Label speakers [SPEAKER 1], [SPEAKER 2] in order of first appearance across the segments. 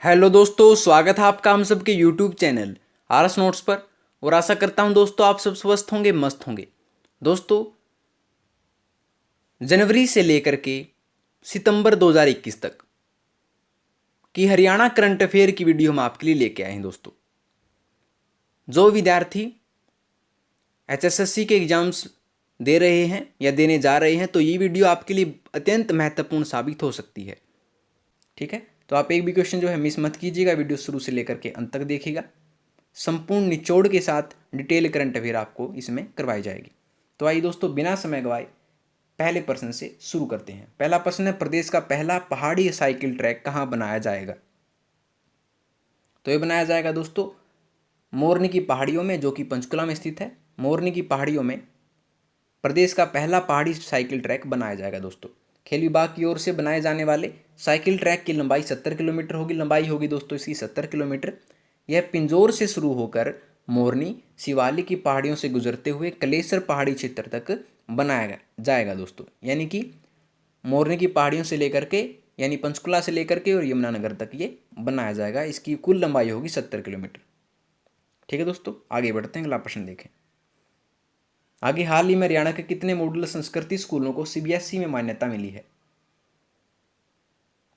[SPEAKER 1] Hello दोस्तों, स्वागत है आपका हम सबके यूट्यूब चैनल आरएस नोट्स पर। और आशा करता हूं दोस्तों आप सब स्वस्थ होंगे, मस्त होंगे। दोस्तों, जनवरी से लेकर के सितंबर 2021 तक की हरियाणा करंट अफेयर की वीडियो हम आपके लिए लेके आए हैं। दोस्तों, जो विद्यार्थी एचएसएससी के एग्जाम्स दे रहे हैं या देने जा रहे हैं, तो ये वीडियो आपके लिए अत्यंत महत्वपूर्ण साबित हो सकती है। ठीक है, तो आप एक भी क्वेश्चन जो है मिस मत कीजिएगा, वीडियो शुरू से लेकर के अंत तक देखिएगा। संपूर्ण निचोड़ के साथ डिटेल करंट अफेयर आपको इसमें करवाई जाएगी। तो आइए दोस्तों, बिना समय गवाए पहले प्रश्न से शुरू करते हैं। पहला प्रश्न है, प्रदेश का पहला पहाड़ी साइकिल ट्रैक कहाँ बनाया जाएगा? तो ये बनाया जाएगा दोस्तों मोरनी की पहाड़ियों में, जो कि पंचकुला में स्थित है। मोरनी की पहाड़ियों में प्रदेश का पहला पहाड़ी साइकिल ट्रैक बनाया जाएगा। दोस्तों, खेल विभाग की ओर से बनाए जाने वाले साइकिल ट्रैक की लंबाई 70 किलोमीटर होगी। लंबाई होगी दोस्तों इसकी 70 किलोमीटर। यह पिंजौर से शुरू होकर मोरनी शिवालिक की पहाड़ियों से गुजरते हुए कलेसर पहाड़ी क्षेत्र तक बनाया जाएगा। दोस्तों, यानी कि मोरनी की पहाड़ियों से लेकर के, यानी पंचकुला से लेकर के और यमुनानगर तक ये बनाया जाएगा। इसकी कुल लंबाई होगी 70 किलोमीटर। ठीक है दोस्तों, आगे बढ़ते हैं, अगला प्रश्न देखें। आगे, हाल ही में हरियाणा के कितने मॉडल संस्कृति स्कूलों को सीबीएसई में मान्यता मिली है?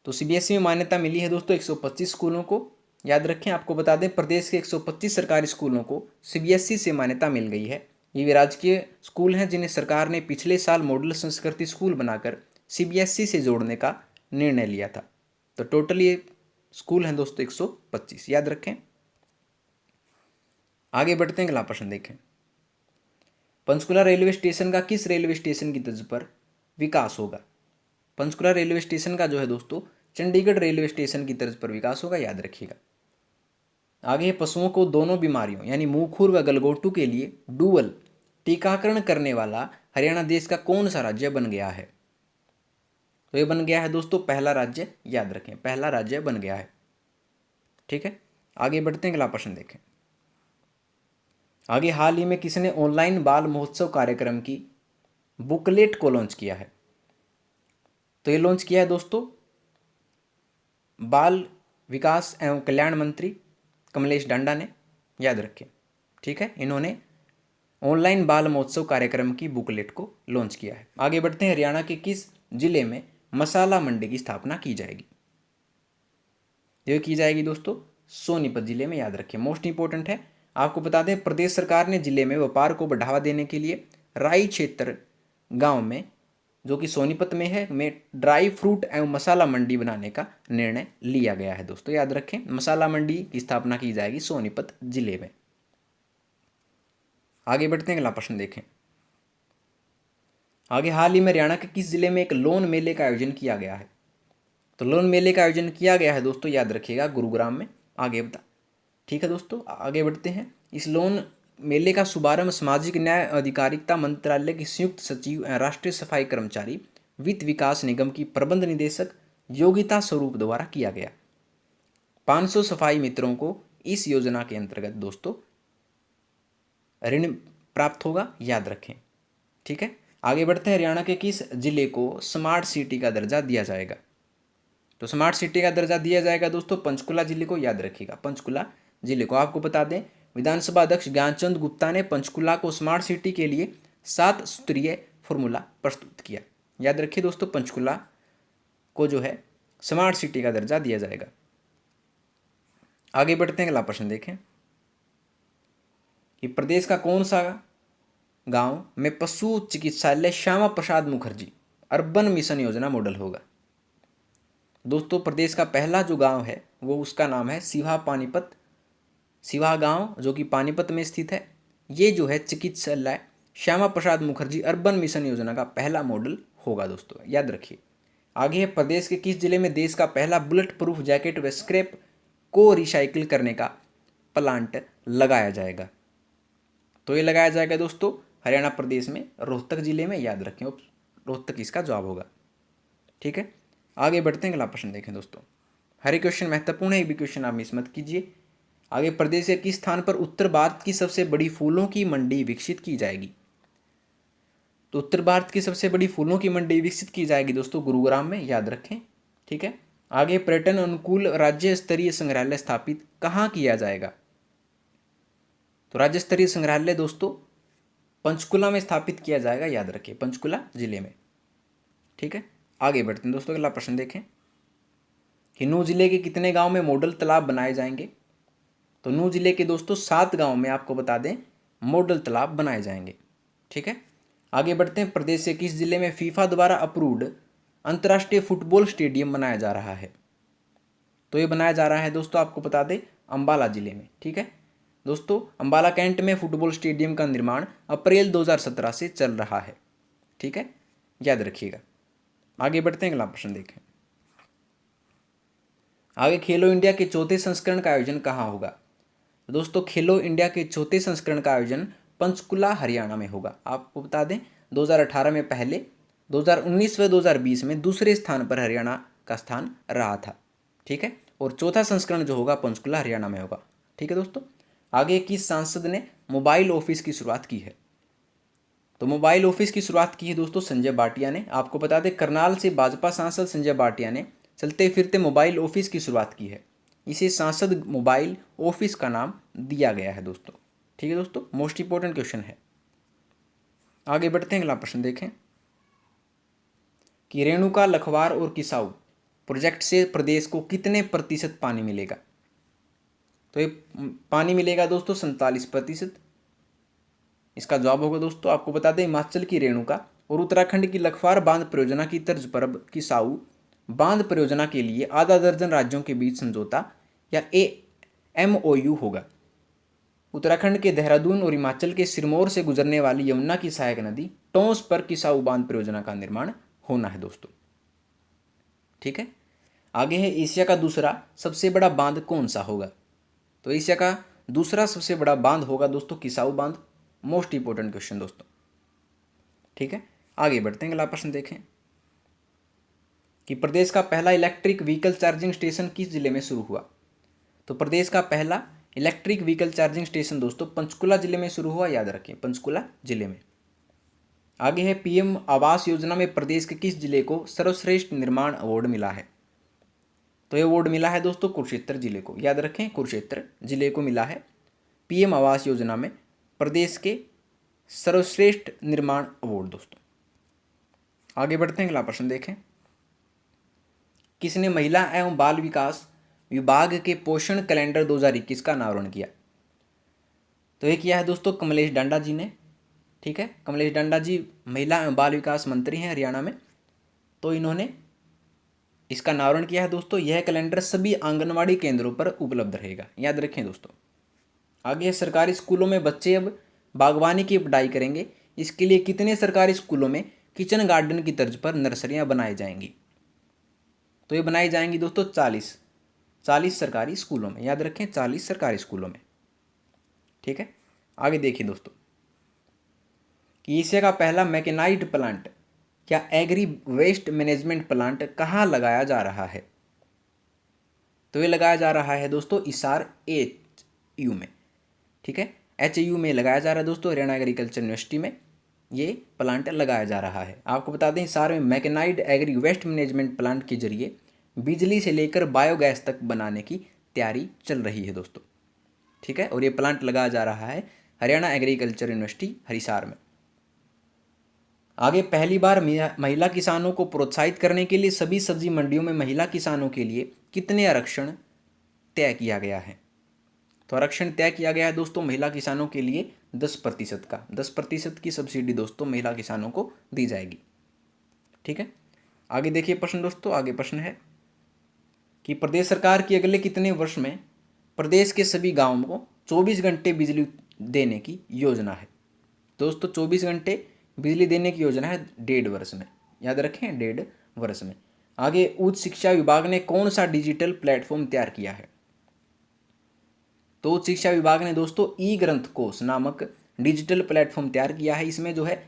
[SPEAKER 1] तो सीबीएसई में मान्यता मिली है दोस्तों 125 स्कूलों को। याद रखें, आपको बता दें, प्रदेश के 125 सरकारी स्कूलों को सीबीएसई से मान्यता मिल गई है। ये भी राजकीय स्कूल हैं जिन्हें सरकार ने पिछले साल मॉडल संस्कृति स्कूल बनाकर सीबीएसई से जोड़ने का निर्णय लिया था। तो टोटल ये स्कूल हैं दोस्तों 125, याद रखें। आगे बढ़ते हैं, अगला प्रश्न देखें। पंचकुला रेलवे स्टेशन का किस रेलवे स्टेशन की तर्ज पर विकास होगा? पंचकुला रेलवे स्टेशन का जो है दोस्तों चंडीगढ़ रेलवे स्टेशन की तर्ज पर विकास होगा, याद रखिएगा। आगे, पशुओं को दोनों बीमारियों यानी मुंह खुर व गलघोटू के लिए डुअल टीकाकरण करने वाला हरियाणा देश का कौन सा राज्य बन गया है? तो ये बन गया है दोस्तों पहला राज्य, याद रखें, पहला राज्य बन गया है। ठीक है, आगे बढ़ते हैं, अगला प्रश्न देखें। आगे, हाल ही में किसने ऑनलाइन बाल महोत्सव कार्यक्रम की बुकलेट को लॉन्च किया है? तो ये लॉन्च किया है दोस्तों बाल विकास एवं कल्याण मंत्री कमलेश डांडा ने, याद रखें। ठीक है, इन्होंने ऑनलाइन बाल महोत्सव कार्यक्रम की बुकलेट को लॉन्च किया है। आगे बढ़ते हैं, हरियाणा के किस जिले में मसाला मंडी की स्थापना की जाएगी? ये की जाएगी दोस्तों सोनीपत जिले में, याद रखें। मोस्ट इंपॉर्टेंट है, आपको बता दें, प्रदेश सरकार ने जिले में व्यापार को बढ़ावा देने के लिए राई क्षेत्र गांव में, जो कि सोनीपत में है, में ड्राई फ्रूट एवं मसाला मंडी बनाने का निर्णय लिया गया है। दोस्तों, याद रखें, मसाला मंडी की स्थापना की जाएगी सोनीपत जिले में। आगे बढ़ते हैं, अगला प्रश्न देखें। आगे, हाल ही में हरियाणा के किस जिले में एक लोन मेले का आयोजन किया गया है? तो लोन मेले का आयोजन किया गया है दोस्तों, याद रखिएगा, गुरुग्राम में। आगे बता, ठीक है दोस्तों, आगे बढ़ते हैं। इस लोन मेले का शुभारंभ सामाजिक न्याय अधिकारिता मंत्रालय की संयुक्त सचिव राष्ट्रीय सफाई कर्मचारी वित्त विकास निगम की प्रबंध निदेशक योगिता स्वरूप द्वारा किया गया। 500 सफाई मित्रों को इस योजना के अंतर्गत दोस्तों ऋण प्राप्त होगा, याद रखें। ठीक है, आगे बढ़ते हैं। हरियाणा के किस जिले को स्मार्ट सिटी का दर्जा दिया जाएगा? तो स्मार्ट सिटी का दर्जा दिया जाएगा दोस्तों पंचकुला जिले को, याद रखिएगा, पंचकुला जिले को। आपको बता दें, विधानसभा अध्यक्ष ज्ञानचंद गुप्ता ने पंचकुला को स्मार्ट सिटी के लिए 7 सूत्रीय फॉर्मूला प्रस्तुत किया। याद रखिए दोस्तों, पंचकुला को जो है स्मार्ट सिटी का दर्जा दिया जाएगा। आगे बढ़ते हैं, अगला प्रश्न देखें कि प्रदेश का कौन सा गांव में पशु चिकित्सालय श्यामा प्रसाद मुखर्जी अर्बन मिशन योजना मॉडल होगा? दोस्तों, प्रदेश का पहला जो गांव है वो, उसका नाम है सिवा पानीपत, सिवा गांव, जो कि पानीपत में स्थित है। ये जो है चिकित्सालय श्यामा प्रसाद मुखर्जी अर्बन मिशन योजना का पहला मॉडल होगा दोस्तों, याद रखिए। आगे है, प्रदेश के किस जिले में देश का पहला बुलेट प्रूफ जैकेट व स्क्रैप को रिसाइकिल करने का प्लांट लगाया जाएगा? तो ये लगाया जाएगा दोस्तों हरियाणा प्रदेश में रोहतक जिले में, याद रखें, रोहतक इसका जवाब होगा। ठीक है, आगे बढ़ते हैं, अगला प्रश्न देखें दोस्तों। हर एक क्वेश्चन महत्वपूर्ण है, एक भी क्वेश्चन आप मिस मत कीजिए। आगे, प्रदेश के किस स्थान पर उत्तर भारत की सबसे बड़ी फूलों की मंडी विकसित की जाएगी? तो उत्तर भारत की सबसे बड़ी फूलों की मंडी विकसित की जाएगी दोस्तों गुरुग्राम में, याद रखें। ठीक है, आगे पर्यटन अनुकूल राज्य स्तरीय संग्रहालय स्थापित कहाँ किया जाएगा? तो राज्य स्तरीय संग्रहालय दोस्तों पंचकुला में स्थापित किया जाएगा, याद रखिए पंचकुला जिले में। ठीक है, आगे बढ़ते हैं दोस्तों। अगला प्रश्न देखें कि नूह जिले के कितने गांव में मॉडल तालाब बनाए जाएंगे? तो नूह जिले के दोस्तों 7 गांव में आपको बता दें मॉडल तालाब बनाए जाएंगे। ठीक है, आगे बढ़ते हैं। प्रदेश के किस जिले में फीफा द्वारा अप्रूव्ड अंतर्राष्ट्रीय फुटबॉल स्टेडियम बनाया जा रहा है? तो ये बनाया जा रहा है दोस्तों आपको बता दें अंबाला जिले में। ठीक है दोस्तों, अंबाला कैंट में फुटबॉल स्टेडियम का निर्माण अप्रैल 2017 से चल रहा है। ठीक है, याद रखिएगा। आगे बढ़ते हैं, अगला प्रश्न देखें। आगे खेलो इंडिया के चौथे संस्करण का आयोजन कहाँ होगा? तो दोस्तों खेलो इंडिया के चौथे संस्करण का आयोजन पंचकुला हरियाणा में होगा। आपको बता दें 2018 में पहले, 2019 व 2020 में दूसरे स्थान पर हरियाणा का स्थान रहा था। ठीक है, और चौथा संस्करण जो होगा पंचकुला हरियाणा में होगा। ठीक है दोस्तों, आगे किस सांसद ने मोबाइल ऑफिस की शुरुआत की है? तो मोबाइल ऑफिस की शुरुआत की है दोस्तों संजय भाटिया ने। आपको बता दें करनाल से भाजपा सांसद संजय भाटिया ने चलते फिरते मोबाइल ऑफिस की शुरुआत की है। इसे सांसद मोबाइल ऑफिस का नाम दिया गया है दोस्तों। ठीक है दोस्तों, मोस्ट इंपॉर्टेंट क्वेश्चन है। आगे बढ़ते हैं, अगला प्रश्न देखें कि रेणुका, लखवार और किसाऊ प्रोजेक्ट से प्रदेश को कितने प्रतिशत पानी मिलेगा? तो ये पानी मिलेगा दोस्तों 47%। इसका जवाब होगा दोस्तों आपको बता दें हिमाचल की रेणुका और उत्तराखंड की लखवार बांध परियोजना की तर्ज पर किसाऊ बांध परियोजना के लिए आधा दर्जन राज्यों के बीच समझौता या MOU होगा। उत्तराखंड के देहरादून और हिमाचल के सिरमौर से गुजरने वाली यमुना की सहायक नदी टोंस पर किसाऊ बांध परियोजना का निर्माण होना है दोस्तों। ठीक है, आगे है एशिया का दूसरा सबसे बड़ा बांध कौन सा होगा? तो एशिया का दूसरा सबसे बड़ा बांध होगा दोस्तों किसाऊ बांध। मोस्ट इंपोर्टेंट क्वेश्चन दोस्तों। ठीक है, आगे बढ़ते हैं, अगला प्रश्न देखें कि प्रदेश का पहला इलेक्ट्रिक व्हीकल चार्जिंग स्टेशन किस जिले में शुरू हुआ? तो प्रदेश का पहला इलेक्ट्रिक व्हीकल चार्जिंग स्टेशन दोस्तों पंचकुला जिले में शुरू हुआ, याद रखें पंचकुला जिले में। आगे है PM आवास योजना में प्रदेश के किस जिले को सर्वश्रेष्ठ निर्माण अवार्ड मिला है? तो ये अवार्ड मिला है दोस्तों कुरुक्षेत्र जिले को, याद रखें कुरुक्षेत्र जिले को मिला है PM आवास योजना में प्रदेश के सर्वश्रेष्ठ निर्माण अवार्ड दोस्तों। आगे बढ़ते हैं, अगला प्रश्न देखें किसने महिला एवं बाल विकास विभाग के पोषण कैलेंडर 2021 का अनावरण किया? तो ये किया है दोस्तों कमलेश डांडा जी ने। ठीक है, कमलेश डांडा जी महिला एवं बाल विकास मंत्री हैं हरियाणा में, तो इन्होंने इसका अनावरण किया है दोस्तों। यह कैलेंडर सभी आंगनवाड़ी केंद्रों पर उपलब्ध रहेगा, याद रखें दोस्तों। आगे सरकारी स्कूलों में बच्चे अब बागवानी की पढ़ाई करेंगे, इसके लिए कितने सरकारी स्कूलों में किचन गार्डन की तर्ज पर नर्सरियां बनाई जाएंगी? तो ये बनाई जाएंगी दोस्तों 40 सरकारी स्कूलों में, याद रखें 40 सरकारी स्कूलों में। ठीक है, आगे देखिए दोस्तों कि एशिया का पहला मैकेनाइज्ड प्लांट या एग्री वेस्ट मैनेजमेंट प्लांट कहाँ लगाया जा रहा है? तो ये लगाया जा रहा है दोस्तों हिसार HU में। ठीक है, HU में लगाया जा रहा है दोस्तों, हरियाणा एग्रीकल्चर यूनिवर्सिटी में ये प्लांट लगाया जा रहा है। आपको बता दें हिसार में mechanised agri waste management plant के जरिए बिजली से लेकर बायोगैस तक बनाने की तैयारी चल रही है दोस्तों। ठीक है, और ये प्लांट लगाया जा रहा है हरियाणा एग्रीकल्चर यूनिवर्सिटी हिसार में। आगे पहली बार महिला किसानों को प्रोत्साहित करने के लिए सभी सब्जी मंडियों में महिला किसानों के लिए कितने आरक्षण तय किया गया है? तो आरक्षण तय किया गया है दोस्तों महिला किसानों के लिए 10% का, 10% की सब्सिडी दोस्तों महिला किसानों को दी जाएगी। ठीक है, आगे देखिए प्रश्न दोस्तों। आगे प्रश्न है कि प्रदेश सरकार की अगले कितने वर्ष में प्रदेश के सभी गांवों को 24 घंटे बिजली देने की योजना है? दोस्तों 24 घंटे बिजली देने की योजना है 1.5 वर्ष में, याद रखें 1.5 वर्ष में। आगे उच्च शिक्षा विभाग ने कौन सा डिजिटल प्लेटफॉर्म तैयार किया है? तो उच्च शिक्षा विभाग ने दोस्तों ई ग्रंथ कोश नामक डिजिटल प्लेटफॉर्म तैयार किया है। इसमें जो है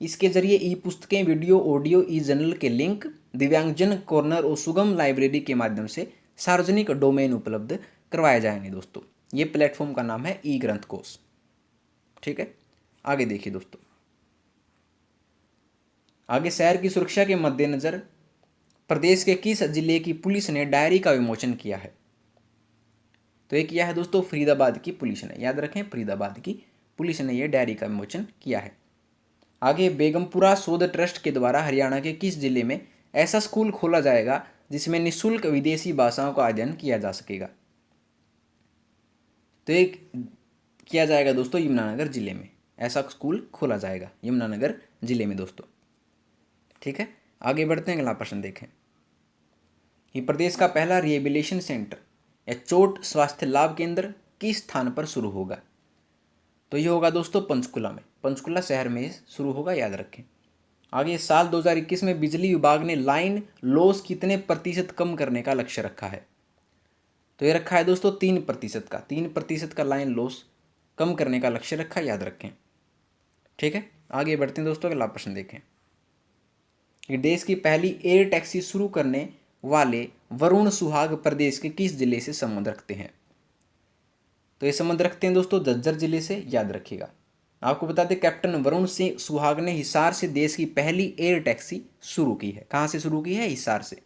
[SPEAKER 1] इसके जरिए ई पुस्तकें, वीडियो, ऑडियो, ई जर्नल के लिंक, दिव्यांगजन कॉर्नर और सुगम लाइब्रेरी के माध्यम से सार्वजनिक डोमेन उपलब्ध करवाए जाएंगे दोस्तों। ये प्लेटफॉर्म का नाम है ई ग्रंथ कोश। ठीक है, आगे देखिए दोस्तों। आगे शहर की सुरक्षा के मद्देनजर प्रदेश के किस जिले की पुलिस ने डायरी का विमोचन किया है? तो ये किया है दोस्तों फरीदाबाद की पुलिस ने, याद रखें फरीदाबाद की पुलिस ने ये डायरी का विमोचन किया है। आगे, बेगमपुरा शोध ट्रस्ट के द्वारा हरियाणा के किस जिले में ऐसा स्कूल खोला जाएगा जिसमें निःशुल्क विदेशी भाषाओं का अध्ययन किया जा सकेगा? तो एक किया जाएगा दोस्तों यमुनानगर जिले में, ऐसा स्कूल खोला जाएगा यमुनानगर जिले में दोस्तों। ठीक है, आगे बढ़ते हैं, अगला प्रश्न देखें कि प्रदेश का पहला रिहेबिलिटेशन सेंटर या चोट स्वास्थ्य लाभ केंद्र किस स्थान पर शुरू होगा? तो ये होगा दोस्तों पंचकुला में, पंचकुला शहर में शुरू होगा, याद रखें। आगे, साल 2021 में बिजली विभाग ने लाइन लॉस कितने प्रतिशत कम करने का लक्ष्य रखा है? तो ये रखा है दोस्तों 3% का, 3% का लाइन लॉस कम करने का लक्ष्य रखा, याद रखें। ठीक है, आगे बढ़ते हैं दोस्तों, अगला प्रश्न देखें कि देश की पहली एयर टैक्सी शुरू करने वाले वरुण सुहाग प्रदेश के किस जिले से संबंध रखते हैं? तो ये संबंध रखते हैं दोस्तों झज्जर जिले से, याद रखिएगा। आपको बता दें कैप्टन वरुण सिंह सुहाग ने हिसार से देश की पहली एयर टैक्सी शुरू की है। कहाँ से शुरू की है? हिसार से।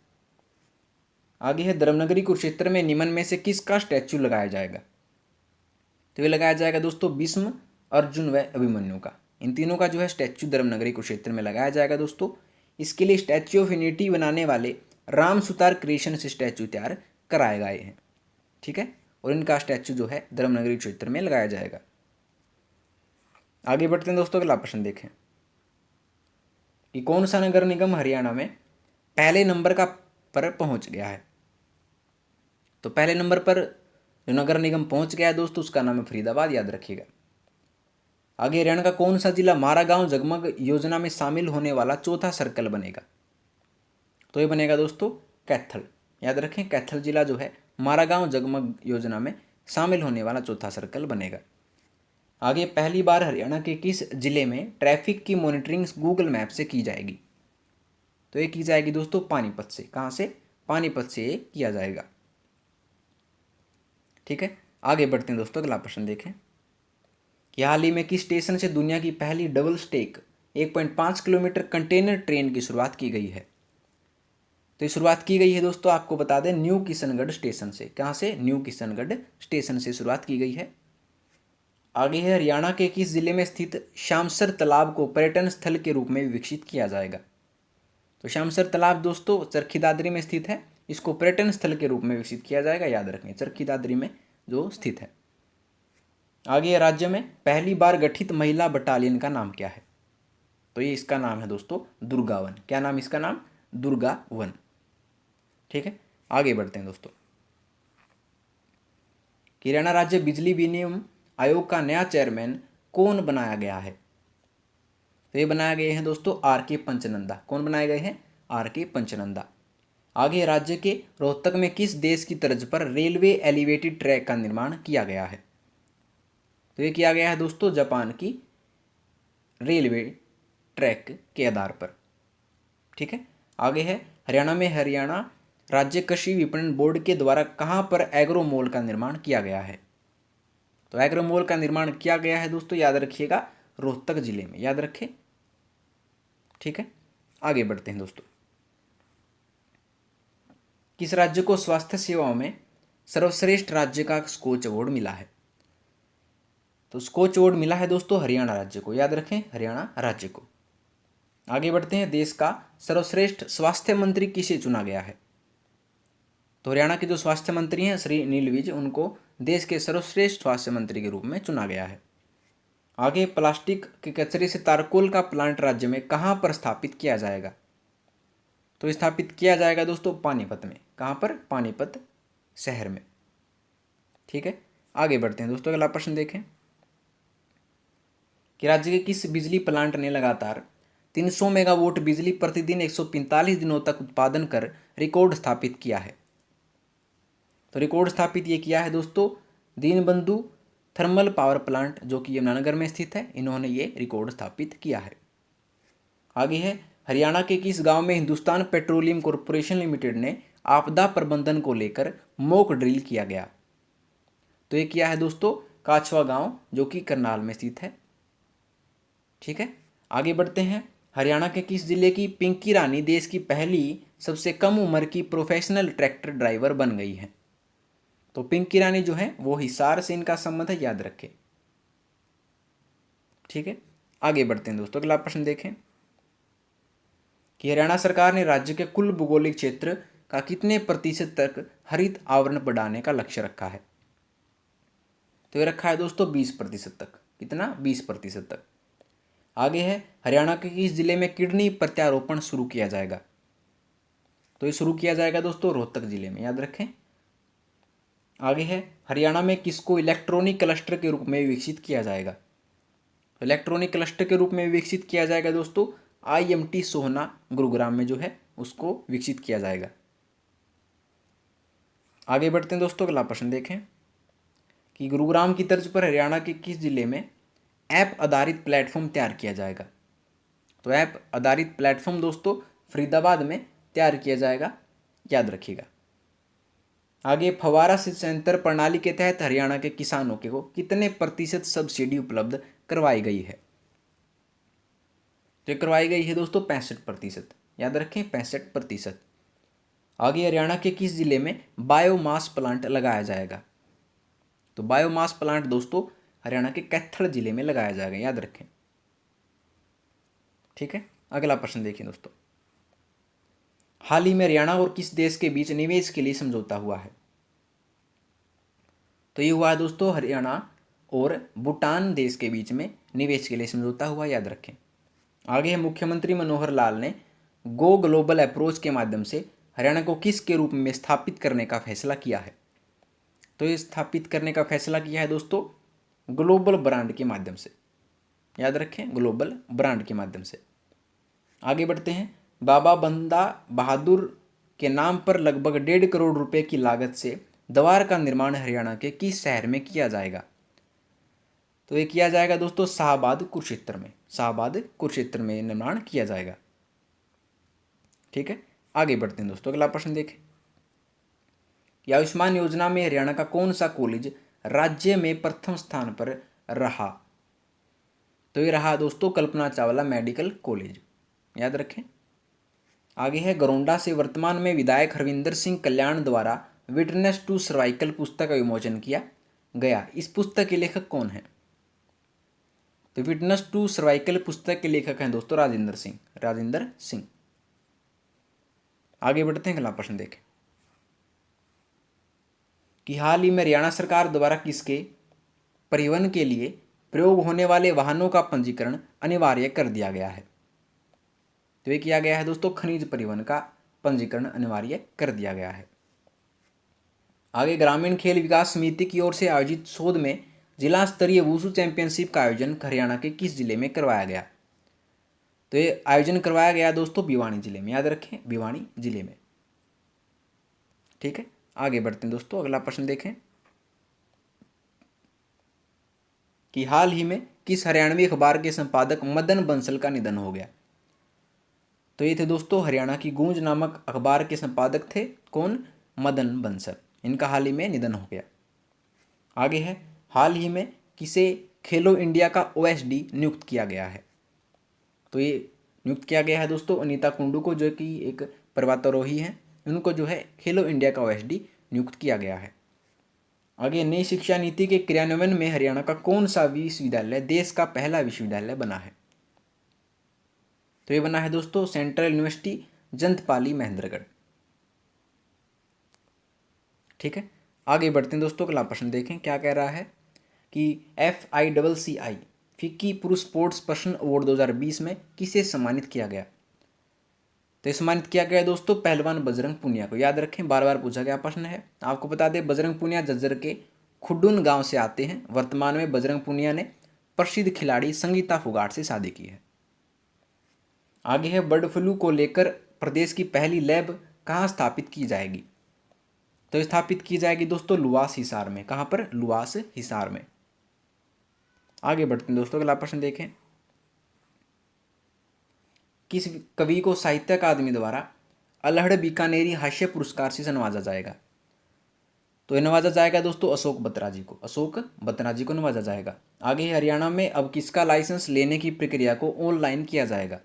[SPEAKER 1] आगे है, धर्मनगरी कुरुक्षेत्र में निम्न में से किसका स्टैच्यू लगाया जाएगा? तो ये लगाया जाएगा दोस्तों भीष्म, अर्जुन व अभिमन्यु का। इन तीनों का जो है स्टैच्यू धर्मनगरी कुरुक्षेत्र में लगाया जाएगा दोस्तों। इसके लिए स्टैच्यू ऑफ यूनिटी बनाने वाले राम सुतार क्रिएशन से स्टैच्यू तैयार कराए गए हैं। ठीक है, और इनका स्टैच्यू जो है धर्मनगरी क्षेत्र में लगाया जाएगा। आगे बढ़ते हैं दोस्तों, अगला प्रश्न देखें कि कौन सा नगर निगम हरियाणा में पहले नंबर पर पहुंच गया है? तो पहले नंबर पर जो नगर निगम पहुंच गया है दोस्तों उसका नाम है फरीदाबाद, याद रखिएगा। आगे, हरियाणा का कौन सा जिला मारा गांव जगमग योजना में शामिल होने वाला चौथा सर्कल बनेगा? तो ये बनेगा दोस्तों कैथल, याद रखें। कैथल जिला जो है मारा गांव जगमग योजना में शामिल होने वाला चौथा सर्कल बनेगा। आगे, पहली बार हरियाणा के किस जिले में ट्रैफिक की मॉनिटरिंग गूगल मैप से की जाएगी? तो ये की जाएगी दोस्तों पानीपत से। कहाँ से? पानीपत से ये किया जाएगा। ठीक है, आगे बढ़ते हैं दोस्तों, अगला प्रश्न देखें कि हाल ही में किस स्टेशन से दुनिया की पहली double stack 1.5 kilometre container train की शुरुआत की गई है? तो ये शुरुआत की गई है दोस्तों, आपको बता दें न्यू किशनगढ़ स्टेशन से। कहाँ से? न्यू किशनगढ़ स्टेशन से शुरुआत की गई है। आगे है, हरियाणा के किस जिले में स्थित श्यामसर तालाब को पर्यटन स्थल के रूप में विकसित किया जाएगा? तो श्यामसर तालाब दोस्तों चरखी दादरी में स्थित है, इसको पर्यटन स्थल के रूप में विकसित किया जाएगा, याद रखें, चरखी दादरी में जो स्थित है। आगे, राज्य में पहली बार गठित महिला बटालियन का नाम क्या है? तो ये इसका नाम है दोस्तों दुर्गावन। क्या नाम इसका? नाम दुर्गावन। ठीक है, आगे बढ़ते हैं दोस्तों। हरियाणा राज्य बिजली विनियम आयोग का नया चेयरमैन कौन बनाया गया है? तो ये बनाए गए हैं दोस्तों R.K. पंचनंदा। कौन बनाए गए हैं? R.K. पंचनंदा। आगे, राज्य के रोहतक में किस देश की तर्ज पर रेलवे एलिवेटेड ट्रैक का निर्माण किया गया है? तो ये किया गया है दोस्तों जापान की रेलवे ट्रैक के आधार पर। ठीक है, आगे है, हरियाणा में हरियाणा राज्य कृषि विपणन बोर्ड के द्वारा कहाँ पर एग्रोमोल का निर्माण किया गया है? तो एग्रोमोल का निर्माण किया गया है दोस्तों, याद रखिएगा, रोहतक जिले में, याद रखें। ठीक है, आगे बढ़ते हैं दोस्तों। किस राज्य को स्वास्थ्य सेवाओं में सर्वश्रेष्ठ राज्य का स्कॉच अवार्ड मिला है? तो स्कॉच अवार्ड मिला है दोस्तों हरियाणा राज्य को, याद रखें, हरियाणा राज्य को। आगे बढ़ते हैं, देश का सर्वश्रेष्ठ स्वास्थ्य मंत्री किसे चुना गया है? तो हरियाणा के जो स्वास्थ्य मंत्री हैं श्री नील विज, उनको देश के सर्वश्रेष्ठ स्वास्थ्य मंत्री के रूप में चुना गया है। आगे, प्लास्टिक के कचरे से तारकोल का प्लांट राज्य में कहाँ पर स्थापित किया जाएगा? तो स्थापित किया जाएगा दोस्तों पानीपत में। कहाँ पर? पानीपत शहर में। ठीक है, आगे बढ़ते हैं दोस्तों, अगला प्रश्न देखें कि राज्य के किस बिजली प्लांट ने लगातार 300 मेगावाट बिजली प्रतिदिन 145 दिनों तक उत्पादन कर रिकॉर्ड स्थापित किया है? तो रिकॉर्ड स्थापित ये किया है दोस्तों दीनबंधु थर्मल पावर प्लांट, जो कि यमुनानगर में स्थित है, इन्होंने ये रिकॉर्ड स्थापित किया है। आगे है, हरियाणा के किस गांव में हिंदुस्तान पेट्रोलियम कॉरपोरेशन लिमिटेड ने आपदा प्रबंधन को लेकर मॉक ड्रिल किया गया? तो ये किया है दोस्तों काछवा गांव, जो कि करनाल में स्थित है। ठीक है, आगे बढ़ते हैं, हरियाणा के किस जिले की पिंकी रानी देश की पहली सबसे कम उम्र की प्रोफेशनल ट्रैक्टर ड्राइवर बन गई है? तो पिंकी रानी जो है वो हिसार से इनका संबंध है, याद रखें। ठीक है, आगे बढ़ते हैं दोस्तों, अगला प्रश्न देखें कि हरियाणा सरकार ने राज्य के कुल भौगोलिक क्षेत्र का कितने प्रतिशत तक हरित आवरण बढ़ाने का लक्ष्य रखा है? तो ये रखा है दोस्तों 20% तक। कितना? 20% तक। आगे है, हरियाणा के किस जिले में किडनी प्रत्यारोपण शुरू किया जाएगा? तो ये शुरू किया जाएगा दोस्तों रोहतक जिले में, याद रखें। आगे है, हरियाणा में किसको इलेक्ट्रॉनिक क्लस्टर के रूप में विकसित किया जाएगा? इलेक्ट्रॉनिक क्लस्टर के रूप में विकसित किया जाएगा दोस्तों IMT सोहना, गुरुग्राम में जो है उसको विकसित किया जाएगा। आगे बढ़ते हैं दोस्तों, अगला प्रश्न देखें कि गुरुग्राम की तर्ज पर हरियाणा के किस जिले में ऐप आधारित प्लेटफॉर्म तैयार किया जाएगा? तो ऐप आधारित प्लेटफॉर्म दोस्तों फरीदाबाद में तैयार किया जाएगा, याद रखिएगा। आगे, फव्वारा सिंचाई प्रणाली के तहत हरियाणा के किसानों को कितने प्रतिशत सब्सिडी उपलब्ध करवाई गई है? तो करवाई गई है दोस्तों 65%, याद रखें 65%। आगे, हरियाणा के किस जिले में बायोमास प्लांट लगाया जाएगा? तो बायोमास प्लांट दोस्तों हरियाणा के कैथल जिले में लगाया जाएगा, याद रखें। ठीक है, अगला प्रश्न देखिए दोस्तों, हाल ही में हरियाणा और किस देश के बीच निवेश के लिए समझौता हुआ है? तो ये हुआ है दोस्तों हरियाणा और भूटान देश के बीच में निवेश के लिए समझौता हुआ, याद रखें। आगे है, मुख्यमंत्री मनोहर लाल ने गो ग्लोबल अप्रोच के माध्यम से हरियाणा को किस के रूप में स्थापित करने का फैसला किया है? तो ये स्थापित करने का फैसला किया है दोस्तों ग्लोबल ब्रांड के माध्यम से, याद रखें, ग्लोबल ब्रांड के माध्यम से। आगे बढ़ते हैं, बाबा बंदा बहादुर के नाम पर लगभग 1.5 करोड़ रुपए की लागत से द्वार का निर्माण हरियाणा के किस शहर में किया जाएगा? तो ये किया जाएगा दोस्तों शाहबाद कुरुक्षेत्र में, शाहबाद कुरुक्षेत्र में निर्माण किया जाएगा। ठीक है, आगे बढ़ते हैं दोस्तों, अगला प्रश्न देखें कि आयुष्मान योजना में हरियाणा का कौन सा कॉलेज राज्य में प्रथम स्थान पर रहा? तो ये रहा दोस्तों कल्पना चावला मेडिकल कॉलेज, याद रखें। आगे है, गरोंडा से वर्तमान में विधायक हरविंदर सिंह कल्याण द्वारा विटनेस टू सर्वाइकल पुस्तक का विमोचन किया गया, इस पुस्तक के लेखक कौन है? तो विटनेस टू सर्वाइकल पुस्तक के लेखक हैं दोस्तों राजेंद्र सिंह, राजेंद्र सिंह। आगे बढ़ते हैं, अगला प्रश्न देखें कि हाल ही में हरियाणा सरकार द्वारा किसके परिवहन के लिए प्रयोग होने वाले वाहनों का पंजीकरण अनिवार्य कर दिया गया है? तो ये किया गया है दोस्तों खनिज परिवहन का पंजीकरण अनिवार्य कर दिया गया है। आगे, ग्रामीण खेल विकास समिति की ओर से आयोजित शोध में जिला स्तरीय वुशु चैंपियनशिप का आयोजन हरियाणा के किस जिले में करवाया गया? तो ये आयोजन करवाया गया दोस्तों भिवानी जिले में, याद रखें, भिवानी जिले में। ठीक है, आगे बढ़ते हैं दोस्तों, अगला प्रश्न देखें कि हाल ही में किस हरियाणवी अखबार के संपादक मदन बंसल का निधन हो गया? तो ये थे दोस्तों हरियाणा की गूंज नामक अखबार के संपादक थे, कौन? मदन बंसल, इनका हाल ही में निधन हो गया। आगे है, हाल ही में किसे खेलो इंडिया का OSD नियुक्त किया गया है? तो ये नियुक्त किया गया है दोस्तों अनीता कुंडू को, जो कि एक पर्वतारोही हैं, उनको जो है खेलो इंडिया का OSD नियुक्त किया गया है। आगे, नई शिक्षा नीति के क्रियान्वयन में हरियाणा का कौन सा विश्वविद्यालय देश का पहला विश्वविद्यालय बना है? तो ये बना है दोस्तों सेंट्रल यूनिवर्सिटी जंतपाली महेंद्रगढ़। ठीक है, आगे बढ़ते हैं दोस्तों, अगला प्रश्न देखें क्या कह रहा है कि FICCI फिक्की पुरुष स्पोर्ट्स पर्सन अवार्ड 2020 में किसे सम्मानित किया गया? तो सम्मानित किया गया दोस्तों पहलवान बजरंग पुनिया को, याद रखें, बार बार पूछा गया प्रश्न है। आपको बता दें बजरंग पुनिया झज्जर के खुड्डुन गांव से आते हैं। वर्तमान में बजरंग पुनिया ने प्रसिद्ध खिलाड़ी संगीता फोगाट से शादी की है। आगे है, बर्ड फ्लू को लेकर प्रदेश की पहली लैब कहाँ स्थापित की जाएगी? तो स्थापित की जाएगी दोस्तों लुवास हिसार में। कहाँ पर? लुवास हिसार में। आगे बढ़ते हैं दोस्तों, अगला प्रश्न देखें, किस कवि को साहित्य अकादमी द्वारा अल्हड़ बीकानेरी हास्य पुरस्कार से नवाजा जाएगा? तो ये नवाजा जाएगा दोस्तों अशोक बत्रा जी को, अशोक बत्रा जी को नवाजा जाएगा। आगे हरियाणा में अब किसका लाइसेंस लेने की प्रक्रिया को ऑनलाइन किया जाएगा?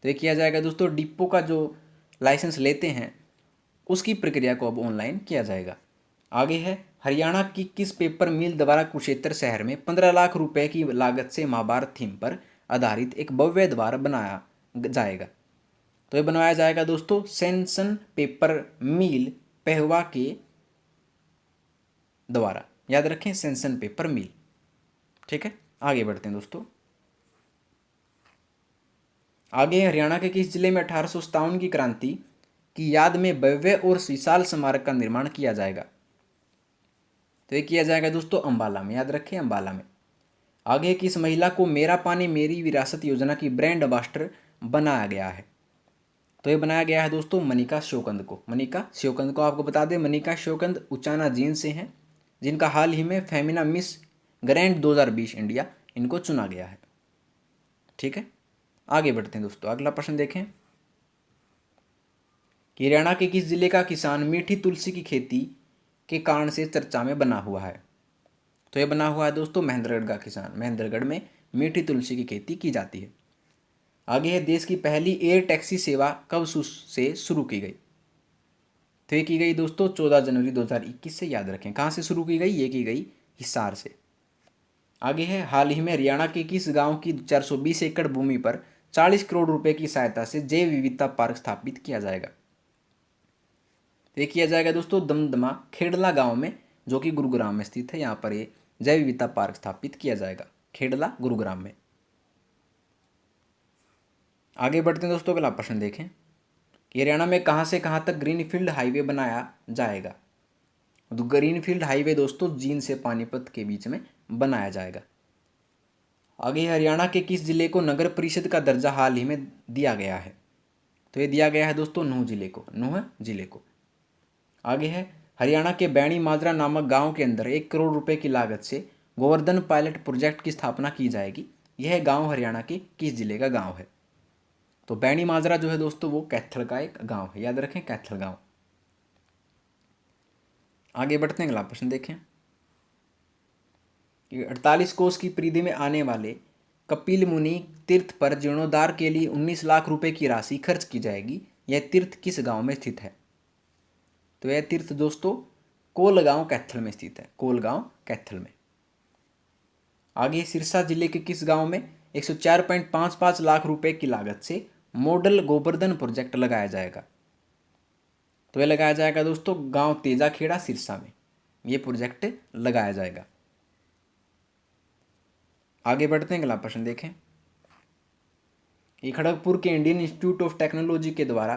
[SPEAKER 1] तो ये किया जाएगा दोस्तों। डिपो का जो लाइसेंस लेते हैं उसकी प्रक्रिया को अब ऑनलाइन किया जाएगा। आगे है, हरियाणा की किस पेपर मिल द्वारा कुरुक्षेत्र शहर में 15 लाख रुपए की लागत से महाभारत थीम पर आधारित एक भव्य द्वार बनाया जाएगा। तो ये बनवाया जाएगा दोस्तों सेंसन पेपर मिल पेहवा के द्वारा। याद रखें, सेंसन पेपर मिल। ठीक है, आगे बढ़ते हैं दोस्तों। आगे हरियाणा के किस जिले में 1857 की क्रांति की याद में भव्य और विशाल स्मारक का निर्माण किया जाएगा? तो ये किया जाएगा दोस्तों अंबाला में। याद रखें, अंबाला में। आगे किस महिला को मेरा पानी मेरी विरासत योजना की ब्रांड एम्बेसडर बनाया गया है? तो ये बनाया गया है दोस्तों मनिका शिवकंद को। मनिका शिवकंद को आपको बता दें, मनिका शिवकंद उचाना जींद से हैं, जिनका हाल ही में फेमिना मिस ग्रैंड 2020 इंडिया इनको चुना गया है। ठीक है, आगे बढ़ते हैं दोस्तों। अगला प्रश्न देखें कि हरियाणा के किस जिले का किसान मीठी तुलसी की खेती के कारण से चर्चा में बना हुआ है? तो ये बना हुआ है दोस्तों महेंद्रगढ़ का किसान। महेंद्रगढ़ में मीठी तुलसी की खेती की जाती है। आगे है, देश की पहली एयर टैक्सी सेवा कब से शुरू की गई? तो ये की गई दोस्तों 14 जनवरी 2021 से। याद रखें, कहाँ से शुरू की गई? ये की गई हिसार से। आगे है, हाल ही में हरियाणा के किस गांव की 420 एकड़ भूमि पर 40 करोड़ रुपए की सहायता से जैव विविधता पार्क स्थापित किया जाएगा? तो ये किया जाएगा दोस्तों दमदमा खेड़ला गांव में, जो कि गुरुग्राम में स्थित है। यहाँ पर ये जैव विविधता पार्क स्थापित किया जाएगा, खेड़ला गुरुग्राम में। आगे बढ़ते हैं दोस्तों। अगला प्रश्न देखें कि हरियाणा में कहाँ से कहाँ तक ग्रीनफील्ड हाईवे बनाया जाएगा? तो ग्रीनफील्ड हाईवे दोस्तों जींद से पानीपत के बीच में बनाया जाएगा। आगे हरियाणा के किस जिले को नगर परिषद का दर्जा हाल ही में दिया गया है? तो ये दिया गया है दोस्तों नूंह जिले को। नूंह जिले को। आगे है, हरियाणा के बैणी माजरा नामक गांव के अंदर 1 करोड़ रुपए की लागत से गोवर्धन पायलट प्रोजेक्ट की स्थापना की जाएगी। यह गांव हरियाणा के किस जिले का गांव है? तो बैणी माजरा जो है दोस्तों वो कैथल का एक गांव है। याद रखें, कैथल गांव। आगे बढ़ते हैं, अगला प्रश्न देखें कि 48 कोस की परिधि में आने वाले कपिल मुनि तीर्थ पर जीर्णोद्धार के लिए 19 लाख रुपए की राशि खर्च की जाएगी। यह तीर्थ किस गांव में स्थित है? तो यह तीर्थ दोस्तों कोलगांव कैथल में स्थित है। कोलगांव कैथल में। आगे सिरसा जिले के किस गांव में 104.55 लाख रुपए की लागत से मॉडल गोवर्धन प्रोजेक्ट लगाया जाएगा? तो यह लगाया जाएगा दोस्तों गांव तेजाखेड़ा सिरसा में। यह प्रोजेक्ट लगाया जाएगा। आगे बढ़ते हैं, अगला प्रश्न देखें कि खड़गपुर के इंडियन इंस्टीट्यूट ऑफ टेक्नोलॉजी के द्वारा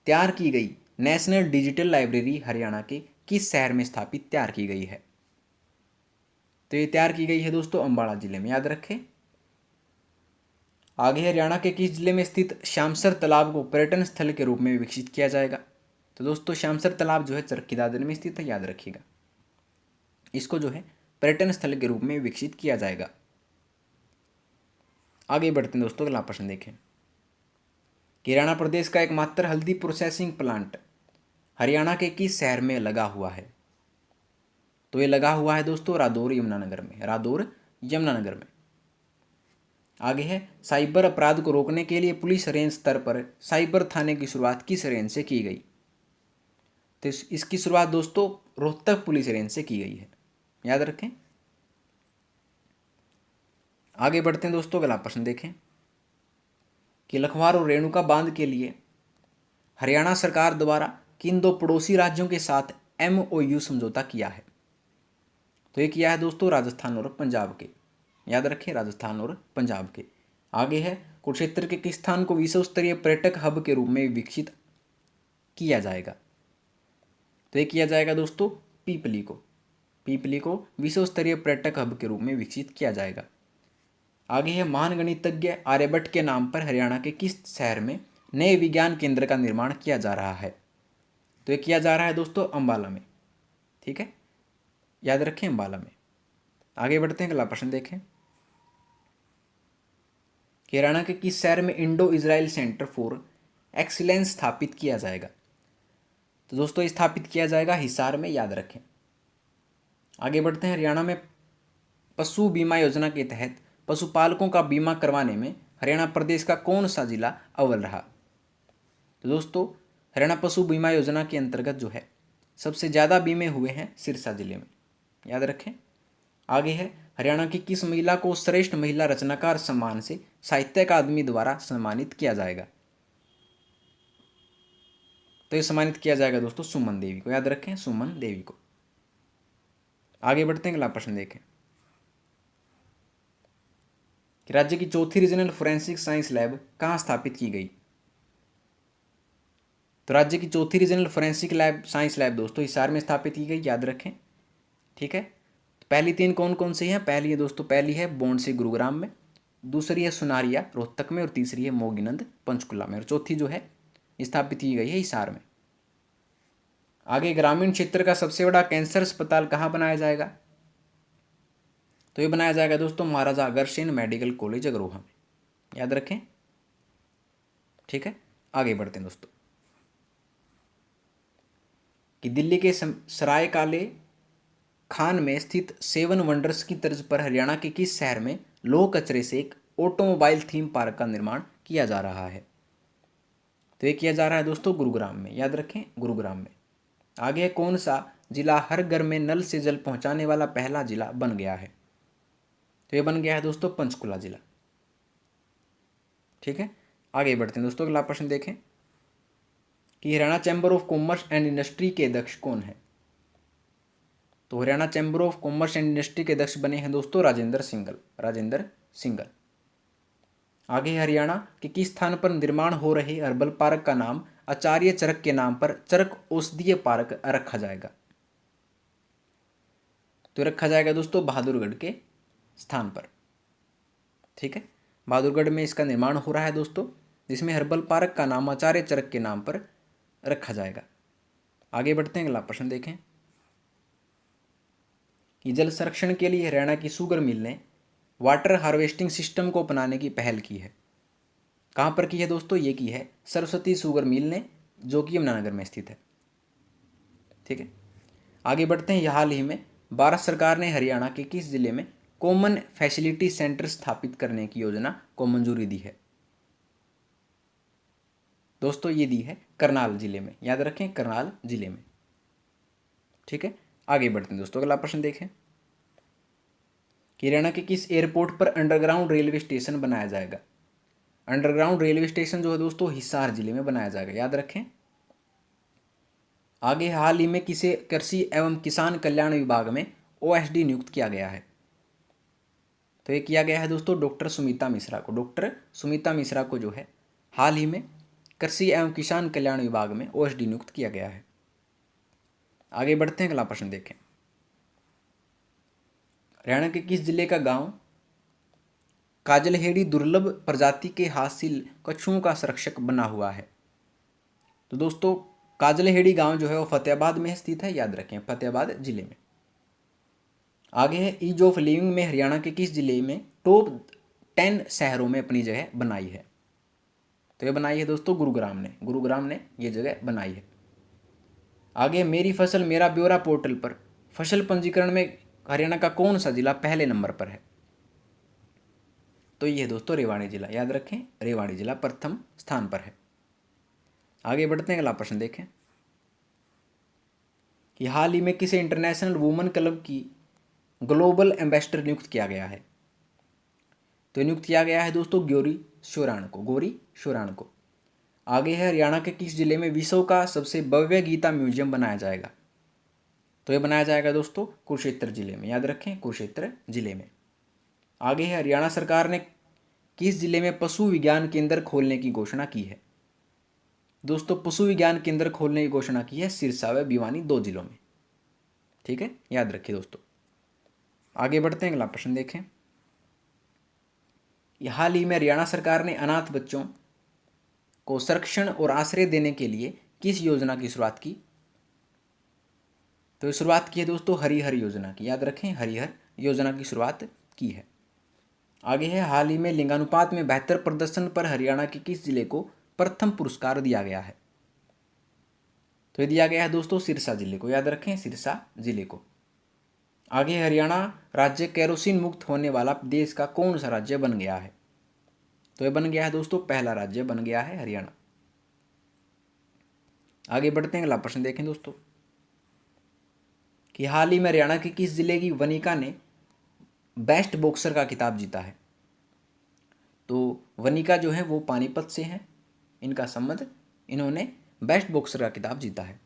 [SPEAKER 1] तैयार की गई नेशनल डिजिटल लाइब्रेरी हरियाणा के किस शहर में स्थापित तैयार की गई है? तो ये तैयार की गई है दोस्तों अंबाला जिले में। याद रखें। आगे हरियाणा के किस जिले में स्थित श्यामसर तालाब को पर्यटन स्थल के रूप में विकसित किया जाएगा? तो दोस्तों श्यामसर तालाब जो है चरखी दादर में स्थित है। याद रखिएगा, इसको जो है पर्यटन स्थल के रूप में विकसित किया जाएगा। आगे बढ़ते हैं दोस्तों, अगला प्रश्न देखें कि हरियाणा प्रदेश का एकमात्र हल्दी प्रोसेसिंग प्लांट हरियाणा के किस शहर में लगा हुआ है? तो ये लगा हुआ है दोस्तों रादौर यमुनानगर में। रादौर यमुनानगर में। आगे है, साइबर अपराध को रोकने के लिए पुलिस रेंज स्तर पर साइबर थाने की शुरुआत किस रेंज से की गई? तो इसकी शुरुआत दोस्तों रोहतक पुलिस रेंज से की गई है। याद रखें। आगे बढ़ते हैं दोस्तों, अगला प्रश्न देखें कि लखवार और रेणुका बांध के लिए हरियाणा सरकार द्वारा किन दो पड़ोसी राज्यों के साथ MOU समझौता किया है? तो ये किया है दोस्तों राजस्थान और पंजाब के। याद रखें, राजस्थान और पंजाब के। आगे है, कुरुक्षेत्र के किस स्थान को विश्व स्तरीय पर्यटक हब के रूप में विकसित किया जाएगा? तो ये किया जाएगा दोस्तों पीपली को। पीपली को विश्व स्तरीय पर्यटक हब के रूप में विकसित किया जाएगा। आगे है, महान गणितज्ञ आर्यभट्ट के नाम पर हरियाणा के किस शहर में नए विज्ञान केंद्र का निर्माण किया जा रहा है? तो ये किया जा रहा है दोस्तों अंबाला में। ठीक है, याद रखें, अंबाला में। आगे बढ़ते हैं, अगला प्रश्न देखें कि हरियाणा के किस शहर में Indo Israel centre for excellence स्थापित किया जाएगा? तो दोस्तों स्थापित किया जाएगा हिसार में। याद रखें। आगे बढ़ते हैं, हरियाणा में पशु बीमा योजना के तहत पशुपालकों का बीमा करवाने में हरियाणा प्रदेश का कौन सा जिला अव्वल रहा? तो दोस्तों हरियाणा पशु बीमा योजना के अंतर्गत जो है सबसे ज़्यादा बीमे हुए हैं सिरसा जिले में, याद रखें। आगे है, हरियाणा की किस महिला को श्रेष्ठ महिला रचनाकार सम्मान से साहित्य अकादमी द्वारा सम्मानित किया जाएगा? तो ये सम्मानित किया जाएगा दोस्तों सुमन देवी को, याद रखें, सुमन देवी को। आगे बढ़ते हैं, अगला प्रश्न देखें कि राज्य की चौथी रीजनल फोरेंसिक साइंस लैब कहाँ स्थापित की गई? तो राज्य की चौथी regional forensic lab science lab दोस्तों हिसार में स्थापित की गई, याद रखें, ठीक है। तो पहली तीन कौन कौन सी हैं? पहली है दोस्तों, पहली है बोंडसी गुरुग्राम में, दूसरी है सुनारिया रोहतक में, और तीसरी है मोगीनंद पंचकुला में, और चौथी जो है स्थापित की गई है हिसार में। आगे, ग्रामीण क्षेत्र का सबसे बड़ा कैंसर अस्पताल कहाँ बनाया जाएगा? तो ये बनाया जाएगा दोस्तों महाराजा अग्रसेन मेडिकल कॉलेज अग्रोहा में, याद रखें, ठीक है। आगे बढ़ते हैं दोस्तों कि दिल्ली के सराय काले खान में स्थित सेवन वंडर्स की तर्ज पर हरियाणा के किस शहर में लोह कचरे से एक ऑटोमोबाइल थीम पार्क का निर्माण किया जा रहा है? तो ये किया जा रहा है दोस्तों गुरुग्राम में, याद रखें, गुरुग्राम में। आगे, कौन सा जिला हर घर में नल से जल पहुंचाने वाला पहला जिला बन गया है? तो ये बन गया है दोस्तों पंचकुला जिला, ठीक है। आगे बढ़ते हैं दोस्तों, अगला प्रश्न देखें कि Haryana chamber of commerce and industry के अध्यक्ष कौन है? तो Haryana chamber of commerce and industry के अध्यक्ष बने हैं दोस्तों राजेंद्र सिंघल, राजेंद्र सिंघल। आगे, हरियाणा के किस स्थान पर निर्माण हो रहे हर्बल पार्क का नाम आचार्य चरक के नाम पर चरक औषधीय पार्क रखा जाएगा? तो रखा जाएगा दोस्तों बहादुरगढ़ के स्थान पर, ठीक है। बहादुरगढ़ में इसका निर्माण हो रहा है दोस्तों, जिसमें हर्बल पार्क का नाम आचार्य चरक के नाम पर रखा जाएगा। आगे बढ़ते हैं, अगला प्रश्न देखें कि जल संरक्षण के लिए हरियाणा की शुगर मिल ने वाटर हार्वेस्टिंग सिस्टम को अपनाने की पहल की है। कहाँ पर की है दोस्तों? ये की है सरस्वती शुगर मिल ने, जो कि यमुनानगर में स्थित है, ठीक है। आगे बढ़ते हैं, हाल ही में भारत सरकार ने हरियाणा के किस जिले में कॉमन फैसिलिटी सेंटर स्थापित करने की योजना को मंजूरी दी है? दोस्तों ये दी है करनाल जिले में, याद रखें, करनाल जिले में, ठीक है। आगे बढ़ते हैं दोस्तों, अगला प्रश्न देखें कि हरियाणा के किस एयरपोर्ट पर अंडरग्राउंड रेलवे स्टेशन बनाया जाएगा? अंडरग्राउंड रेलवे स्टेशन जो है दोस्तों हिसार जिले में बनाया जाएगा, याद रखें। आगे, हाल ही में किसे कृषि एवं किसान कल्याण विभाग में ओएसडी नियुक्त किया गया है? तो ये किया गया है दोस्तों डॉक्टर सुमिता मिश्रा को, डॉक्टर सुमिता मिश्रा को जो है हाल ही में कृषि एवं किसान कल्याण विभाग में ओएसडी नियुक्त किया गया है। आगे बढ़ते हैं, अगला प्रश्न देखें हरियाणा के किस जिले का गांव काजलहेड़ी दुर्लभ प्रजाति के हासिल कछुओं का संरक्षक बना हुआ है? तो दोस्तों काजलहेड़ी गांव जो है वो फतेहाबाद में स्थित है, याद रखें, फतेहाबाद जिले में। आगे है, ईज ऑफ लिविंग में हरियाणा के किस जिले में टॉप 10 शहरों में अपनी जगह बनाई है? तो ये बनाई है दोस्तों गुरुग्राम ने, गुरुग्राम ने ये जगह बनाई है। आगे, मेरी फसल मेरा ब्यौरा पोर्टल पर फसल पंजीकरण में हरियाणा का कौन सा जिला पहले नंबर पर है? तो ये दोस्तों रेवाड़ी जिला, याद रखें, रेवाड़ी जिला प्रथम स्थान पर है। आगे बढ़ते हैं, अगला प्रश्न देखें कि हाल ही में किसे इंटरनेशनल वुमेन क्लब की ग्लोबल एम्बेसडर नियुक्त किया गया है? तो नियुक्त किया गया है दोस्तों गौरी शोराण को, गौरी शोराण को। आगे है, हरियाणा के किस जिले में विश्व का सबसे भव्य गीता म्यूजियम बनाया जाएगा? तो ये बनाया जाएगा दोस्तों कुरुक्षेत्र जिले में, याद रखें, कुरुक्षेत्र जिले में। आगे है, हरियाणा सरकार ने किस जिले में पशु विज्ञान केंद्र खोलने की घोषणा की है? दोस्तों पशु विज्ञान केंद्र खोलने की घोषणा की है सिरसा व भिवानी, 2 जिलों में, ठीक है, याद रखिए दोस्तों। आगे बढ़ते हैं, अगला प्रश्न देखें। हाल ही में हरियाणा सरकार ने अनाथ बच्चों को संरक्षण और आश्रय देने के लिए किस योजना की शुरुआत की? तो शुरुआत की है दोस्तों हरिहर योजना की, याद रखें, हरिहर योजना की शुरुआत की है। आगे है, हाल ही में लिंगानुपात में बेहतर प्रदर्शन पर हरियाणा के किस जिले को प्रथम पुरस्कार दिया गया है? तो ये दिया गया है दोस्तों सिरसा जिले को, याद रखें, सिरसा जिले को। आगे, हरियाणा राज्य केरोसिन मुक्त होने वाला देश का कौन सा राज्य बन गया है? तो ये बन गया है दोस्तों, पहला राज्य बन गया है हरियाणा। आगे बढ़ते हैं, अगला प्रश्न देखें दोस्तों कि हाल ही में हरियाणा के किस जिले की वनिका ने बेस्ट बॉक्सर का खिताब जीता है। तो वनिका जो है वो पानीपत से हैं, इनका संबंध, इन्होंने बेस्ट बॉक्सर का खिताब जीता है।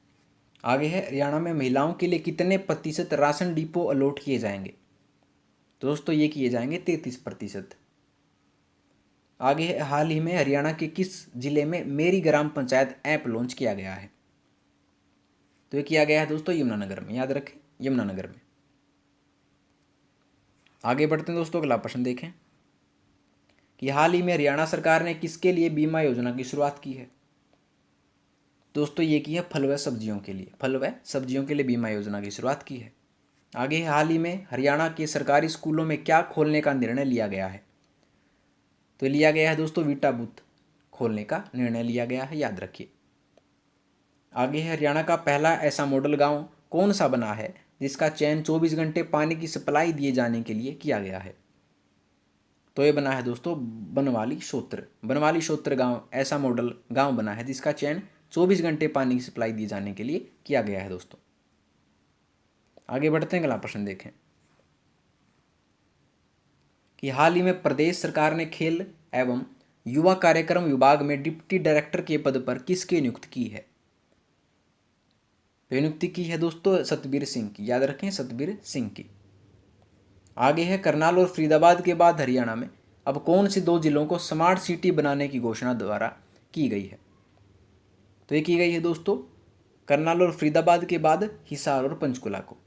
[SPEAKER 1] आगे है, हरियाणा में महिलाओं के लिए कितने प्रतिशत राशन डिपो अलॉट किए जाएंगे। तो दोस्तों ये किए जाएंगे 33%। आगे है, हाल ही में हरियाणा के किस जिले में मेरी ग्राम पंचायत ऐप लॉन्च किया गया है। तो ये किया गया है दोस्तों यमुनानगर में, याद रखें यमुनानगर में। आगे बढ़ते हैं दोस्तों, अगला प्रश्न देखें कि हाल ही में हरियाणा सरकार ने किसके लिए बीमा योजना की शुरुआत की है। दोस्तों ये की है फल व सब्जियों के लिए, फल व सब्जियों के लिए बीमा योजना की शुरुआत की है। आगे हाल ही में हरियाणा के सरकारी स्कूलों में क्या खोलने का निर्णय लिया गया है। तो लिया गया है दोस्तों वीटा बूथ खोलने का निर्णय लिया गया है, याद रखिए। आगे है, हरियाणा का पहला ऐसा मॉडल गांव कौन सा बना है जिसका चयन 24 घंटे पानी की सप्लाई दिए जाने के लिए किया गया है। तो ये बना है दोस्तों बनवाली शोत्र। बनवाली शोत्र गांव ऐसा मॉडल गांव बना है जिसका चयन 24 घंटे पानी की सप्लाई दिए जाने के लिए किया गया है दोस्तों। आगे बढ़ते हैं, अगला प्रश्न देखें कि हाल ही में प्रदेश सरकार ने खेल एवं युवा कार्यक्रम विभाग में डिप्टी डायरेक्टर के पद पर किसकी नियुक्ति की है। नियुक्ति की है दोस्तों सतबीर सिंह की, याद रखें सतबीर सिंह की। आगे है, करनाल और फरीदाबाद के बाद हरियाणा में अब कौन से 2 जिलों को स्मार्ट सिटी बनाने की घोषणा द्वारा की गई है। तो ये की गई है दोस्तों करनाल और फरीदाबाद के बाद हिसार और पंचकुला को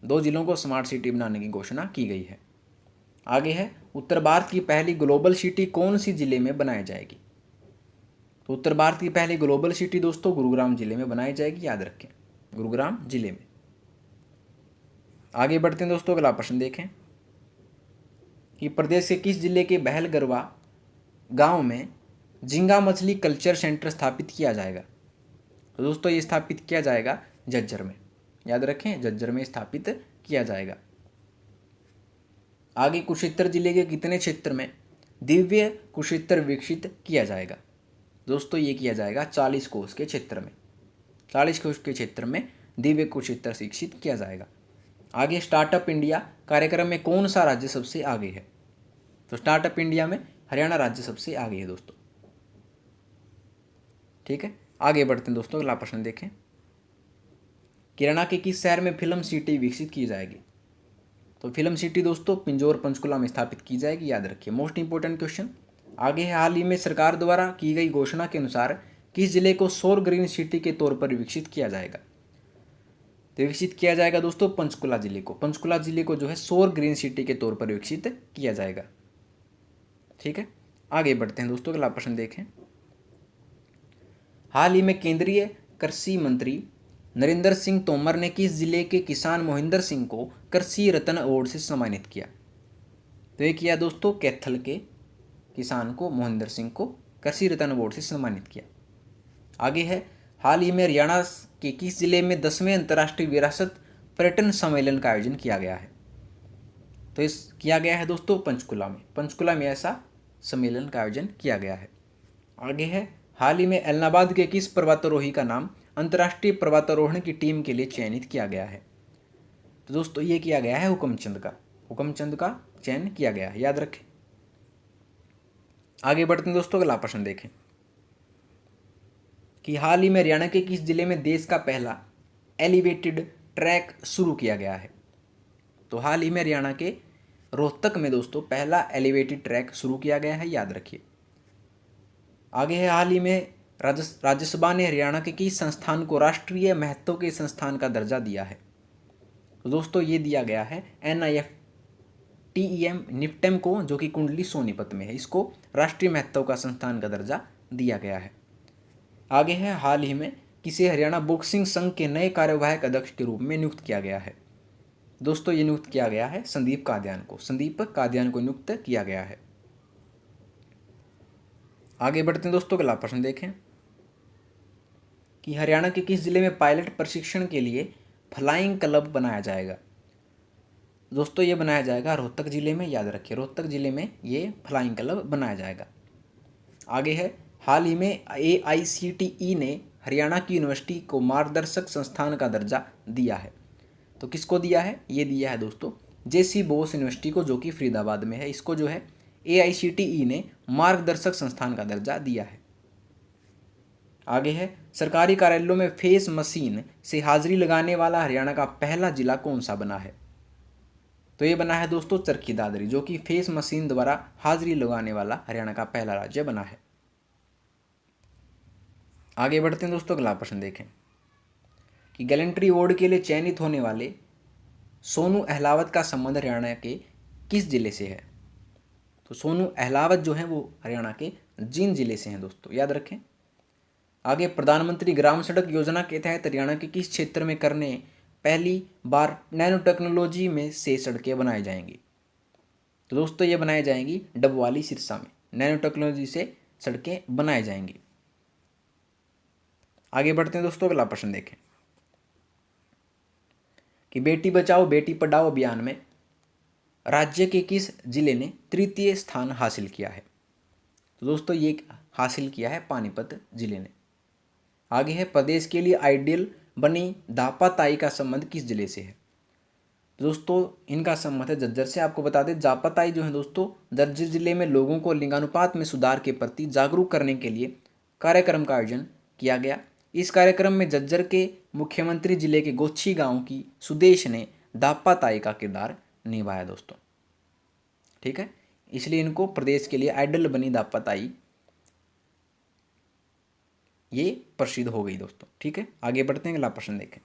[SPEAKER 1] 2 जिलों को स्मार्ट सिटी बनाने की घोषणा की गई है। आगे है, उत्तर भारत की पहली ग्लोबल सिटी कौन सी जिले में बनाई जाएगी। तो उत्तर भारत की पहली ग्लोबल सिटी दोस्तों गुरुग्राम जिले में बनाई जाएगी, याद रखें गुरुग्राम जिले में। आगे बढ़ते हैं दोस्तों, अगला प्रश्न देखें कि प्रदेश के किस जिले के बहलगरवा गांव में झींगा मछली कल्चर सेंटर स्थापित किया जाएगा। तो दोस्तों ये स्थापित किया जाएगा झज्जर में, याद रखें झज्जर में स्थापित किया जाएगा। आगे, कुरुक्षेत्र जिले के कितने क्षेत्र में दिव्य कुरुक्षेत्र विकसित किया जाएगा। दोस्तों ये किया जाएगा 40 कोस के क्षेत्र में, 40 कोस के क्षेत्र में दिव्य कुरुक्षेत्र विकसित किया जाएगा। आगे, स्टार्टअप इंडिया कार्यक्रम में कौन सा राज्य सबसे आगे है। तो स्टार्टअप इंडिया में हरियाणा राज्य सबसे आगे है दोस्तों। ठीक है, आगे बढ़ते हैं दोस्तों, अगला प्रश्न देखें कि हरियाणा के किस शहर में फिल्म सिटी विकसित की जाएगी। तो फिल्म सिटी दोस्तों पिंजौर पंचकुला में स्थापित की जाएगी, याद रखिए मोस्ट इंपोर्टेंट क्वेश्चन। आगे है, हाल ही में सरकार द्वारा की गई घोषणा के अनुसार किस जिले को सौर ग्रीन सिटी के तौर पर विकसित किया जाएगा। तो विकसित किया जाएगा दोस्तों पंचकुला जिले को, पंचकुला जिले को जो है सौर ग्रीन सिटी के तौर पर विकसित किया जाएगा। ठीक है, आगे बढ़ते हैं दोस्तों, अगला प्रश्न देखें। हाल ही में केंद्रीय कृषि मंत्री नरेंद्र सिंह तोमर ने किस जिले के किसान मोहिंदर सिंह को कृषि रत्न अवार्ड से सम्मानित किया। तो ये किया दोस्तों कैथल के किसान को मोहिंदर सिंह को कृषि रत्न अवार्ड से सम्मानित किया। आगे है, हाल ही में हरियाणा के किस जिले में 10वें अंतर्राष्ट्रीय विरासत पर्यटन सम्मेलन का आयोजन किया गया है। तो इस किया गया है दोस्तों पंचकुला में, पंचकुला में ऐसा सम्मेलन का आयोजन किया गया है। आगे है, हाल ही में एलनाबाद के किस पर्वतारोही का नाम अंतर्राष्ट्रीय पर्वतारोहण की टीम के लिए चयनित किया गया है। तो दोस्तों ये किया गया है हुकमचंद का, हुकमचंद का चयन किया गया है, याद रखें। आगे बढ़ते हैं दोस्तों, अगला प्रश्न देखें कि हाल ही में हरियाणा के किस जिले में देश का पहला एलिवेटेड ट्रैक शुरू किया गया है। तो हाल ही में हरियाणा के रोहतक में दोस्तों पहला एलिवेटेड ट्रैक शुरू किया गया है, याद रखिए। आगे है, हाल ही में राज्यसभा ने हरियाणा के किस संस्थान को राष्ट्रीय महत्व के संस्थान का दर्जा दिया है। तो दोस्तों ये दिया गया है NIFTEM निफ्टेम को, जो कि कुंडली सोनीपत में है, इसको राष्ट्रीय महत्व का संस्थान का दर्जा दिया गया है। आगे है, हाल ही में किसे हरियाणा बॉक्सिंग संघ के नए कार्यवाहक अध्यक्ष के रूप में नियुक्त किया गया है। दोस्तों ये नियुक्त किया गया है संदीप कादियान को, संदीप कादियान को नियुक्त किया गया है। आगे बढ़ते हैं दोस्तों, अगला प्रश्न देखें कि हरियाणा के किस जिले में पायलट प्रशिक्षण के लिए फ्लाइंग क्लब बनाया जाएगा। दोस्तों ये बनाया जाएगा रोहतक जिले में, याद रखिए रोहतक जिले में ये फ्लाइंग क्लब बनाया जाएगा। आगे है, हाल ही में AICTE ने हरियाणा की यूनिवर्सिटी को मार्गदर्शक संस्थान का दर्जा दिया है। तो किसको दिया है? ये दिया है दोस्तों JC बोस यूनिवर्सिटी को, जो कि फरीदाबाद में है। इसको जो है AICTE ने मार्गदर्शक संस्थान का दर्जा दिया है। आगे है, सरकारी कार्यालयों में फेस मशीन से हाजिरी लगाने वाला हरियाणा का पहला जिला कौन सा बना है? तो ये बना है दोस्तों चरखी दादरी, जो कि फेस मशीन द्वारा हाजिरी लगाने वाला हरियाणा का पहला राज्य बना है। आगे बढ़ते हैं दोस्तों, अगला प्रश्न देखें कि गैलेंट्री अवार्ड के लिए चयनित होने वाले सोनू अहलावत का संबंध हरियाणा के किस जिले से है? तो सोनू अहलावत जो है वो हरियाणा के जींद जिले से हैं दोस्तों, याद रखें। आगे, प्रधानमंत्री ग्राम सड़क योजना के तहत हरियाणा के किस क्षेत्र में करने पहली बार नैनो टेक्नोलॉजी में से सड़कें बनाई जाएंगी? तो दोस्तों ये बनाई जाएंगी डबवाली सिरसा में, नैनो टेक्नोलॉजी से सड़कें बनाई जाएंगी। आगे बढ़ते हैं दोस्तों, अगला प्रश्न देखें कि बेटी बचाओ बेटी पढ़ाओ अभियान में राज्य के किस जिले ने तृतीय स्थान हासिल किया है? तो दोस्तों ये हासिल किया है पानीपत जिले ने। आगे है, प्रदेश के लिए आइडियल बनी दापाताई का संबंध किस जिले से है? दोस्तों इनका संबंध है झज्जर से। आपको बता दें, दापाताई जो है दोस्तों झज्जर जिले में लोगों को लिंगानुपात में सुधार के प्रति जागरूक करने के लिए कार्यक्रम का आयोजन किया गया। इस कार्यक्रम में झज्जर के मुख्यमंत्री जिले के गोच्छी गांव की सुदेश ने दापाताई का किरदार निभाया दोस्तों, ठीक है। इसलिए इनको प्रदेश के लिए आइडल बनी दापाताई ये प्रसिद्ध हो गई दोस्तों, ठीक है। आगे बढ़ते हैं, अगला प्रश्न देखें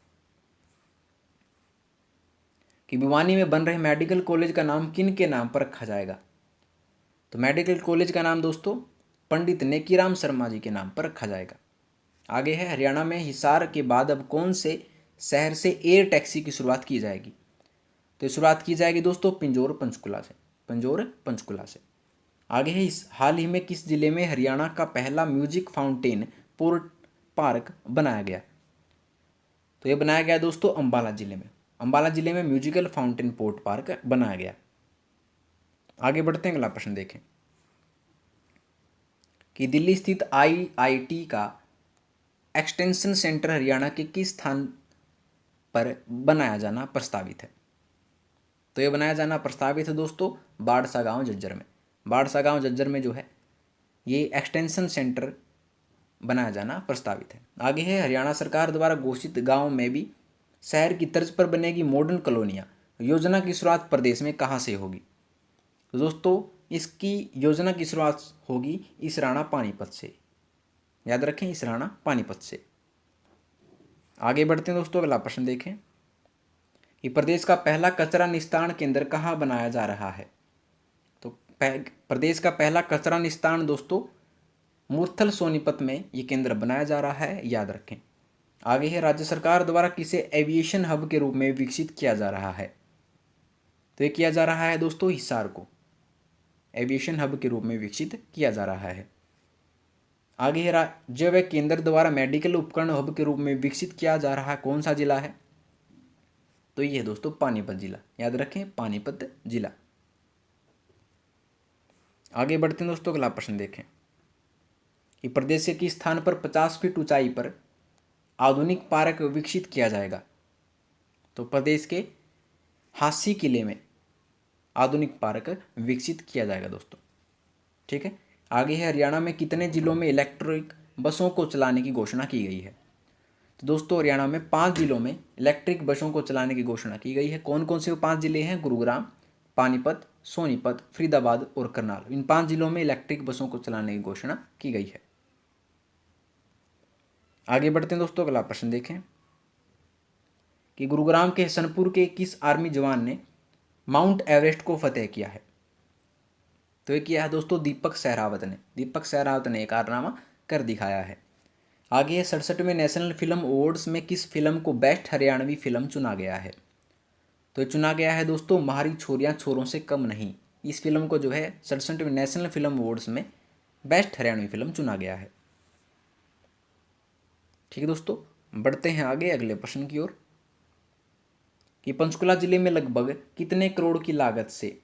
[SPEAKER 1] कि भिवानी में बन रहे मेडिकल कॉलेज का नाम किन के नाम पर रखा जाएगा? तो मेडिकल कॉलेज का नाम दोस्तों पंडित नेकीराम शर्मा जी के नाम पर रखा जाएगा। आगे है, हरियाणा में हिसार के बाद अब कौन से शहर से एयर टैक्सी की शुरुआत की जाएगी? तो शुरुआत की जाएगी दोस्तों पिंजौर पंचकुला से, पिंजौर पंचकुला से। आगे है, इस हाल ही में किस जिले में हरियाणा का पहला म्यूजिक फाउंटेन पोर्ट पार्क बनाया गया? तो ये बनाया गया दोस्तों अंबाला जिले में। अंबाला जिले में म्यूजिकल फाउंटेन पोर्ट पार्क बनाया गया। आगे बढ़ते हैं, अगला प्रश्न देखें कि दिल्ली स्थित IIT का एक्सटेंशन सेंटर हरियाणा के किस स्थान पर बनाया जाना प्रस्तावित है? तो ये बनाया जाना प्रस्तावित है दोस्तों बाड़सा गांव झज्जर में। बाड़सा गांव झज्जर में जो है ये एक्सटेंशन सेंटर बनाया जाना प्रस्तावित है। आगे है, हरियाणा सरकार द्वारा घोषित गांव में भी शहर की तर्ज पर बनेगी मॉडर्न कॉलोनियाँ योजना की शुरुआत प्रदेश में कहाँ से होगी? तो दोस्तों इसकी योजना की शुरुआत होगी इसराना पानीपत से, याद रखें इसराना पानीपत से। आगे बढ़ते हैं दोस्तों, अगला प्रश्न देखें कि प्रदेश का पहला कचरा निस्तारण केंद्र कहाँ बनाया जा रहा है? तो प्रदेश का पहला कचरा निस्तारण दोस्तों मूर्थल सोनीपत में ये केंद्र बनाया जा रहा है, याद रखें। आगे है, राज्य सरकार द्वारा किसे एविएशन हब के रूप में विकसित किया जा रहा है? तो ये किया जा रहा है दोस्तों हिसार को एविएशन हब के रूप में विकसित किया जा रहा है। आगे है, राज्य व केंद्र द्वारा मेडिकल उपकरण हब के रूप में विकसित किया जा रहा कौन सा जिला है? तो ये है दोस्तों पानीपत जिला, याद रखें पानीपत जिला। आगे बढ़ते हैं दोस्तों, अगला प्रश्न देखें कि प्रदेश के किस स्थान पर 50 फीट ऊंचाई पर आधुनिक पार्क विकसित किया जाएगा? तो प्रदेश के हांसी किले में आधुनिक पार्क विकसित किया जाएगा दोस्तों, ठीक है। आगे है, हरियाणा में कितने जिलों में इलेक्ट्रिक बसों को चलाने की घोषणा की गई है? तो दोस्तों हरियाणा में 5 जिलों में इलेक्ट्रिक बसों को चलाने की घोषणा की गई है। कौन कौन से वो 5 जिले हैं? गुरुग्राम, पानीपत, सोनीपत, फरीदाबाद और करनाल। इन 5 जिलों में इलेक्ट्रिक बसों को चलाने की घोषणा की गई है। आगे बढ़ते हैं दोस्तों, अगला प्रश्न देखें कि गुरुग्राम के हसनपुर के किस आर्मी जवान ने माउंट एवरेस्ट को फतेह किया है? तो ये किया है दोस्तों दीपक सहरावत ने। दीपक सहरावत ने एक कारनामा कर दिखाया है। आगे 67वें नेशनल फिल्म अवार्ड्स में किस फिल्म को बेस्ट हरियाणवी फिल्म चुना गया है? तो चुना गया है दोस्तों म्हारी छोरियां छोरों से कम नहीं। इस फिल्म को जो है 67वें नेशनल फिल्म अवार्ड्स में बेस्ट हरियाणवी फिल्म चुना गया है, ठीक है दोस्तों। बढ़ते हैं आगे अगले प्रश्न की ओर कि पंचकुला जिले में लगभग कितने करोड़ की लागत से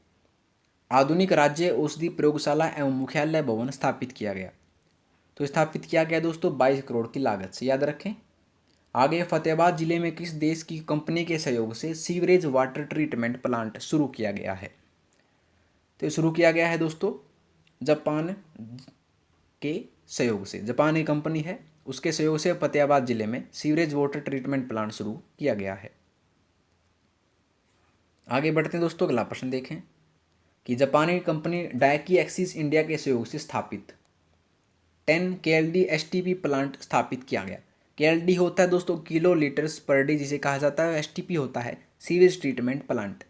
[SPEAKER 1] आधुनिक राज्य औषधि प्रयोगशाला एवं मुख्यालय भवन स्थापित किया गया? तो स्थापित किया गया दोस्तों 22 करोड़ की लागत से, याद रखें। आगे फतेहाबाद जिले में किस देश की कंपनी के सहयोग से सीवरेज वाटर ट्रीटमेंट प्लांट शुरू किया गया है? तो शुरू किया गया है दोस्तों जापान के सहयोग से। जापान की कंपनी है, उसके सहयोग से फतेहाबाद जिले में सीवरेज वाटर ट्रीटमेंट प्लांट शुरू किया गया है। आगे बढ़ते हैं दोस्तों, अगला प्रश्न देखें कि जापानी कंपनी डायकी एक्सिस इंडिया के सहयोग से स्थापित 10 KLD STP प्लांट स्थापित किया गया। KLD होता है दोस्तों किलो लीटर्स पर डे जिसे कहा जाता है, STP होता है सीवेज ट्रीटमेंट प्लांट।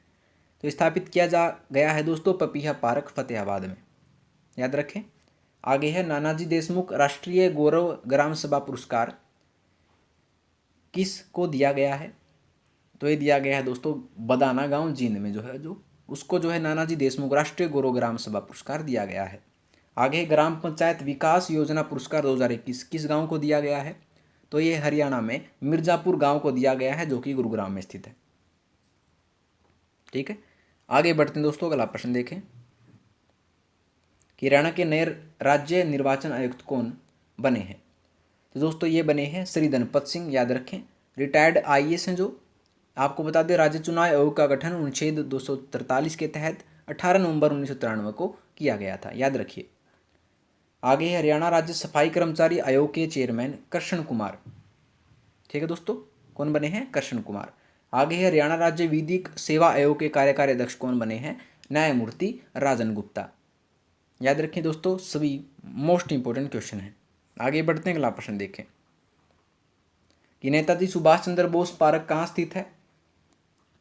[SPEAKER 1] तो स्थापित किया जा गया है दोस्तों पपीहा पार्क फतेहाबाद में, याद रखें। आगे है नानाजी देशमुख राष्ट्रीय गौरव ग्राम सभा पुरस्कार किस को दिया गया है? तो ये दिया गया है दोस्तों बदाना गांव जींद में जो उसको नानाजी देशमुख राष्ट्रीय गौरव ग्राम सभा पुरस्कार दिया गया है। आगे ग्राम पंचायत विकास योजना पुरस्कार 2021 किस गांव को दिया गया है? तो ये हरियाणा में मिर्जापुर गांव को दिया गया है जो कि गुरुग्राम में स्थित है। ठीक है, आगे बढ़ते हैं दोस्तों, अगला प्रश्न देखें कि हरियाणा के नए राज्य निर्वाचन आयुक्त कौन बने हैं? तो दोस्तों ये बने हैं श्री धनपत सिंह, याद रखें। रिटायर्ड IAS हैं जो। आपको बता दें राज्य चुनाव आयोग का गठन अनुच्छेद 243 के तहत 18 नवंबर 1993 को किया गया था, याद रखिए। आगे है हरियाणा राज्य सफाई कर्मचारी आयोग के चेयरमैन कृष्ण कुमार। ठीक है दोस्तों, कौन बने हैं? कृष्ण कुमार। आगे है हरियाणा राज्य विधिक सेवा आयोग के कार्यकारी अध्यक्ष कौन बने हैं? न्यायमूर्ति राजन गुप्ता। याद रखें दोस्तों, सभी मोस्ट इंपोर्टेंट क्वेश्चन है। आगे बढ़ते हैं, अगला प्रश्न देखें कि नेताजी सुभाष चंद्र बोस पार्क कहाँ स्थित है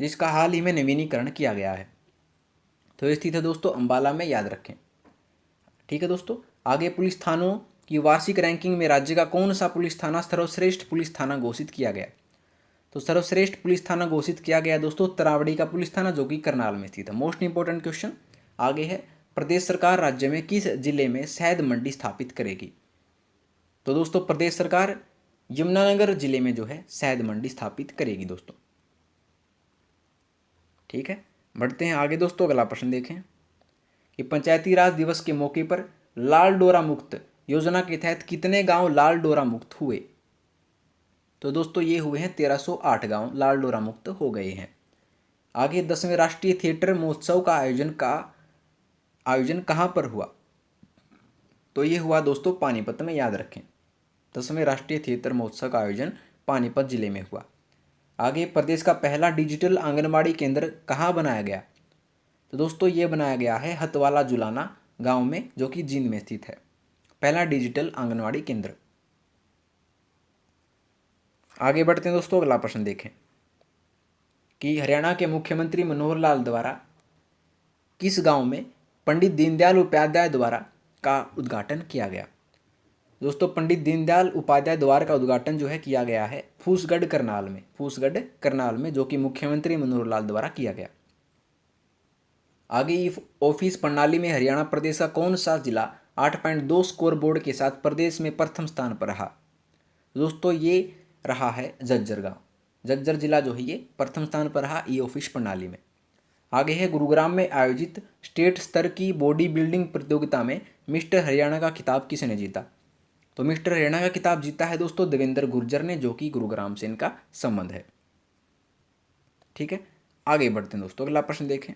[SPEAKER 1] जिसका हाल ही में नवीनीकरण किया गया है? तो ये स्थित है दोस्तों अंबाला में, याद रखें। ठीक है दोस्तों, आगे पुलिस थानों की वार्षिक रैंकिंग में राज्य का कौन सा पुलिस थाना सर्वश्रेष्ठ पुलिस थाना घोषित किया गया? तो सर्वश्रेष्ठ पुलिस थाना घोषित किया गया दोस्तों तरावड़ी का पुलिस थाना जो कि करनाल में स्थित है। Most important question. आगे है प्रदेश सरकार राज्य में किस जिले में शहद मंडी स्थापित करेगी? तो दोस्तों प्रदेश सरकार यमुनानगर जिले में शहद मंडी स्थापित करेगी दोस्तों। ठीक है, बढ़ते हैं आगे दोस्तों, अगला प्रश्न देखें कि पंचायती राज दिवस के मौके पर लाल डोरा मुक्त योजना के तहत कितने गांव लाल डोरा मुक्त हुए? तो दोस्तों ये हुए हैं 1308 गांव लाल डोरा मुक्त हो गए हैं। आगे 10वें राष्ट्रीय थिएटर महोत्सव का आयोजन कहाँ पर हुआ? तो ये हुआ दोस्तों पानीपत में, याद रखें। 10वें राष्ट्रीय थिएटर महोत्सव का आयोजन पानीपत जिले में हुआ। आगे प्रदेश का पहला डिजिटल आंगनबाड़ी केंद्र कहाँ बनाया गया? तो दोस्तों ये बनाया गया है हतवाला जुलाना गांव में जो कि जींद में स्थित है, पहला डिजिटल आंगनबाड़ी केंद्र। आगे बढ़ते हैं दोस्तों, अगला प्रश्न देखें कि हरियाणा के मुख्यमंत्री मनोहर लाल द्वारा किस गांव में पंडित दीनदयाल उपाध्याय द्वारा का उद्घाटन किया गया? दोस्तों पंडित दीनदयाल उपाध्याय द्वार का उद्घाटन किया गया है फूसगढ़ करनाल में जो कि मुख्यमंत्री मनोहर लाल द्वारा किया गया। आगे ऑफिस प्रणाली में हरियाणा प्रदेश का कौन सा जिला 8.2 स्कोर बोर्ड के साथ प्रदेश में प्रथम स्थान पर रहा? दोस्तों ये रहा है झज्जर जिला ये प्रथम स्थान पर रहा ई ऑफिस प्रणाली में। आगे है गुरुग्राम में आयोजित स्टेट स्तर की बॉडी बिल्डिंग प्रतियोगिता में मिस्टर हरियाणा का खिताब किसने जीता? तो मिस्टर हरियाणा का खिताब जीता है दोस्तों देवेंद्र गुर्जर ने जो कि गुरुग्राम से इनका संबंध है। ठीक है, आगे बढ़ते हैं दोस्तों, अगला प्रश्न देखें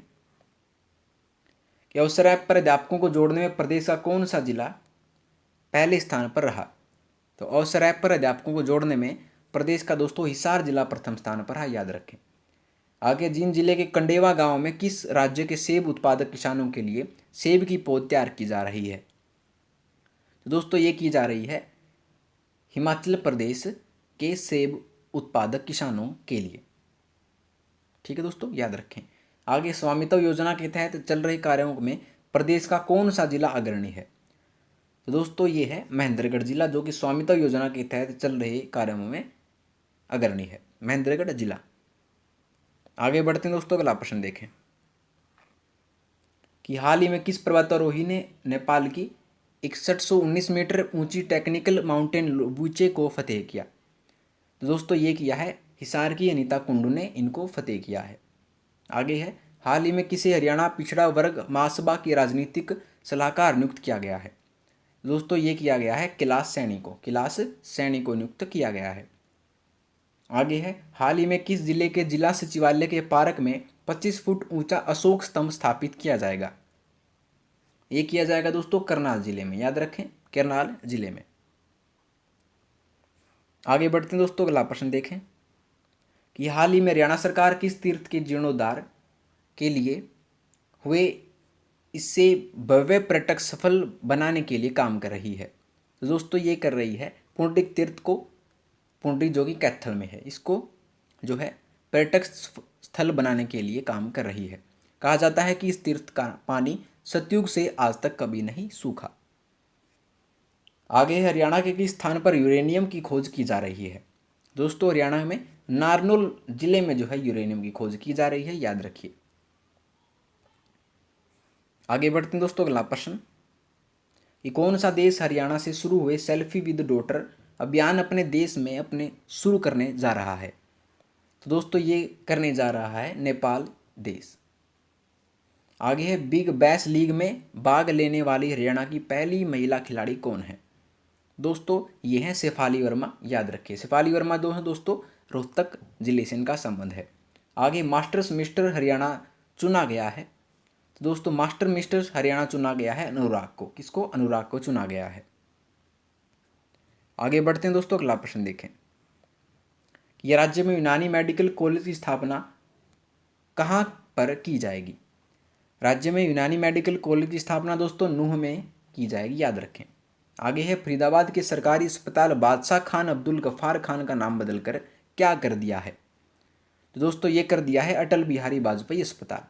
[SPEAKER 1] कि अवसर ऐप पर अध्यापकों को जोड़ने में प्रदेश का कौन सा जिला पहले स्थान पर रहा? तो अवसर ऐप पर अध्यापकों को जोड़ने में प्रदेश का दोस्तों हिसार जिला प्रथम स्थान पर है, याद रखें। आगे जींद जिले के कंडेवा गांव में किस राज्य के सेब उत्पादक किसानों के लिए सेब की पौध तैयार की जा रही है? तो दोस्तों ये की जा रही है हिमाचल प्रदेश के सेब उत्पादक किसानों के लिए। ठीक है दोस्तों, याद रखें। आगे स्वामित्व योजना के तहत चल रहे कार्यों में प्रदेश का कौन सा जिला अग्रणी है? तो दोस्तों ये है महेंद्रगढ़ जिला जो कि स्वामित्व योजना के तहत चल रहे कार्यों में अग्रणी है, महेंद्रगढ़ जिला। आगे बढ़ते हैं दोस्तों, अगला प्रश्न देखें कि हाल ही में किस पर्वतारोही ने नेपाल की 6119 मीटर ऊंची टेक्निकल माउंटेन लोबुचे को फतेह किया? तो दोस्तों ये किया है हिसार की अनीता कुंडू ने इनको फतेह किया है। आगे है हाल ही में किसे हरियाणा पिछड़ा वर्ग महासभा के राजनीतिक सलाहकार नियुक्त किया गया है? दोस्तों ये किया गया है कैलाश सैनी को नियुक्त किया गया है। आगे है, हाल ही में किस जिले के जिला सचिवालय के पार्क में 25 फुट ऊंचा अशोक स्तंभ स्थापित किया जाएगा? ये किया जाएगा दोस्तों करनाल जिले में, याद रखें करनाल जिले में। आगे बढ़ते हैं दोस्तों, अगला प्रश्न देखें कि हाल ही में हरियाणा सरकार किस तीर्थ के जीर्णोद्धार के लिए हुए इससे भव्य पर्यटक सफल बनाने के लिए काम कर रही है? तो दोस्तों ये कर रही है पुंडरिक तीर्थ को, पुंडरिक जो कि कैथल में है, इसको जो है पर्यटक स्थल बनाने के लिए काम कर रही है। कहा जाता है कि इस तीर्थ का पानी सतयुग से आज तक कभी नहीं सूखा। आगे हरियाणा के किस स्थान पर यूरेनियम की खोज की जा रही है? दोस्तों हरियाणा में नारनौल जिले में जो है यूरेनियम की खोज की जा रही है, याद रखिए। आगे बढ़ते हैं दोस्तों, अगला प्रश्न, ये कौन सा देश हरियाणा से शुरू हुए सेल्फी विद डॉटर अभियान अपने देश में अपने शुरू करने जा रहा है? तो दोस्तों ये करने जा रहा है नेपाल देश। आगे है, बिग बैश लीग में भाग लेने वाली हरियाणा की पहली महिला खिलाड़ी कौन है? दोस्तों ये है शेफाली वर्मा, याद रखिए। शेफाली वर्मा जो है दोस्तों रोहतक जिले से इनका संबंध है। आगे मास्टर्स मिस्टर हरियाणा चुना गया है। तो दोस्तों मास्टर मिस्टर हरियाणा चुना गया है अनुराग को। किसको? अनुराग को चुना गया है। आगे बढ़ते हैं दोस्तों, अगला प्रश्न देखें कि राज्य में यूनानी मेडिकल कॉलेज की स्थापना कहाँ पर की जाएगी? राज्य में यूनानी मेडिकल कॉलेज की स्थापना दोस्तों नूह में की जाएगी, याद रखें। आगे है, फरीदाबाद के सरकारी अस्पताल बादशाह खान अब्दुल गफ्फार खान का नाम बदलकर क्या कर दिया है? तो दोस्तों ये कर दिया है अटल बिहारी वाजपेयी अस्पताल।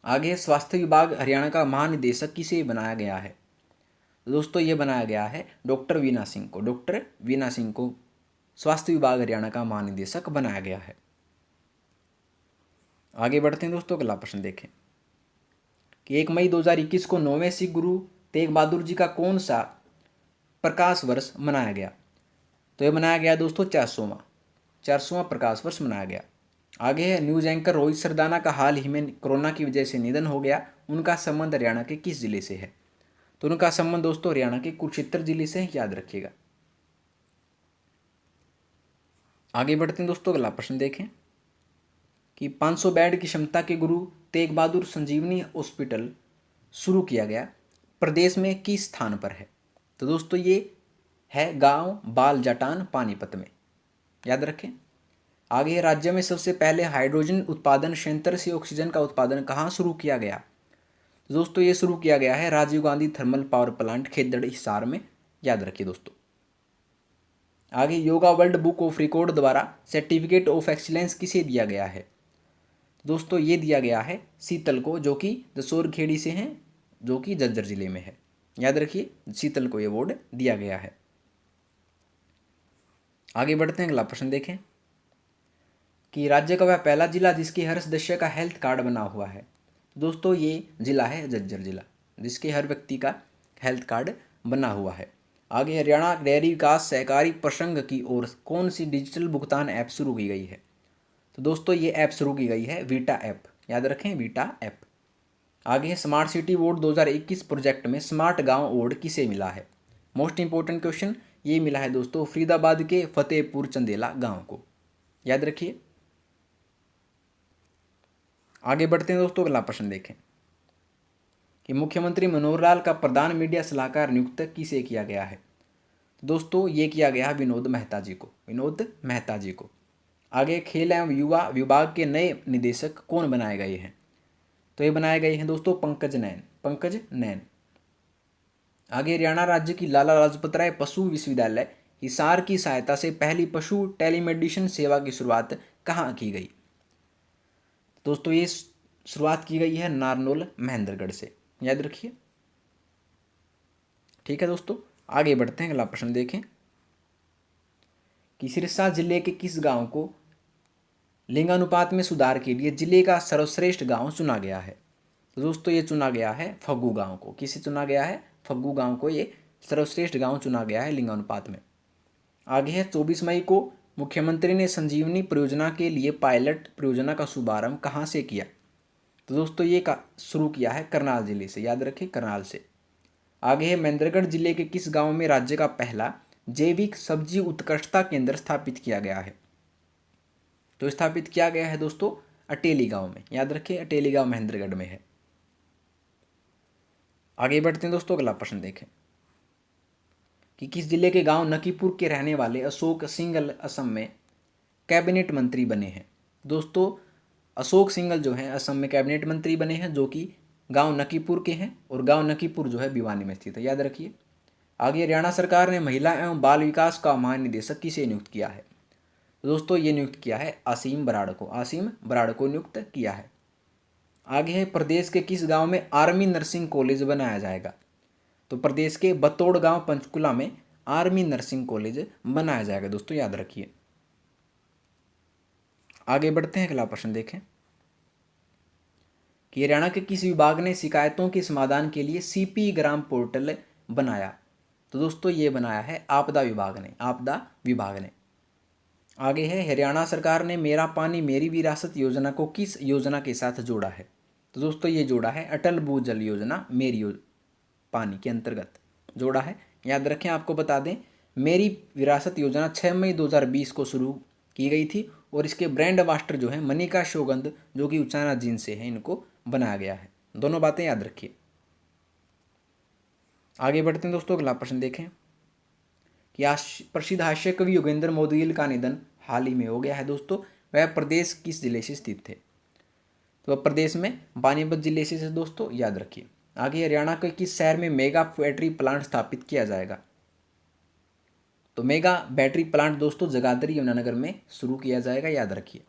[SPEAKER 1] आगे है, स्वास्थ्य विभाग हरियाणा का महानिदेशक किसे बनाया गया है? तो दोस्तों ये बनाया गया है डॉक्टर वीना सिंह को। डॉक्टर वीना सिंह को स्वास्थ्य विभाग हरियाणा का महानिदेशक बनाया गया है। आगे बढ़ते हैं दोस्तों, अगला प्रश्न देखें कि 1 मई 2021 को 9वें सिख गुरु तेग बहादुर जी का कौन सा प्रकाश वर्ष मनाया गया? तो ये मनाया गया दोस्तों 400वां प्रकाश वर्ष मनाया गया। आगे है, न्यूज एंकर रोहित सरदाना का हाल ही में कोरोना की वजह से निधन हो गया, उनका संबंध हरियाणा के किस जिले से है? तो उनका संबंध दोस्तों हरियाणा के कुरुक्षेत्र जिले से है, याद रखिएगा। आगे बढ़ते हैं दोस्तों, अगला प्रश्न देखें कि 500 बेड की क्षमता के गुरु तेग बहादुर संजीवनी हॉस्पिटल शुरू किया गया प्रदेश में किस स्थान पर है? तो दोस्तों ये है गांव बालजाटान पानीपत में, याद रखें। आगे राज्य में सबसे पहले हाइड्रोजन उत्पादन संयंत्र से ऑक्सीजन का उत्पादन कहाँ शुरू किया गया? तो दोस्तों ये शुरू किया गया है Rajiv Gandhi thermal power plant Khedar Hisar में, याद रखिए दोस्तों। आगे yoga world book of record द्वारा सर्टिफिकेट ऑफ एक्सीलेंस किसे दिया गया है? दोस्तों ये दिया गया है शीतल को, जो कि दसौर खेड़ी से हैं, जो कि झज्जर जिले में है, याद रखिए। शीतल को ये अवार्ड दिया गया है। आगे बढ़ते हैं, अगला प्रश्न देखें कि राज्य का वह पहला जिला जिसके हर सदस्य का हेल्थ कार्ड बना हुआ है? दोस्तों ये जिला है झज्जर जिला, जिसके हर व्यक्ति का हेल्थ कार्ड बना हुआ है। आगे हरियाणा डेयरी विकास सहकारी प्रसंघ की ओर कौन सी डिजिटल भुगतान ऐप शुरू की गई है? तो दोस्तों ये ऐप शुरू की गई है वीटा ऐप, याद रखें वीटा ऐप। आगे है, स्मार्ट सिटी अवार्ड 2021 प्रोजेक्ट में स्मार्ट गांव अवार्ड किसे मिला है? मोस्ट इंपॉर्टेंट क्वेश्चन, ये मिला है दोस्तों फरीदाबाद के फतेहपुर चंदेला गांव को, याद रखिए। आगे बढ़ते हैं दोस्तों, अगला प्रश्न देखें कि मुख्यमंत्री मनोहर लाल का प्रधान मीडिया सलाहकार नियुक्त किसे किया गया है? दोस्तों ये किया गया है विनोद मेहता जी को। आगे खेल एवं युवा विभाग के नए निदेशक कौन बनाए गए हैं? तो ये बनाए गए हैं दोस्तों पंकज नैन। आगे हरियाणा राज्य की लाला लाजपत राय पशु विश्वविद्यालय हिसार की सहायता से पहली पशु टेलीमेडिसिन सेवा की शुरुआत कहाँ की गई? दोस्तों ये शुरुआत की गई है नारनौल महेंद्रगढ़ से, याद रखिए। ठीक है दोस्तों, आगे बढ़ते हैं, अगला प्रश्न देखें कि सिरसा जिले के किस गांव को लिंगानुपात में सुधार के लिए जिले का सर्वश्रेष्ठ गांव चुना गया है? तो दोस्तों ये चुना गया है फग्गू गांव को। किसे चुना गया है? फग्गू गांव को ये सर्वश्रेष्ठ गांव चुना गया है लिंगानुपात में। आगे है, 24 मई को मुख्यमंत्री ने संजीवनी परियोजना के लिए पायलट परियोजना का शुभारंभ कहाँ से किया? तो दोस्तों ये शुरू किया है करनाल जिले से, याद रखें करनाल से। आगे है महेंद्रगढ़ जिले के किस गांव में राज्य का पहला जैविक सब्जी उत्कृष्टता केंद्र स्थापित किया गया है? तो स्थापित किया गया है दोस्तों अटेली गांव में। याद रखिए अटेली गांव महेंद्रगढ़ में है। आगे बढ़ते हैं दोस्तों, अगला प्रश्न देखें कि किस जिले के गांव नकीपुर के रहने वाले अशोक सिंघल असम में कैबिनेट मंत्री बने हैं? दोस्तों अशोक सिंघल जो है असम में कैबिनेट मंत्री बने हैं, जो कि गांव नकीपुर के हैं, और गांव नकीपुर जो है भिवानी में स्थित है। याद रखिए। आगे हरियाणा सरकार ने महिला एवं बाल विकास का महानिदेशक किसे नियुक्त किया है? तो दोस्तों ये नियुक्त किया है आसिम बराड़ को। आसिम बराड़ को नियुक्त किया है। आगे है प्रदेश के किस गांव में आर्मी नर्सिंग कॉलेज बनाया जाएगा? तो प्रदेश के बतौड़ गांव पंचकुला में आर्मी नर्सिंग कॉलेज बनाया जाएगा दोस्तों। याद रखिए। आगे बढ़ते हैं, अगला प्रश्न देखें कि हरियाणा के किस विभाग ने शिकायतों के समाधान के लिए सीपी ग्राम पोर्टल बनाया? तो दोस्तों ये बनाया है आपदा विभाग ने। आपदा विभाग ने। आगे है हरियाणा सरकार ने मेरा पानी मेरी विरासत योजना को किस योजना के साथ जोड़ा है? तो दोस्तों ये जोड़ा है अटल भूजल योजना मेरी पानी के अंतर्गत जोड़ा है। याद रखें, आपको बता दें मेरी विरासत योजना 6 मई 2020 को शुरू की गई थी, और इसके ब्रांड मास्टर जो है मनिका शोगंद, जो कि उचाना जीन से है, इनको बनाया गया है। दोनों बातें याद रखिए। आगे बढ़ते हैं दोस्तों, अगला प्रश्न देखें कि प्रसिद्ध हास्य कवि योगेंद्र मोदगिल का निधन हाल ही में हो गया है दोस्तों। वह प्रदेश किस जिले से स्थित थे? तो वह प्रदेश में पानीपत जिले से दोस्तों। याद रखिए। आगे हरियाणा के किस शहर में मेगा बैटरी प्लांट स्थापित किया जाएगा? तो मेगा बैटरी प्लांट दोस्तों जगाधरी यमुनानगर में शुरू किया जाएगा। याद रखिए।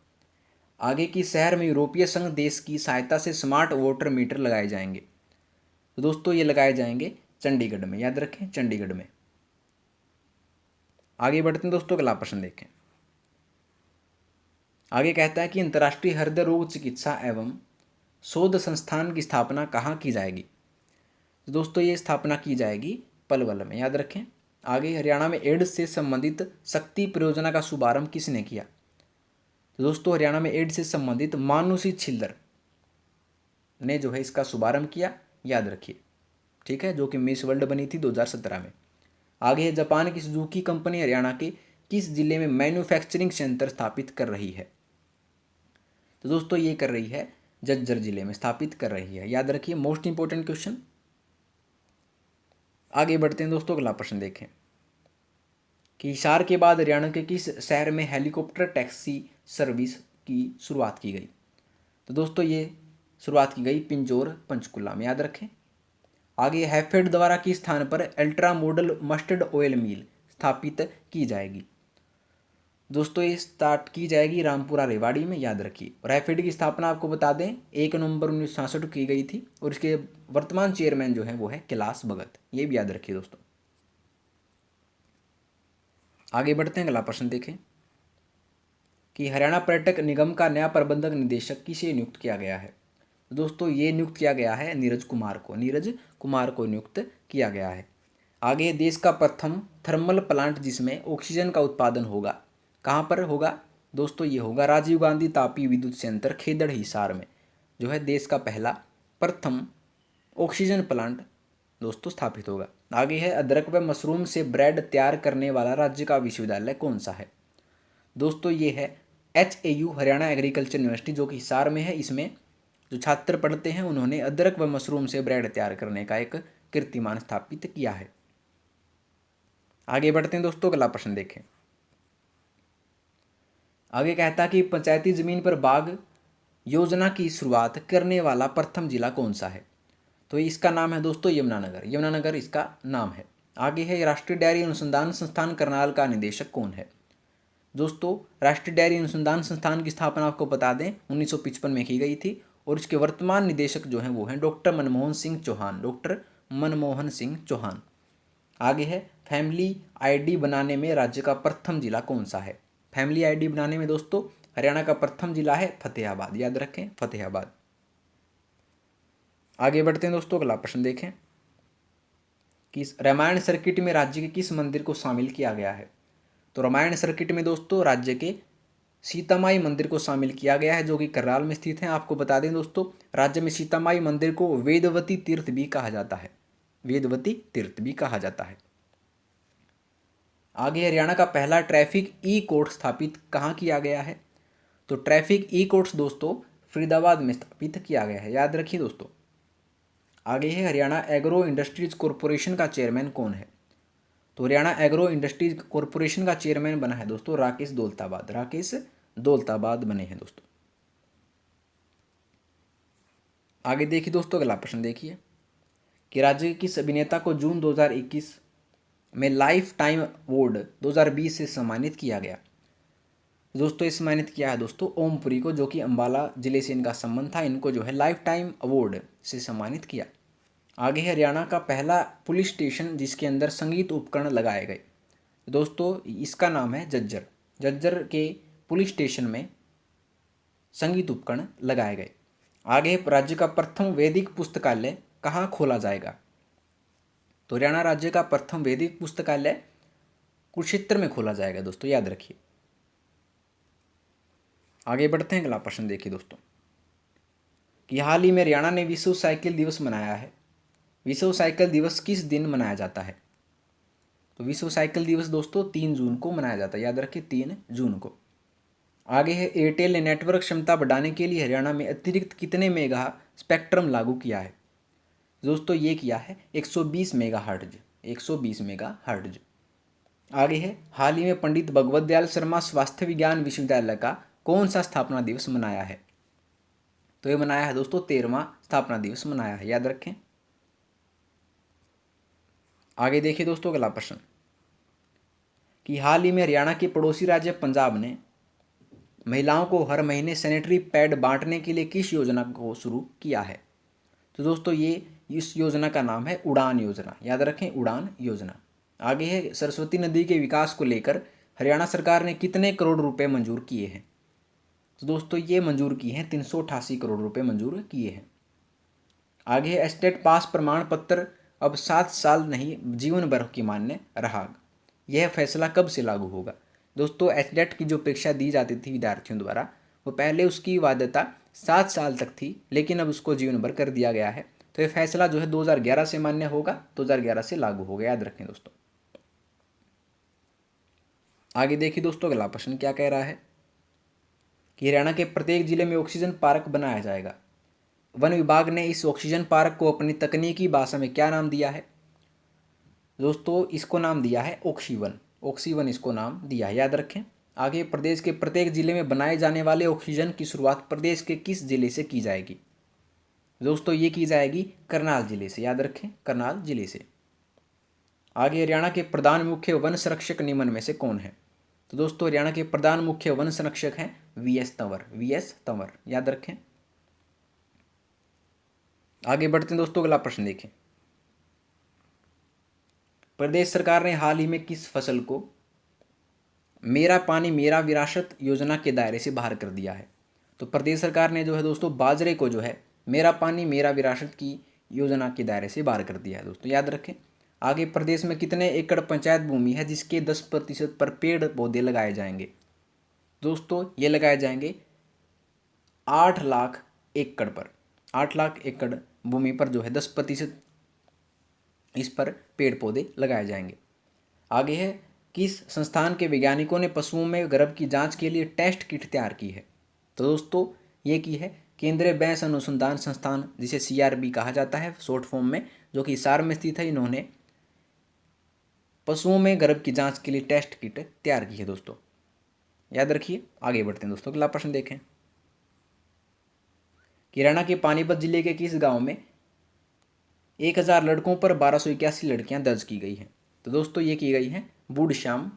[SPEAKER 1] आगे किस शहर में यूरोपीय संघ देश की सहायता से स्मार्ट वाटर मीटर लगाए जाएंगे? तो दोस्तों ये लगाए जाएंगे चंडीगढ़ में। याद रखें, चंडीगढ़ में। आगे बढ़ते हैं दोस्तों, अगला प्रश्न देखें। आगे कहता है कि अंतर्राष्ट्रीय हृदय रोग चिकित्सा एवं शोध संस्थान की स्थापना कहाँ की जाएगी? तो दोस्तों ये स्थापना की जाएगी पलवल में। याद रखें। आगे हरियाणा में एड्स से संबंधित शक्ति परियोजना का शुभारंभ किसने किया? तो दोस्तों हरियाणा में एड्स से संबंधित मानुषी छिल्लर ने जो है इसका शुभारंभ किया। याद रखिए। ठीक है, जो कि मिस वर्ल्ड बनी थी 2017 में। आगे है जापान की सुजुकी कंपनी हरियाणा के किस जिले में मैन्युफैक्चरिंग सेंटर स्थापित कर रही है? तो दोस्तों ये कर रही है झज्जर जिले में स्थापित कर रही है। याद रखिए, मोस्ट इंपोर्टेंट क्वेश्चन। आगे बढ़ते हैं दोस्तों, अगला प्रश्न देखें कि हिसार के बाद हरियाणा के किस शहर में हेलीकॉप्टर टैक्सी सर्विस की शुरुआत की गई? तो दोस्तों ये शुरुआत की गई पिंजौर पंचकुला में। याद रखें। आगे हैफेड द्वारा किस स्थान पर अल्ट्रा मॉडल मस्टर्ड ऑयल मिल स्थापित की जाएगी? दोस्तों ये स्टार्ट की जाएगी रामपुरा रेवाड़ी में। याद रखिए। और हैफेड की स्थापना आपको बता दें 1 नवंबर 1966 की गई थी, और इसके वर्तमान चेयरमैन जो है वो है कैलाश भगत। ये भी याद रखिए दोस्तों। आगे बढ़ते हैं, अगला प्रश्न देखें कि हरियाणा पर्यटक निगम का नया प्रबंधक निदेशक किसे नियुक्त किया गया है? दोस्तों ये नियुक्त किया गया है नीरज कुमार को। नीरज कुमार को नियुक्त किया गया है। आगे देश का प्रथम थर्मल प्लांट जिसमें ऑक्सीजन का उत्पादन होगा, कहाँ पर होगा? दोस्तों ये होगा राजीव गांधी तापीय विद्युत संयंत्र खेदड़ हिसार में, जो है देश का पहला प्रथम ऑक्सीजन प्लांट दोस्तों स्थापित होगा। आगे है अदरक व मशरूम से ब्रेड तैयार करने वाला राज्य का विश्वविद्यालय कौन सा है? दोस्तों ये है HAU हरियाणा एग्रीकल्चर यूनिवर्सिटी, जो कि हिसार में है। इसमें जो छात्र पढ़ते हैं उन्होंने अदरक व मशरूम से ब्रेड तैयार करने का एक कीर्तिमान स्थापित किया है। आगे बढ़ते हैं दोस्तों, अगला प्रश्न देखें। आगे कहता कि पंचायती जमीन पर बाग योजना की शुरुआत करने वाला प्रथम जिला कौन सा है? तो इसका नाम है दोस्तों यमुनानगर। यमुनानगर इसका नाम है। आगे है राष्ट्रीय डेयरी अनुसंधान संस्थान करनाल का निदेशक कौन है? दोस्तों राष्ट्रीय डेयरी अनुसंधान संस्थान की स्थापना आपको बता दें 1955 में की गई थी, और इसके वर्तमान निदेशक जो हैं वो हैं डॉक्टर मनमोहन सिंह चौहान। डॉक्टर मनमोहन सिंह चौहान। आगे है फैमिली आईडी बनाने में राज्य का प्रथम जिला कौन सा है? फैमिली आईडी बनाने में दोस्तों हरियाणा का प्रथम जिला है फतेहाबाद। याद रखें, फतेहाबाद। आगे बढ़ते हैं दोस्तों, अगला प्रश्न देखें कि रामायण सर्किट में राज्य के किस मंदिर को शामिल किया गया है? तो रामायण सर्किट में दोस्तों राज्य के सीतामाई मंदिर को शामिल किया गया है, जो कि करनाल में स्थित है। आपको बता दें दोस्तों राज्य में सीतामाई मंदिर को वेदवती तीर्थ भी कहा जाता है। वेदवती तीर्थ भी कहा जाता है। आगे हरियाणा का पहला ट्रैफिक ई कोर्ट स्थापित कहाँ किया गया है? तो ट्रैफिक ई कोर्ट्स दोस्तों फरीदाबाद में स्थापित किया गया है, याद रखिए दोस्तों। आगे है हरियाणा एग्रो इंडस्ट्रीज कॉरपोरेशन का चेयरमैन कौन है? तो हरियाणा एग्रो इंडस्ट्रीज कॉरपोरेशन का चेयरमैन बना है दोस्तों राकेश दौलताबाद। राकेश दौलताबाद बने हैं दोस्तों। आगे देखिए दोस्तों, अगला प्रश्न देखिए कि राज्य के किस अभिनेता को जून 2021 में लाइफ टाइम अवार्ड 2020 से सम्मानित किया गया? दोस्तों ये सम्मानित किया है दोस्तों ओमपुरी को, जो कि अंबाला जिले से इनका संबंध था। इनको जो है लाइफ टाइम अवार्ड से सम्मानित किया। आगे है हरियाणा का पहला पुलिस स्टेशन जिसके अंदर संगीत उपकरण लगाए गए। दोस्तों इसका नाम है झज्जर। झज्जर के पुलिस स्टेशन में संगीत उपकरण लगाए गए। आगे राज्य का प्रथम वैदिक पुस्तकालय कहाँ खोला जाएगा? तो हरियाणा राज्य का प्रथम वैदिक पुस्तकालय कुरुक्षेत्र में खोला जाएगा दोस्तों, याद रखिए। आगे बढ़ते हैं, अगला प्रश्न देखिए दोस्तों कि हाल ही में हरियाणा ने विश्व साइकिल दिवस मनाया है। विश्व साइकिल दिवस किस दिन मनाया जाता है? तो विश्व साइकिल दिवस दोस्तों 3 जून को मनाया जाता है, याद रखिए 3 जून को। आगे है एयरटेल ने नेटवर्क क्षमता बढ़ाने के लिए हरियाणा में अतिरिक्त कितने मेगा स्पेक्ट्रम लागू किया है? दोस्तों ये किया है 120 मेगाहर्ट्ज। 120 मेगाहर्ट्ज। आगे है हाल ही में पंडित भगवत दयाल शर्मा स्वास्थ्य विज्ञान विश्वविद्यालय का कौन सा स्थापना दिवस मनाया है? तो ये मनाया है दोस्तों 13वां स्थापना दिवस मनाया है, याद रखें। आगे देखिए दोस्तों अगला प्रश्न कि हाल ही में हरियाणा के पड़ोसी राज्य पंजाब ने महिलाओं को हर महीने सैनिटरी पैड बांटने के लिए किस योजना को शुरू किया है? तो दोस्तों ये इस योजना का नाम है उड़ान योजना, याद रखें उड़ान योजना। आगे है सरस्वती नदी के विकास को लेकर हरियाणा सरकार ने कितने करोड़ रुपए मंजूर किए हैं? तो दोस्तों ये मंजूर किए हैं 388 करोड़ रुपए मंजूर किए हैं। आगे है एस्टेट पास प्रमाण पत्र अब 7 साल नहीं जीवन भर की मान्य रहा। यह फैसला कब से लागू होगा? दोस्तों एस्टेट की जो परीक्षा दी जाती थी विद्यार्थियों द्वारा, वो पहले उसकी वैधता 7 साल तक थी, लेकिन अब उसको जीवन भर कर दिया गया है। तो ये फैसला जो है 2011 से मान्य होगा, 2011 से लागू होगा, याद रखें दोस्तों। आगे देखिए दोस्तों अगला प्रश्न क्या कह रहा है कि हरियाणा के प्रत्येक जिले में ऑक्सीजन पार्क बनाया जाएगा। वन विभाग ने इस ऑक्सीजन पार्क को अपनी तकनीकी भाषा में क्या नाम दिया है? दोस्तों इसको नाम दिया है ऑक्सीवन। ऑक्सीवन इसको नाम दिया है, याद रखें। आगे प्रदेश के प्रत्येक जिले में बनाए जाने वाले ऑक्सीजन की शुरुआत प्रदेश के किस जिले से की जाएगी? दोस्तों ये की जाएगी करनाल जिले से, याद रखें करनाल जिले से। आगे हरियाणा के प्रधान मुख्य वन संरक्षक निम्न में से कौन है? तो दोस्तों हरियाणा के प्रधान मुख्य वन संरक्षक हैं वीएस तंवर। वीएस तंवर, याद रखें। आगे बढ़ते हैं दोस्तों, अगला प्रश्न देखें। प्रदेश सरकार ने हाल ही में किस फसल को मेरा पानी मेरा विरासत योजना के दायरे से बाहर कर दिया है? तो प्रदेश सरकार ने जो है दोस्तों बाजरे को जो है मेरा पानी मेरा विरासत की योजना के दायरे से बाहर कर दिया है दोस्तों, याद रखें। आगे प्रदेश में कितने एकड़ पंचायत भूमि है जिसके 10% पर पेड़ पौधे लगाए जाएंगे? दोस्तों ये लगाए जाएंगे 8 लाख एकड़ पर। 8 लाख एकड़ भूमि पर जो है 10% इस पर पेड़ पौधे लगाए जाएंगे। आगे है किस संस्थान के वैज्ञानिकों ने पशुओं में गर्भ की जांच के लिए टेस्ट किट तैयार की है? तो दोस्तों ये की है केंद्रीय बैंस अनुसंधान संस्थान, जिसे CRB कहा जाता है शॉर्ट फॉर्म में, जो कि हिसार में स्थित है। इन्होंने पशुओं में गर्भ की जांच के लिए टेस्ट किट तैयार की है दोस्तों, याद रखिए। आगे बढ़ते हैं दोस्तों, अगला प्रश्न देखें। हरियाणा के पानीपत जिले के किस गांव में 1000 लड़कों पर 1281 लड़कियां दर्ज की गई हैं? तो दोस्तों ये की गई हैं बूढ़श्याम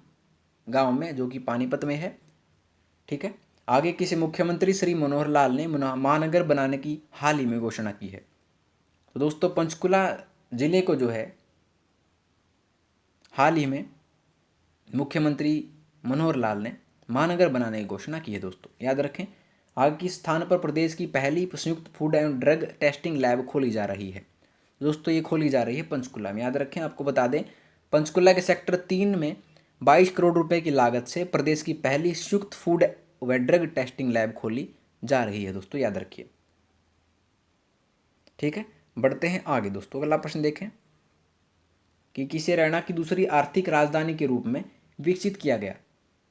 [SPEAKER 1] गांव में, जो कि पानीपत में है, ठीक है। आगे किसी मुख्यमंत्री श्री मनोहर लाल ने महानगर बनाने की हाल ही में घोषणा की है? तो दोस्तों पंचकुला जिले को जो है हाल ही में मुख्यमंत्री मनोहर लाल ने महानगर बनाने की घोषणा की है दोस्तों, याद रखें। आगे किस स्थान पर प्रदेश की पहली संयुक्त फूड एवं ड्रग टेस्टिंग लैब खोली जा रही है? दोस्तों ये खोली जा रही है पंचकुला में, याद रखें। आपको बता दें पंचकुला के सेक्टर 3 में 22 करोड़ रुपए की लागत से प्रदेश की पहली संयुक्त फूड व ड्रग टेस्टिंग लैब खोली जा रही है दोस्तों, याद रखिए, ठीक है। बढ़ते हैं आगे दोस्तों, अगला प्रश्न देखें कि किसे हरियाणा की दूसरी आर्थिक राजधानी के रूप में विकसित किया गया?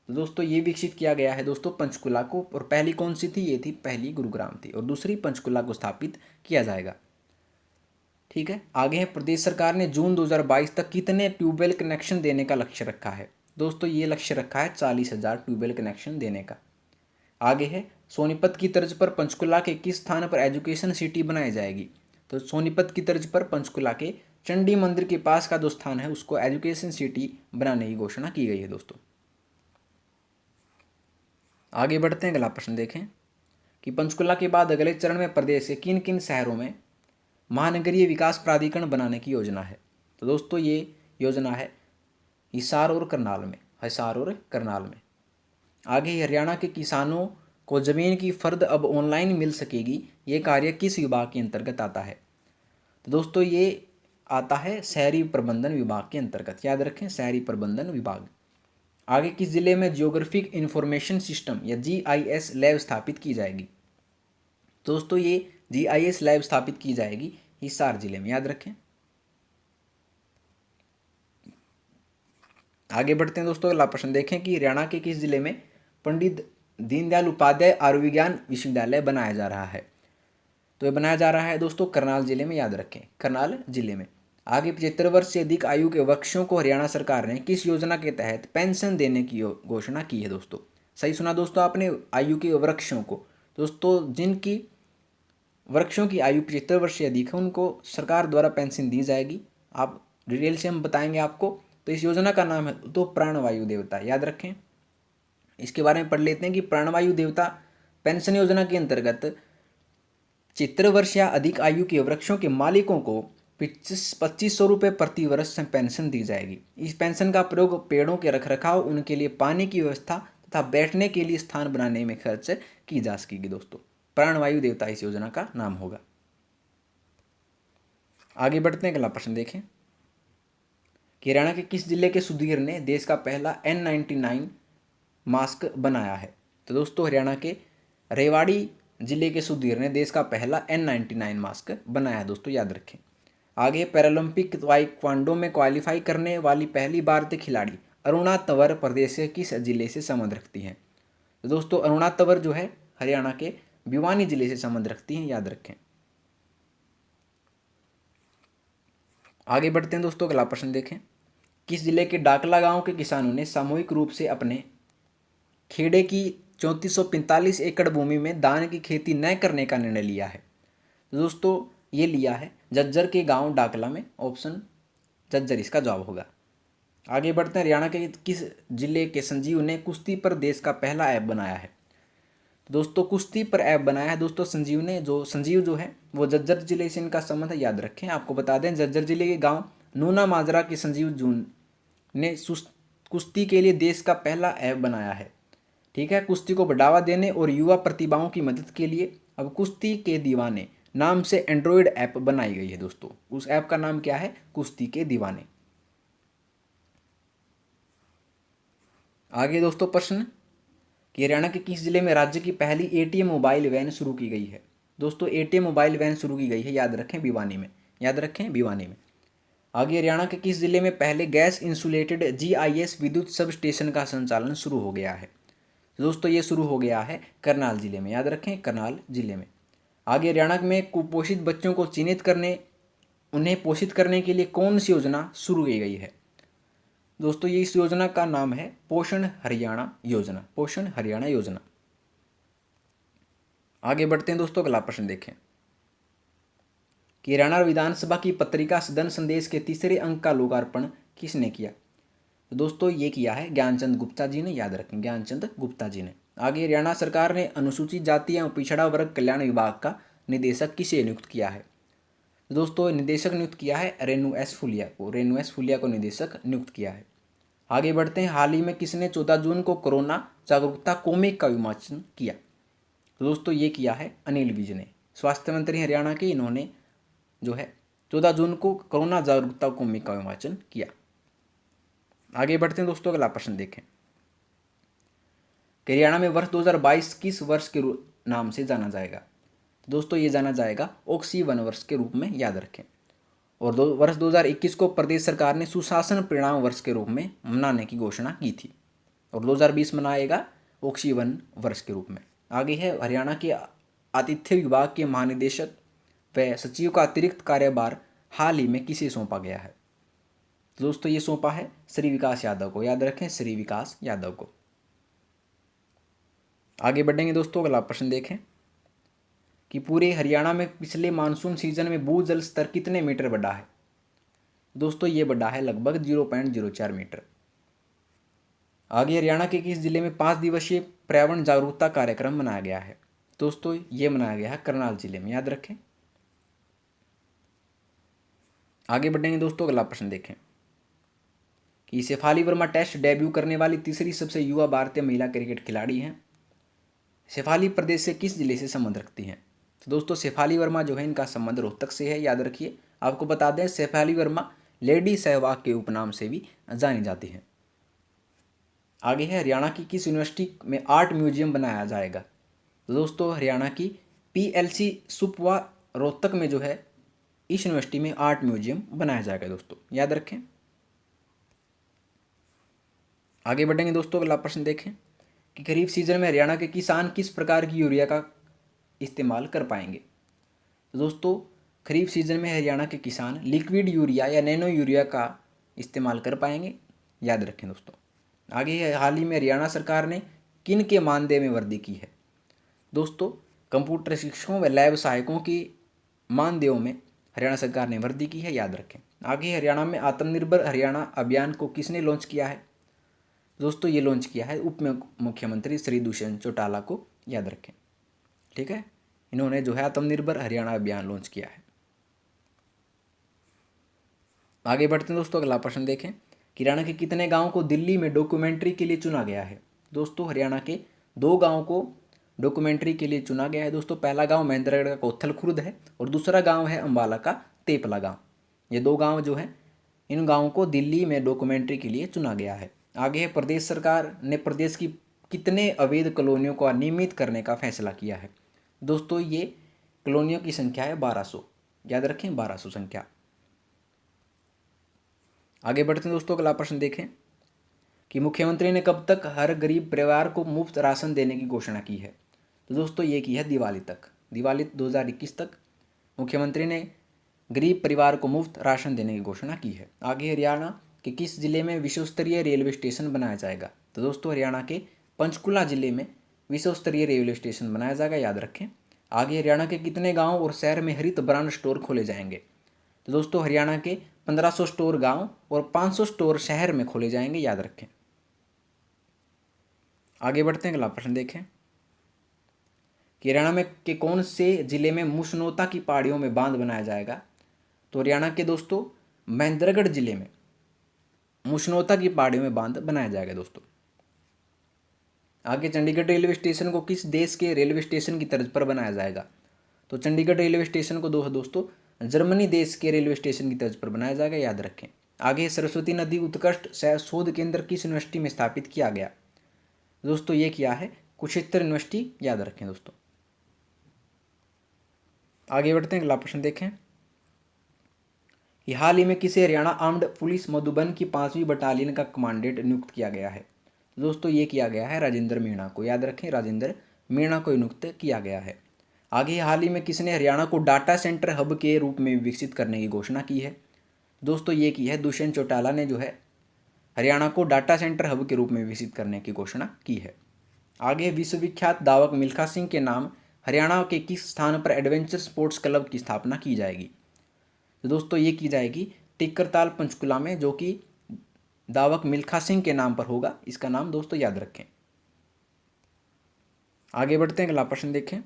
[SPEAKER 1] तो दोस्तों ये विकसित किया गया है दोस्तों पंचकुला को। और पहली कौन सी थी? ये थी पहली गुरुग्राम थी और दूसरी पंचकुला को स्थापित किया जाएगा। ठीक है, आगे है प्रदेश सरकार ने जून 2022 तक कितने ट्यूबवेल कनेक्शन देने का लक्ष्य रखा है? दोस्तों ये लक्ष्य रखा है 40,000 ट्यूबवेल कनेक्शन देने का। आगे है सोनीपत की तर्ज पर पंचकुला के किस स्थान पर एजुकेशन सिटी बनाई जाएगी? तो सोनीपत की तर्ज पर पंचकुला के चंडी मंदिर के पास का जो स्थान है उसको एजुकेशन सिटी बनाने की घोषणा की गई है दोस्तों। आगे बढ़ते हैं, अगला प्रश्न देखें कि पंचकुला के बाद अगले चरण में प्रदेश के किन किन शहरों में महानगरीय विकास प्राधिकरण बनाने की योजना है? तो दोस्तों ये योजना है हिसार और करनाल में, हिसार और करनाल में। आगे हरियाणा के किसानों को जमीन की फर्द अब ऑनलाइन मिल सकेगी, ये कार्य किस विभाग के अंतर्गत आता है? तो दोस्तों ये आता है शहरी प्रबंधन विभाग के अंतर्गत, याद रखें शहरी प्रबंधन विभाग। आगे किस जिले में जियोग्राफिक इंफॉर्मेशन सिस्टम या GIS लैब स्थापित की जाएगी? दोस्तों ये GIS लैब स्थापित की जाएगी हिसार जिले में, याद रखें। आगे बढ़ते हैं दोस्तों, अगला प्रश्न देखें कि हरियाणा के किस जिले में पंडित दीनदयाल उपाध्याय आयुर्विज्ञान विश्वविद्यालय बनाया जा रहा है? तो ये बनाया जा रहा है दोस्तों करनाल जिले में, याद रखें करनाल जिले में। आगे 75 वर्ष से अधिक आयु के वृक्षों को हरियाणा सरकार ने किस योजना के तहत पेंशन देने की घोषणा की है? दोस्तों सही सुना दोस्तों आपने, आयु के वृक्षों को। दोस्तों जिनकी वृक्षों की आयु 75 वर्ष से अधिक है उनको सरकार द्वारा पेंशन दी जाएगी। आप डिटेल से हम बताएंगे आपको। तो इस योजना का नाम है तो प्राणवायु देवता, याद रखें। इसके बारे में पढ़ लेते हैं कि प्राणवायु देवता पेंशन योजना के अंतर्गत 75 वर्ष या अधिक आयु के वृक्षों के मालिकों को 2500 रुपये प्रति वर्ष पेंशन दी जाएगी। इस पेंशन का प्रयोग पेड़ों के रखरखाव, उनके लिए पानी की व्यवस्था तथा बैठने के लिए स्थान बनाने में खर्च की जा सकेगी। दोस्तों प्राणवायु देवता इस योजना का नाम होगा। आगे बढ़ते हैं, अगला प्रश्न देखें कि हरियाणा के किस जिले के सुधीर ने देश का पहला N99 मास्क बनाया है? तो दोस्तों हरियाणा के रेवाड़ी जिले के सुधीर ने देश का पहला N99 मास्क बनाया है दोस्तों, याद रखें। आगे पैरालंपिक ताइक्वांडो में क्वालिफाई करने वाली पहली भारतीय खिलाड़ी अरुणा तंवर प्रदेश के किस जिले से संबंध रखती हैं? तो दोस्तों अरुणा तंवर जो है हरियाणा के भिवानी जिले से संबंध रखती हैं, याद रखें। आगे बढ़ते हैं दोस्तों, अगला प्रश्न देखें किस जिले के डाकला गांव के किसानों ने सामूहिक रूप से अपने खेड़े की 3445 एकड़ भूमि में धान की खेती न करने का निर्णय लिया है? तो दोस्तों ये लिया है झज्जर के गांव डाकला में, ऑप्शन झज्जर इसका जवाब होगा। आगे बढ़ते हैं, हरियाणा के किस जिले के संजीव ने कुश्ती पर देश का पहला ऐप बनाया है? दोस्तों कुश्ती पर ऐप बनाया है दोस्तों संजीव ने। जो संजीव जो है वो झज्जर जिले से इनका संबंध है, याद रखें। आपको बता दें झज्जर जिले के गांव नूना माजरा के संजीव जून ने कुश्ती के लिए देश का पहला ऐप बनाया है। ठीक है, कुश्ती को बढ़ावा देने और युवा प्रतिभाओं की मदद के लिए अब कुश्ती के दीवाने नाम से एंड्रॉयड ऐप बनाई गई है दोस्तों। उस ऐप का नाम क्या है? कुश्ती के दीवाने। आगे दोस्तों प्रश्न कि हरियाणा के किस जिले में राज्य की पहली ATM मोबाइल वैन शुरू की गई है? दोस्तों ATM मोबाइल वैन शुरू की गई है, याद रखें भिवानी में, याद रखें भिवानी में। आगे हरियाणा के किस जिले में पहले गैस इंसुलेटेड GIS विद्युत सब स्टेशन का संचालन शुरू हो गया है? दोस्तों ये शुरू हो गया है करनाल जिले में, याद रखें करनाल जिले में। आगे हरियाणा में कुपोषित बच्चों को चिन्हित करने, उन्हें पोषित करने के लिए कौन सी योजना शुरू की गई है? दोस्तों ये इस योजना का नाम है पोषण हरियाणा योजना, पोषण हरियाणा योजना। आगे बढ़ते हैं दोस्तों, अगला प्रश्न देखें कि हरियाणा विधानसभा की पत्रिका सदन संदेश के तीसरे अंक का लोकार्पण किसने किया? तो दोस्तों ये किया है ज्ञानचंद गुप्ता जी ने, याद रखें ज्ञानचंद गुप्ता जी ने। आगे हरियाणा सरकार ने अनुसूचित जाति एवं पिछड़ा वर्ग कल्याण विभाग का निदेशक किसे नियुक्त किया है? तो दोस्तों निदेशक नियुक्त किया है रेणु एस फुलिया को, रेणु एस फुलिया को निदेशक नियुक्त किया है। आगे बढ़ते हैं, हाल ही में किसने 14 जून को कोरोना जागरूकता कॉमिक का विमोचन किया? तो दोस्तों ये किया है अनिल विज ने, स्वास्थ्य मंत्री हरियाणा के। इन्होंने जो है 14 जून को कोरोना जागरूकता कॉमिक का विमोचन किया। आगे बढ़ते हैं दोस्तों, अगला प्रश्न देखें कि हरियाणा में वर्ष 2022 किस वर्ष के नाम से जाना जाएगा? दोस्तों ये जाना जाएगा ऑक्सी वन वर्ष के रूप में, याद रखें। और वर्ष 2021 को प्रदेश सरकार ने सुशासन परिणाम वर्ष के रूप में मनाने की घोषणा की थी और 2020 मनाएगा ऑक्सीवन वर्ष के रूप में। आगे है हरियाणा के आतिथ्य विभाग के महानिदेशक व सचिव का अतिरिक्त कार्यभार हाल ही में किसे सौंपा गया है? दोस्तों ये सौंपा है श्री विकास यादव को। याद रखें, श्री विकास यादव को। आगे बढ़ेंगे दोस्तों, अगला प्रश्न देखें कि पूरे हरियाणा में पिछले मानसून सीजन में भूजल स्तर कितने मीटर बढ़ा है? दोस्तों ये बढ़ा है लगभग 0.04 मीटर। आगे हरियाणा के किस जिले में 5 दिवसीय पर्यावरण जागरूकता कार्यक्रम मनाया गया है? दोस्तों ये मनाया गया है करनाल जिले में। याद रखें। आगे बढ़ेंगे दोस्तों, अगला प्रश्न देखें कि शेफाली वर्मा टेस्ट डेब्यू करने वाली तीसरी सबसे युवा भारतीय महिला क्रिकेट खिलाड़ी हैं। शेफाली प्रदेश से किस जिले से संबंध रखती हैं? तो दोस्तों शेफाली वर्मा जो है इनका संबंध रोहतक से है। याद रखिए। आपको बता दें शेफाली वर्मा लेडी सहवाग के उपनाम से भी जानी जाती हैं। आगे है हरियाणा की किस यूनिवर्सिटी में आर्ट म्यूजियम बनाया जाएगा? तो दोस्तों हरियाणा की PLC सुपवा रोहतक में जो है इस यूनिवर्सिटी में आर्ट म्यूजियम बनाया जाएगा दोस्तों। याद रखें। आगे बढ़ेंगे दोस्तों, अगला प्रश्न देखें कि खरीफ सीजन में हरियाणा के किसान किस प्रकार की यूरिया का इस्तेमाल कर पाएंगे? तो दोस्तों खरीफ सीजन में हरियाणा के किसान लिक्विड यूरिया या नैनो यूरिया का इस्तेमाल कर पाएंगे। याद रखें दोस्तों। आगे हाल ही में हरियाणा सरकार ने किन के मानदेय में वृद्धि की है? दोस्तों कंप्यूटर शिक्षकों व लैब सहायकों की मानदेयों में हरियाणा सरकार ने वृद्धि की है। याद रखें। आगे हरियाणा में आत्मनिर्भर हरियाणा अभियान को किसने लॉन्च किया है? दोस्तों ये लॉन्च किया है उप मुख्यमंत्री श्री दुष्यंत चौटाला को। याद रखें। ठीक है, इन्होंने जो है आत्मनिर्भर हरियाणा अभियान लॉन्च किया है। आगे बढ़ते हैं दोस्तों, अगला प्रश्न देखें कि हरियाणा के कितने गांव को दिल्ली में डॉक्यूमेंट्री के लिए चुना गया है? दोस्तों हरियाणा के 2 गांव को डॉक्यूमेंट्री के लिए चुना गया है दोस्तों। पहला गांव महेंद्रगढ़ का कोथल खुर्द है और दूसरा गांव है अंबाला का तेपला गांव। ये 2 गांव जो है इन गांवों को दिल्ली में डॉक्यूमेंट्री के लिए चुना गया है। आगे है प्रदेश सरकार ने प्रदेश की कितने अवैध कॉलोनियों को नियमित करने का फैसला किया है? दोस्तों ये कॉलोनियों की संख्या है 1200। याद रखें 1200 संख्या। आगे बढ़ते हैं दोस्तों, अगला प्रश्न देखें कि मुख्यमंत्री ने कब तक हर गरीब परिवार को मुफ्त राशन देने की घोषणा की है? तो दोस्तों ये की है दिवाली तक। दिवाली 2021 तक मुख्यमंत्री ने गरीब परिवार को मुफ्त राशन देने की घोषणा की है। आगे हरियाणा के किस जिले में विश्व स्तरीय रेलवे स्टेशन बनाया जाएगा? तो दोस्तों हरियाणा के पंचकुला जिले में विश्व स्तरीय रेलवे स्टेशन बनाया जाएगा। याद रखें। आगे हरियाणा के कितने गाँव और शहर में हरित ब्रांड स्टोर खोले जाएंगे? तो दोस्तों हरियाणा के 1500 स्टोर गांव और 500 स्टोर शहर में खोले जाएंगे। याद रखें। आगे बढ़ते हैं, अगला प्रश्न देखें कि हरियाणा में के कौन से जिले में मुसनोता की पहाड़ियों में बांध बनाया जाएगा? तो हरियाणा के दोस्तों महेंद्रगढ़ जिले में मुसनोता की पहाड़ियों में बांध बनाया जाएगा दोस्तों। आगे चंडीगढ़ रेलवे स्टेशन को किस देश के रेलवे स्टेशन की तर्ज पर बनाया जाएगा? तो चंडीगढ़ रेलवे स्टेशन को दोस्तों जर्मनी देश के रेलवे स्टेशन की तर्ज पर बनाया जाएगा। याद रखें। आगे सरस्वती नदी उत्कृष्ट शोध केंद्र किस यूनिवर्सिटी में स्थापित किया गया? दोस्तों ये किया है कुरुक्षेत्र यूनिवर्सिटी। याद रखें दोस्तों। आगे बढ़ते हैं, अगला प्रश्न देखें कि हाल ही में किसे हरियाणा आर्म्ड पुलिस मधुबन की 5वीं बटालियन का कमांडेंट नियुक्त किया गया है? दोस्तों ये किया गया है राजेंद्र मीणा को। याद रखें, राजेंद्र मीणा को नियुक्त किया गया है। आगे हाल ही में किसने हरियाणा को डाटा सेंटर हब के रूप में विकसित करने की घोषणा की है? दोस्तों ये की है दुष्यंत चौटाला ने जो है हरियाणा को डाटा सेंटर हब के रूप में विकसित करने की घोषणा की है। आगे विश्वविख्यात धावक मिल्खा सिंह के नाम हरियाणा के किस स्थान पर एडवेंचर स्पोर्ट्स क्लब की स्थापना की जाएगी? तो दोस्तों ये की जाएगी टिक्करताल पंचकुला में, जो कि धावक मिल्खा सिंह के नाम पर होगा। इसका नाम दोस्तों याद रखें। आगे बढ़ते हैं, अगला प्रश्न देखें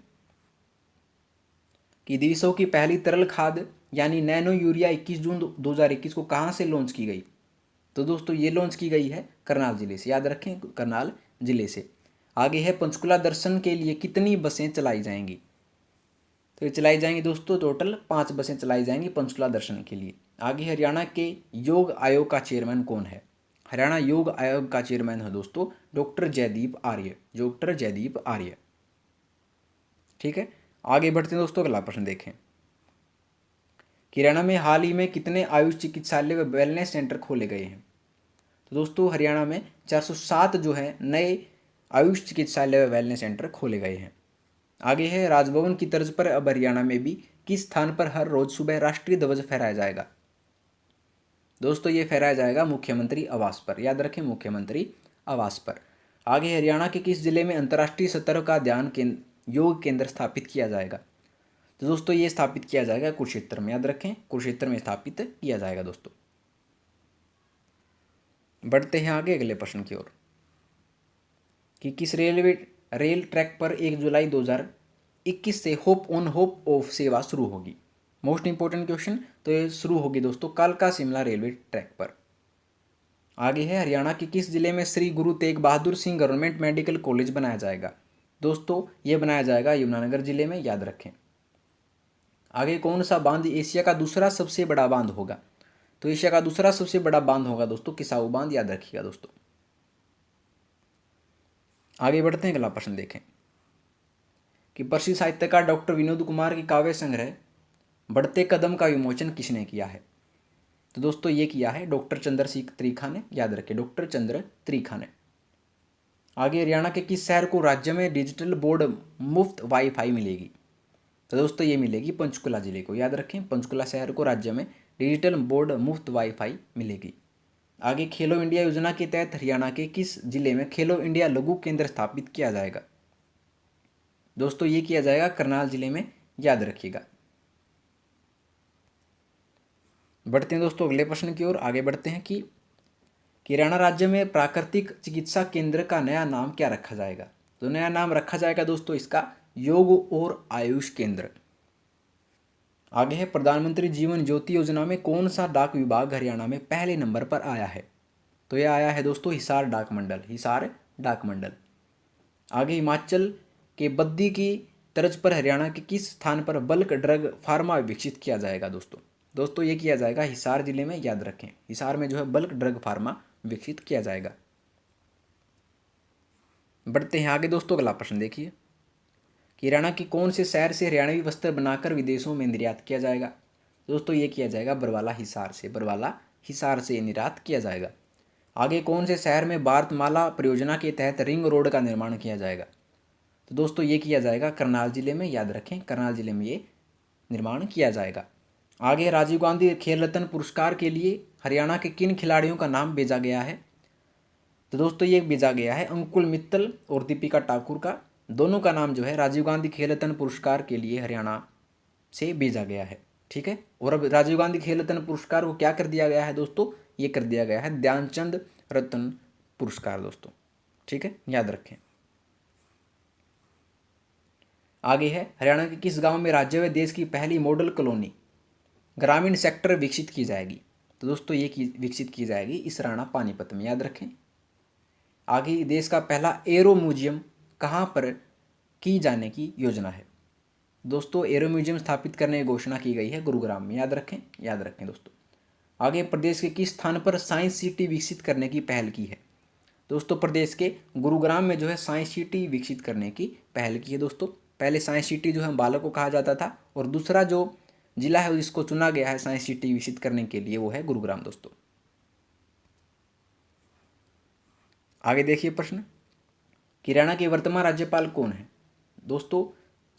[SPEAKER 1] कि देशों की पहली तरल खाद यानी नैनो यूरिया 21 जून 2021 को कहाँ से लॉन्च की गई? तो दोस्तों ये लॉन्च की गई है करनाल जिले से। याद रखें, करनाल जिले से। आगे है पंचकुला दर्शन के लिए कितनी बसें चलाई जाएंगी? तो ये चलाई जाएंगी दोस्तों टोटल 5 बसें चलाई जाएंगी पंचकुला दर्शन के लिए। आगे हरियाणा के योग आयोग का चेयरमैन कौन है? हरियाणा योग आयोग का चेयरमैन है दोस्तों डॉक्टर जयदीप आर्य। डॉक्टर जयदीप आर्य। ठीक है, आगे बढ़ते हैं दोस्तों, अगला प्रश्न देखें कि हरियाणा में हाल ही में कितने आयुष चिकित्सालय व वेलनेस सेंटर खोले गए हैं? तो दोस्तों हरियाणा में 407 जो है नए आयुष चिकित्सालय व वेलनेस सेंटर खोले गए हैं। आगे है, राजभवन की तर्ज पर अब हरियाणा में भी किस स्थान पर हर रोज सुबह राष्ट्रीय ध्वज फहराया जाएगा? दोस्तों ये फहराया जाएगा मुख्यमंत्री आवास पर, याद रखें मुख्यमंत्री आवास पर। आगे, हरियाणा के किस जिले में अंतर्राष्ट्रीय स्तर का ध्यान योग केंद्र स्थापित किया जाएगा? तो दोस्तों ये स्थापित किया जाएगा कुरुक्षेत्र में, याद रखें कुरुक्षेत्र में स्थापित किया जाएगा दोस्तों। बढ़ते हैं आगे अगले प्रश्न की ओर कि किस रेल ट्रैक पर 1 जुलाई 2021 से होप ऑन होप ऑफ सेवा शुरू होगी? Most important question. तो ये शुरू होगी दोस्तों कालका शिमला रेलवे ट्रैक पर। आगे है, हरियाणा के किस जिले में Shri Guru Tegh Bahadur Singh government medical college बनाया जाएगा? दोस्तों ये बनाया जाएगा यमुनानगर जिले में, याद रखें। आगे, कौन सा बांध एशिया का दूसरा सबसे बड़ा बांध होगा? तो एशिया का दूसरा सबसे बड़ा बांध होगा दोस्तों किसाऊ बांध, याद रखिएगा दोस्तों। आगे बढ़ते हैं, अगला प्रश्न देखें कि प्रसिद्ध साहित्यकार डॉक्टर विनोद कुमार की काव्य संग्रह बढ़ते कदम का विमोचन किसने किया है? तो दोस्तों ये किया है डॉक्टर चंद्रशेखर त्रिखा ने, याद रखें डॉक्टर चंद्र त्रिखा ने। आगे, हरियाणा के किस शहर को राज्य में डिजिटल बोर्ड मुफ्त वाईफाई मिलेगी? तो दोस्तों ये मिलेगी पंचकुला जिले को, याद रखें पंचकुला शहर को राज्य में डिजिटल बोर्ड मुफ्त वाईफाई मिलेगी। आगे, खेलो इंडिया योजना के तहत हरियाणा के किस जिले में खेलो इंडिया लघु केंद्र स्थापित किया जाएगा? दोस्तों ये किया जाएगा करनाल जिले में, याद रखिएगा। बढ़ते हैं दोस्तों अगले प्रश्न की ओर। आगे बढ़ते हैं कि हरियाणा राज्य में प्राकृतिक चिकित्सा केंद्र का नया नाम क्या रखा जाएगा? तो नया नाम रखा जाएगा दोस्तों इसका योग और आयुष केंद्र। आगे है, प्रधानमंत्री जीवन ज्योति योजना में कौन सा डाक विभाग हरियाणा में पहले नंबर पर आया है? तो यह आया है दोस्तों हिसार डाक मंडल, हिसार डाक मंडल। आगे, हिमाचल के बद्दी की तर्ज पर हरियाणा के किस स्थान पर बल्क ड्रग फार्मा विकसित किया जाएगा? दोस्तों ये किया जाएगा हिसार जिले में, याद रखें हिसार में जो है बल्क ड्रग फार्मा विकसित किया जाएगा। बढ़ते हैं आगे दोस्तों, अगला प्रश्न देखिए कि हरियाणा के कौन से शहर से हरियाणवी वस्त्र बनाकर विदेशों में निर्यात किया जाएगा? दोस्तों ये किया जाएगा बरवाला हिसार से, बरवाला हिसार से निर्यात किया जाएगा। आगे, कौन से शहर में भारतमाला परियोजना के तहत रिंग रोड का निर्माण किया जाएगा? तो दोस्तों ये किया जाएगा करनाल जिले में, याद रखें करनाल जिले में ये निर्माण किया जाएगा। आगे, राजीव गांधी खेल रत्न पुरस्कार के लिए हरियाणा के किन खिलाड़ियों का नाम भेजा गया है? तो दोस्तों ये भेजा गया है अंकुल मित्तल और दीपिका ठाकुर का, दोनों का नाम जो है राजीव गांधी खेल रत्न पुरस्कार के लिए हरियाणा से भेजा गया है। ठीक है, और अब राजीव गांधी खेल रत्न पुरस्कार को क्या कर दिया गया है दोस्तों? ये कर दिया गया है ध्यानचंद रत्न पुरस्कार दोस्तों। ठीक है, याद रखें। आगे है, हरियाणा के किस गांव में राज्य व देश की पहली मॉडल कॉलोनी ग्रामीण सेक्टर विकसित की जाएगी? तो दोस्तों ये विकसित की जाएगी इसराना पानीपत में, याद रखें। आगे, देश का पहला एरो म्यूजियम कहाँ पर की जाने की योजना है? दोस्तों एरो म्यूजियम स्थापित करने की घोषणा की गई है गुरुग्राम में, याद रखें दोस्तों। आगे, प्रदेश के किस स्थान पर साइंस सिटी विकसित करने की पहल की है? दोस्तों प्रदेश के गुरुग्राम में जो है साइंस सिटी विकसित करने की पहल की है दोस्तों। पहले साइंस सिटी जो है बालक को कहा जाता था, और दूसरा जो जिला है जिसको चुना गया है साइंस सिटी विकसित करने के लिए वो है गुरुग्राम दोस्तों। आगे देखिए प्रश्न, हरियाणा के वर्तमान राज्यपाल कौन है? दोस्तों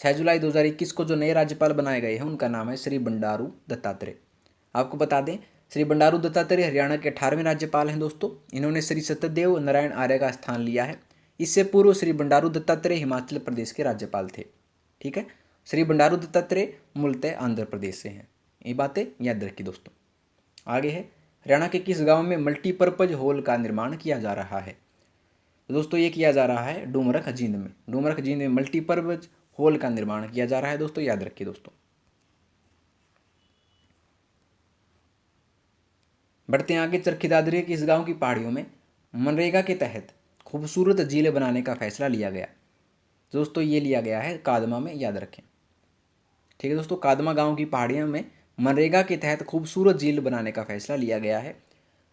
[SPEAKER 1] 6 जुलाई 2021 को जो नए राज्यपाल बनाए गए हैं उनका नाम है श्री बंडारू दत्तात्रेय। आपको बता दें श्री बंडारू दत्तात्रेय हरियाणा के 18वें राज्यपाल हैं दोस्तों। इन्होंने श्री सत्यदेव नारायण आर्य का स्थान लिया है। इससे पूर्व श्री बंडारू दत्तात्रेय हिमाचल प्रदेश के राज्यपाल थे। ठीक है, श्री बंडारू दत्तात्रेय मूलतः आंध्र प्रदेश से हैं, ये बातें याद रखिए दोस्तों। आगे है, हरियाणा के किस गांव में मल्टीपर्पज हॉल का निर्माण किया जा रहा है? तो दोस्तों ये किया जा रहा है डूमरख जींद में, डूमरख जींद में मल्टीपर्पज हॉल का निर्माण किया जा रहा है दोस्तों, याद रखिए दोस्तों। बढ़ते हैं आगे, चरखी दादरी के इस गांव की पहाड़ियों में मनरेगा के तहत खूबसूरत झील बनाने का फैसला लिया गया। दोस्तों ये लिया गया है कादमा में, याद रखें। ठीक है दोस्तों, कादमा गांव की पहाड़ियों में मनरेगा के तहत खूबसूरत झील बनाने का फैसला लिया गया है।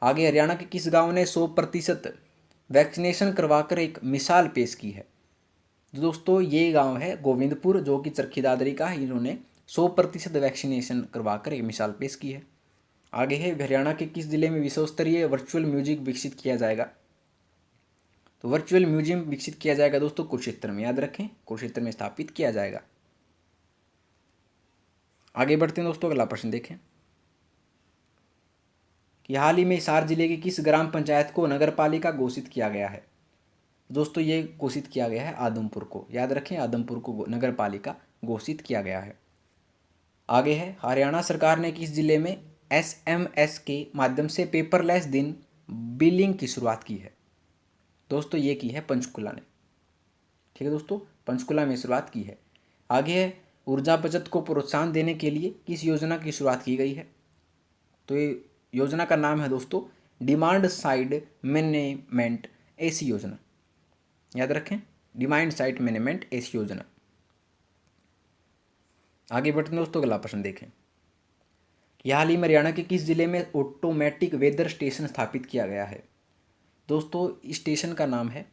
[SPEAKER 1] आगे, हरियाणा के किस गांव ने 100% वैक्सीनेशन करवाकर एक मिसाल पेश की है? दोस्तों ये गांव है गोविंदपुर, जो कि चरखी दादरी का है। इन्होंने 100% वैक्सीनेशन करवाकर एक मिसाल पेश की है। आगे है, हरियाणा के किस जिले में विश्व स्तरीय वर्चुअल म्यूजिक विकसित किया जाएगा? तो वर्चुअल म्यूजियम विकसित किया जाएगा दोस्तों कुरुक्षेत्र में, याद रखें, कुरुक्षेत्र में स्थापित किया जाएगा। आगे बढ़ते हैं दोस्तों, अगला प्रश्न देखें कि हाल ही में हिसार जिले की किस ग्राम पंचायत को नगर पालिका घोषित किया गया है? दोस्तों ये घोषित किया गया है आदमपुर को, याद रखें, आदमपुर को नगर पालिका घोषित किया गया है। आगे है, हरियाणा सरकार ने किस जिले में SMS के माध्यम से पेपरलेस दिन बिलिंग की शुरुआत की है? दोस्तों ये की है पंचकुला ने, ठीक है दोस्तों, पंचकुला में शुरुआत की है। आगे है, ऊर्जा बचत को प्रोत्साहन देने के लिए किस योजना की शुरुआत की गई है? तो ये योजना का नाम है दोस्तों डिमांड साइड मैनेजमेंट ऐसी योजना, याद रखें, डिमांड साइड मैनेजमेंट ऐसी योजना। आगे बढ़ते हैं दोस्तों, अगला प्रश्न देखें कि हाल ही में हरियाणा के किस जिले में ऑटोमेटिक वेदर स्टेशन स्थापित किया गया है? दोस्तों इस स्टेशन का नाम है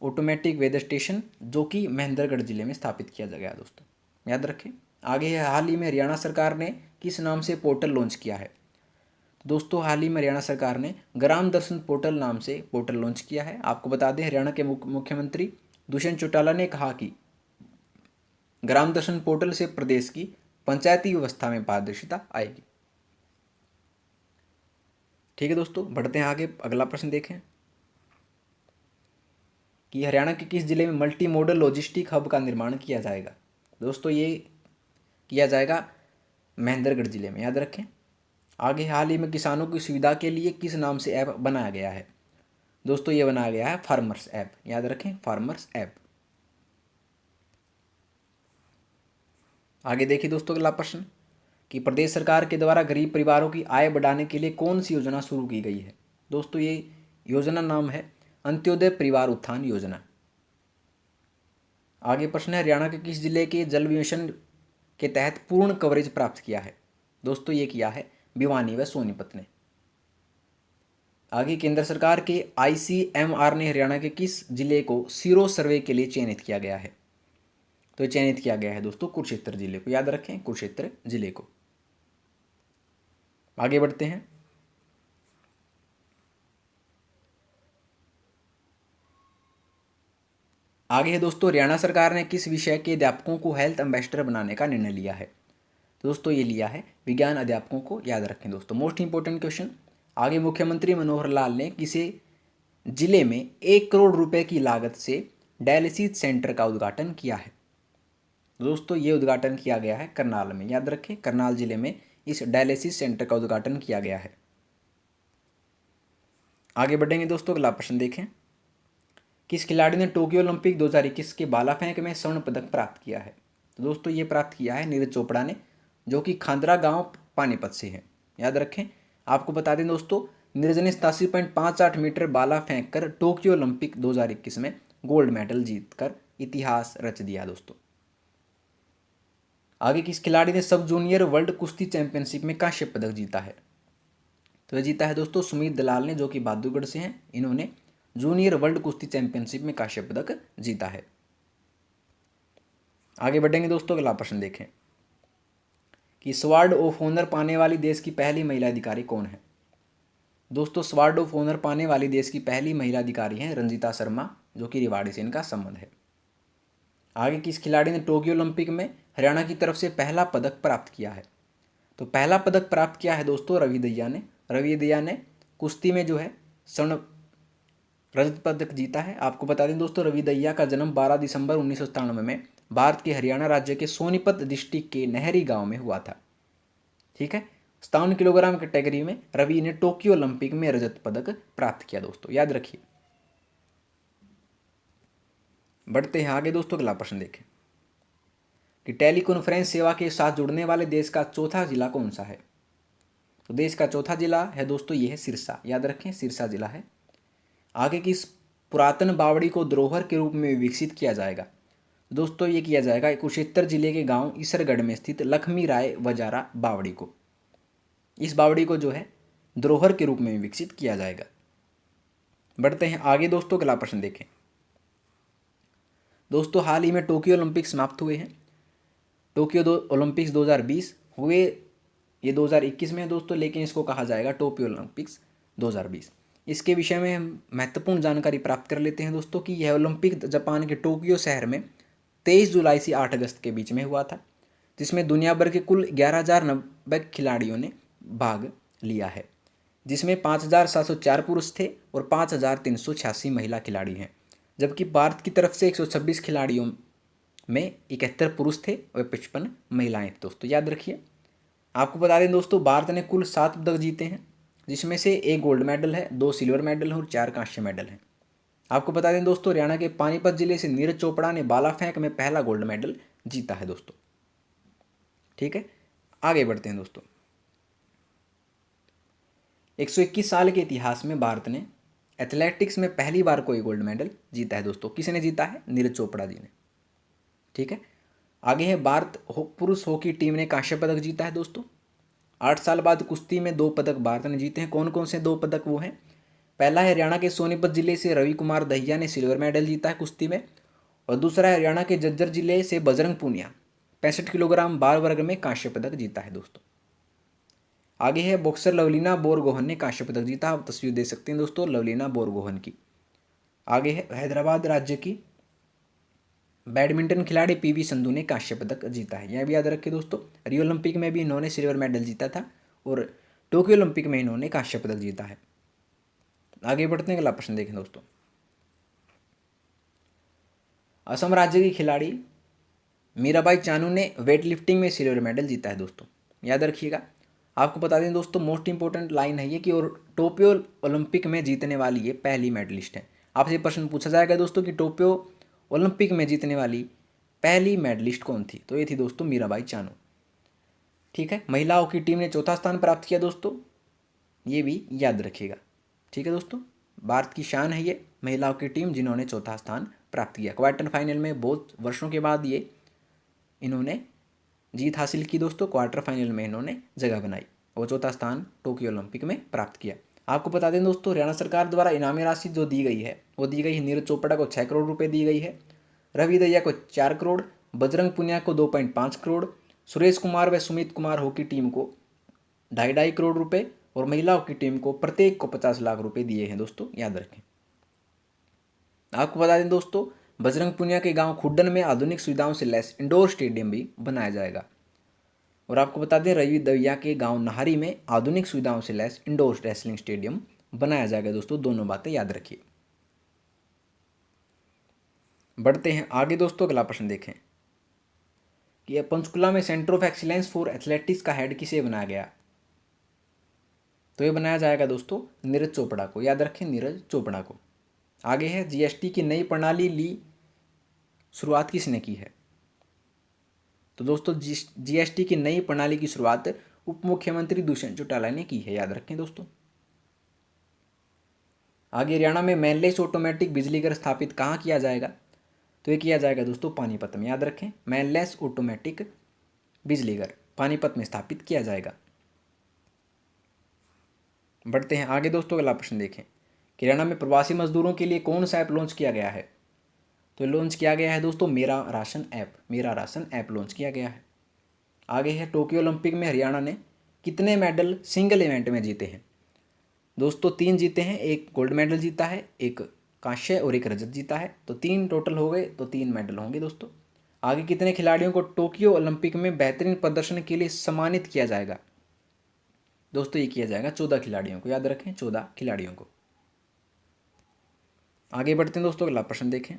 [SPEAKER 1] ऑटोमेटिक वेदर स्टेशन, जो कि महेंद्रगढ़ जिले में स्थापित किया गया दोस्तों, याद रखें। आगे है, हाल ही में हरियाणा सरकार ने किस नाम से पोर्टल लॉन्च किया है? दोस्तों हाल ही में हरियाणा सरकार ने ग्राम दर्शन पोर्टल नाम से पोर्टल लॉन्च किया है। आपको बता दें, हरियाणा के मुख्यमंत्री दुष्यंत चौटाला ने कहा कि ग्राम दर्शन पोर्टल से प्रदेश की पंचायती व्यवस्था में पारदर्शिता आएगी। ठीक है दोस्तों, बढ़ते हैं आगे, अगला प्रश्न देखें कि हरियाणा के किस जिले में मल्टी मॉडल लॉजिस्टिक हब का निर्माण किया जाएगा? दोस्तों ये किया जाएगा महेंद्रगढ़ जिले में, याद रखें। आगे, हाल ही में किसानों की सुविधा के लिए किस नाम से ऐप बनाया गया है? दोस्तों ये बनाया गया है फार्मर्स ऐप, याद रखें, फार्मर्स ऐप। आगे देखिए दोस्तों, अगला प्रश्न कि प्रदेश सरकार के द्वारा गरीब परिवारों की आय बढ़ाने के लिए कौन सी योजना शुरू की गई है? दोस्तों ये योजना नाम है अंत्योदय परिवार उत्थान योजना। आगे प्रश्न है, हरियाणा के किस जिले के जल मिशन के तहत पूर्ण कवरेज प्राप्त किया है? दोस्तों ये किया है भिवानी व सोनीपत ने। आगे, केंद्र सरकार के ICMR ने हरियाणा के किस जिले को सीरो सर्वे के लिए चयनित किया गया है? तो चयनित किया गया है दोस्तों कुरुक्षेत्र जिले को, याद रखें, कुरुक्षेत्र जिले को। आगे बढ़ते हैं, आगे है दोस्तों, हरियाणा सरकार ने किस विषय के अध्यापकों को हेल्थ एम्बेसडर बनाने का निर्णय लिया है? दोस्तों ये लिया है विज्ञान अध्यापकों को, याद रखें दोस्तों, मोस्ट इंपॉर्टेंट क्वेश्चन। आगे, मुख्यमंत्री मनोहर लाल ने किसे जिले में 1 करोड़ रुपए की लागत से डायलिसिस सेंटर का उद्घाटन किया है? दोस्तों ये उद्घाटन किया गया है करनाल में, याद रखें, करनाल जिले में इस डायलिसिस सेंटर का उद्घाटन किया गया है। आगे बढ़ेंगे दोस्तों, अगला प्रश्न देखें, किस खिलाड़ी ने टोक्यो ओलंपिक 2021 के भाला फेंक में स्वर्ण पदक प्राप्त किया है? तो दोस्तों ये प्राप्त किया है नीरज चोपड़ा ने, जो कि खांदरा गांव पानीपत से है, याद रखें। आपको बता दें दोस्तों, नीरज ने 87.58 मीटर भाला फेंक कर टोक्यो ओलंपिक 2021 में गोल्ड मेडल जीतकर इतिहास रच दिया दोस्तों। आगे, किस खिलाड़ी ने सब जूनियर वर्ल्ड कुश्ती चैंपियनशिप में कांस्य पदक जीता है? तो यह जीता है दोस्तों सुमित दलाल ने, जो कि बहादुरगढ़ से हैं। इन्होंने जूनियर वर्ल्ड कुश्ती चैंपियनशिप में कांस्य पदक जीता है। आगे बढ़ेंगे दोस्तों, अगला प्रश्न देखें कि स्वार्ड ऑफ ऑनर पाने वाली देश की पहली महिला अधिकारी कौन है? दोस्तों स्वार्ड ऑफ ऑनर पाने वाली देश की पहली महिला अधिकारी हैं रंजीता शर्मा, जो कि रेवाड़ी से इनका संबंध है। आगे, किस खिलाड़ी ने टोक्यो ओलंपिक में हरियाणा की तरफ से पहला पदक प्राप्त किया है? तो पहला पदक प्राप्त किया है दोस्तों रवि दहिया ने। रवि दहिया ने कुश्ती में जो है स्वर्ण रजत पदक जीता है। आपको बता दें दोस्तों, रवि दहिया का जन्म 12 दिसंबर 1997 में भारत के हरियाणा राज्य के सोनीपत डिस्ट्रिक्ट के नहरी गांव में हुआ था। ठीक है, 57 किलोग्राम कैटेगरी में रवि ने टोक्यो ओलंपिक में रजत पदक प्राप्त किया दोस्तों, याद रखिए। बढ़ते हैं आगे दोस्तों, अगला प्रश्न देखें कि टेलीकॉन्फ्रेंस सेवा के साथ जुड़ने वाले देश का चौथा जिला कौन सा है? तो देश का चौथा जिला है दोस्तों ये है सिरसा, याद रखें, सिरसा जिला है। आगे, किस पुरातन बावड़ी को धरोहर के रूप में विकसित किया जाएगा? दोस्तों ये किया जाएगा कुरुक्षेत्र जिले के गांव ईसरगढ़ में स्थित लक्ष्मी राय वजारा बावड़ी को। इस बावड़ी को जो है धरोहर के रूप में विकसित किया जाएगा। बढ़ते हैं आगे दोस्तों, अगला प्रश्न देखें। दोस्तों हाल ही में टोक्यो ओलंपिक समाप्त हुए हैं। टोक्यो ओलंपिक्स 2020 हुए, ये 2021 में है दोस्तों, लेकिन इसको कहा जाएगा टोक्यो ओलंपिक्स 2020। इसके विषय में हम महत्वपूर्ण जानकारी प्राप्त कर लेते हैं दोस्तों कि यह ओलंपिक जापान के टोक्यो शहर में 23 जुलाई से 8 अगस्त के बीच में हुआ था, जिसमें दुनिया भर के कुल 11,090 खिलाड़ियों ने भाग लिया है, जिसमें 5,704 पुरुष थे और 5,386 महिला खिलाड़ी हैं, जबकि भारत की तरफ से 126 खिलाड़ियों में 71 पुरुष थे और 55 महिलाएं थी दोस्तों, याद रखिए। आपको बता दें दोस्तों, भारत ने कुल 7 पदक जीते हैं, जिसमें से 1 गोल्ड मेडल है, 2 सिल्वर मेडल हैं और 4 कांस्य मेडल हैं। आपको बता दें दोस्तों, हरियाणा के पानीपत जिले से नीरज चोपड़ा ने भाला फेंक में पहला गोल्ड मेडल जीता है दोस्तों। ठीक है, आगे बढ़ते हैं दोस्तों। 121 साल के इतिहास में भारत ने एथलेटिक्स में पहली बार कोई गोल्ड मेडल जीता है दोस्तों। किसने जीता है? नीरज चोपड़ा जी ने। ठीक है, आगे है भारत पुरुष हॉकी टीम ने कांस्य पदक जीता है दोस्तों। 8 साल बाद कुश्ती में 2 पदक भारत ने जीते हैं। कौन कौन से 2 पदक वो हैं? पहला है हरियाणा के सोनीपत जिले से रवि कुमार दहिया ने सिल्वर मेडल जीता है कुश्ती में, और दूसरा है हरियाणा के झज्जर जिले से बजरंग पूनिया 65 किलोग्राम बार वर्ग में कांस्य पदक जीता है दोस्तों। आगे है बॉक्सर लवलीना बोरगोहन ने कांस्य पदक जीता। आप तस्वीर दे सकते हैं दोस्तों लवलीना बोरगोहन की। आगे है हैदराबाद राज्य की बैडमिंटन खिलाड़ी पीवी संधू ने कांस्य पदक जीता है। यह भी याद रखिए दोस्तों, रियो ओलंपिक में भी इन्होंने सिल्वर मेडल जीता था और टोक्यो ओलंपिक में इन्होंने कांस्य पदक जीता है। आगे बढ़ते हैं, अगला प्रश्न देखें दोस्तों। असम राज्य की खिलाड़ी मीराबाई चानू ने वेट लिफ्टिंग में सिल्वर मेडल जीता है दोस्तों, याद रखिएगा। आपको बता दें दोस्तों, मोस्ट इंपॉर्टेंट लाइन है ये कि और टोक्यो ओलंपिक में जीतने वाली ये पहली मेडलिस्ट है। आपसे प्रश्न पूछा जाएगा दोस्तों कि टोक्यो ओलंपिक में जीतने वाली पहली मेडलिस्ट कौन थी, तो ये थी दोस्तों मीराबाई चानू। ठीक है, महिलाओं की टीम ने 4था स्थान प्राप्त किया दोस्तों, ये भी याद रखिएगा। ठीक है दोस्तों, भारत की शान है ये महिलाओं की टीम जिन्होंने 4था स्थान प्राप्त किया। क्वार्टर फाइनल में बहुत वर्षों के बाद ये इन्होंने जीत हासिल की दोस्तों। क्वार्टर फाइनल में इन्होंने जगह बनाई और 4था स्थान टोक्यो ओलंपिक में प्राप्त किया। आपको बता दें दोस्तों, हरियाणा सरकार द्वारा इनामी राशि जो दी गई है वो दी गई है नीरज चोपड़ा को 6 करोड़ रुपए दी गई है, रवि दहिया को 4 करोड़, बजरंग पुनिया को 2.5 करोड़, सुरेश कुमार व सुमित कुमार हॉकी टीम को 2.5 करोड़ रुपए और महिलाओं की टीम को प्रत्येक को 50 लाख रुपए दिए हैं दोस्तों, याद रखें। आपको बता दें दोस्तों, बजरंग पुनिया के गांव खुड्डन में आधुनिक सुविधाओं से लैस इंडोर स्टेडियम भी बनाया जाएगा। और आपको बता दें, रवि दहिया के गांव नाहरी में आधुनिक सुविधाओं से लैस इंडोर रेसलिंग स्टेडियम बनाया जाएगा दोस्तों। दोनों बातें याद रखिए। बढ़ते हैं आगे दोस्तों, अगला प्रश्न देखें कि पंचकुला में centre of excellence for athletics का हेड किसे बनाया गया, तो ये बनाया जाएगा दोस्तों नीरज चोपड़ा को, याद रखें नीरज चोपड़ा को। आगे है जीएसटी की नई प्रणाली ली शुरुआत किसने की है, तो दोस्तों जीएसटी की नई प्रणाली की शुरुआत उप मुख्यमंत्री दुष्यंत चौटाला ने की है, याद रखें दोस्तों। आगे हरियाणा में मैनलेस ऑटोमेटिक बिजली घर स्थापित कहाँ किया जाएगा, तो ये किया जाएगा दोस्तों पानीपत में, याद रखें। मैनलेस ऑटोमेटिक बिजली घर पानीपत में स्थापित किया जाएगा। बढ़ते हैं आगे दोस्तों, अगला प्रश्न देखें कि हरियाणा में प्रवासी मजदूरों के लिए कौन सा ऐप लॉन्च किया गया है, तो लॉन्च किया गया है दोस्तों मेरा राशन ऐप लॉन्च किया गया है। आगे है टोक्यो ओलंपिक में हरियाणा ने कितने मेडल सिंगल इवेंट में जीते हैं, दोस्तों 3 जीते हैं। 1 गोल्ड मेडल जीता है, 1 कांस्य और 1 रजत जीता है, तो 3 टोटल हो गए, तो 3 मेडल होंगे दोस्तों। आगे कितने खिलाड़ियों को टोक्यो ओलंपिक में बेहतरीन प्रदर्शन के लिए सम्मानित किया जाएगा, दोस्तों ये किया जाएगा 14 खिलाड़ियों को, याद रखें 14 खिलाड़ियों को। आगे बढ़ते हैं दोस्तों, अगला प्रश्न देखें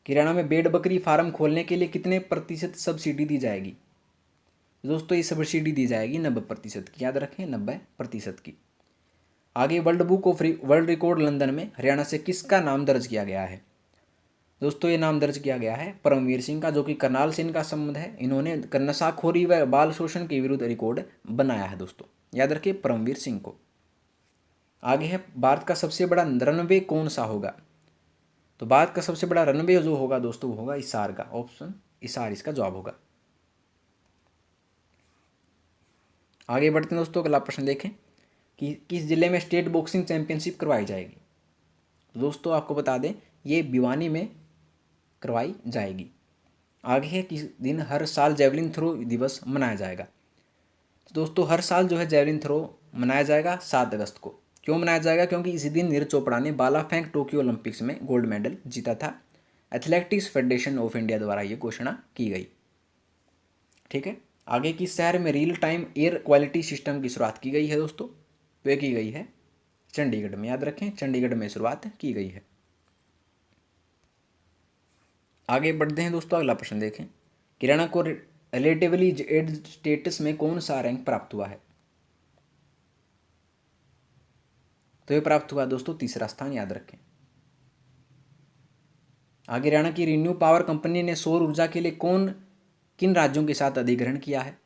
[SPEAKER 1] कि हरियाणा में भेड़ बकरी फार्म खोलने के लिए कितने प्रतिशत सब्सिडी दी जाएगी, दोस्तों ये सब्सिडी दी जाएगी 90% की, याद रखें 90% की। आगे वर्ल्ड रिकॉर्ड लंदन में हरियाणा से किसका नाम दर्ज किया गया है, दोस्तों ये नाम दर्ज किया गया है परमवीर सिंह का, जो कि करनाल से इनका संबंध है। इन्होंने नशाखोरी व बाल शोषण के विरुद्ध रिकॉर्ड बनाया है दोस्तों, याद रखिए परमवीर सिंह को। आगे है भारत का सबसे बड़ा रनवे कौन सा होगा, तो भारत का सबसे बड़ा रनवे जो होगा दोस्तों वो होगा हिसार का, ऑप्शन हिसार इसका जवाब होगा। आगे बढ़ते हैं दोस्तों, अगला प्रश्न देखें कि किस जिले में स्टेट बॉक्सिंग चैंपियनशिप करवाई जाएगी, दोस्तों आपको बता दें ये भिवानी में करवाई जाएगी। आगे है किस दिन हर साल जेवलिन थ्रो दिवस मनाया जाएगा। तो दोस्तों हर साल जो है जेवलिन थ्रो मनाया जाएगा 7 अगस्त को। क्यों मनाया जाएगा? क्योंकि इसी दिन नीरज चोपड़ा ने भाला फेंक टोक्यो ओलंपिक्स में गोल्ड मेडल जीता था। एथलेटिक्स फेडरेशन ऑफ इंडिया द्वारा ये घोषणा की गई। ठीक है, आगे किस शहर में real time air quality system की शुरुआत की गई है दोस्तों? वे की गई है चंडीगढ़ में। याद रखें, चंडीगढ़ में शुरुआत की गई है। आगे बढ़ते हैं दोस्तों, अगला प्रश्न देखें। किराना को रिलेटिवली एज स्टेटस में कौन सा रैंक प्राप्त हुआ है? तो ये प्राप्त हुआ दोस्तों तीसरा स्थान। याद रखें। आगे हरियाणा की रिन्यू पावर कंपनी ने सौर ऊर्जा के लिए किन राज्यों के साथ अधिग्रहण किया है?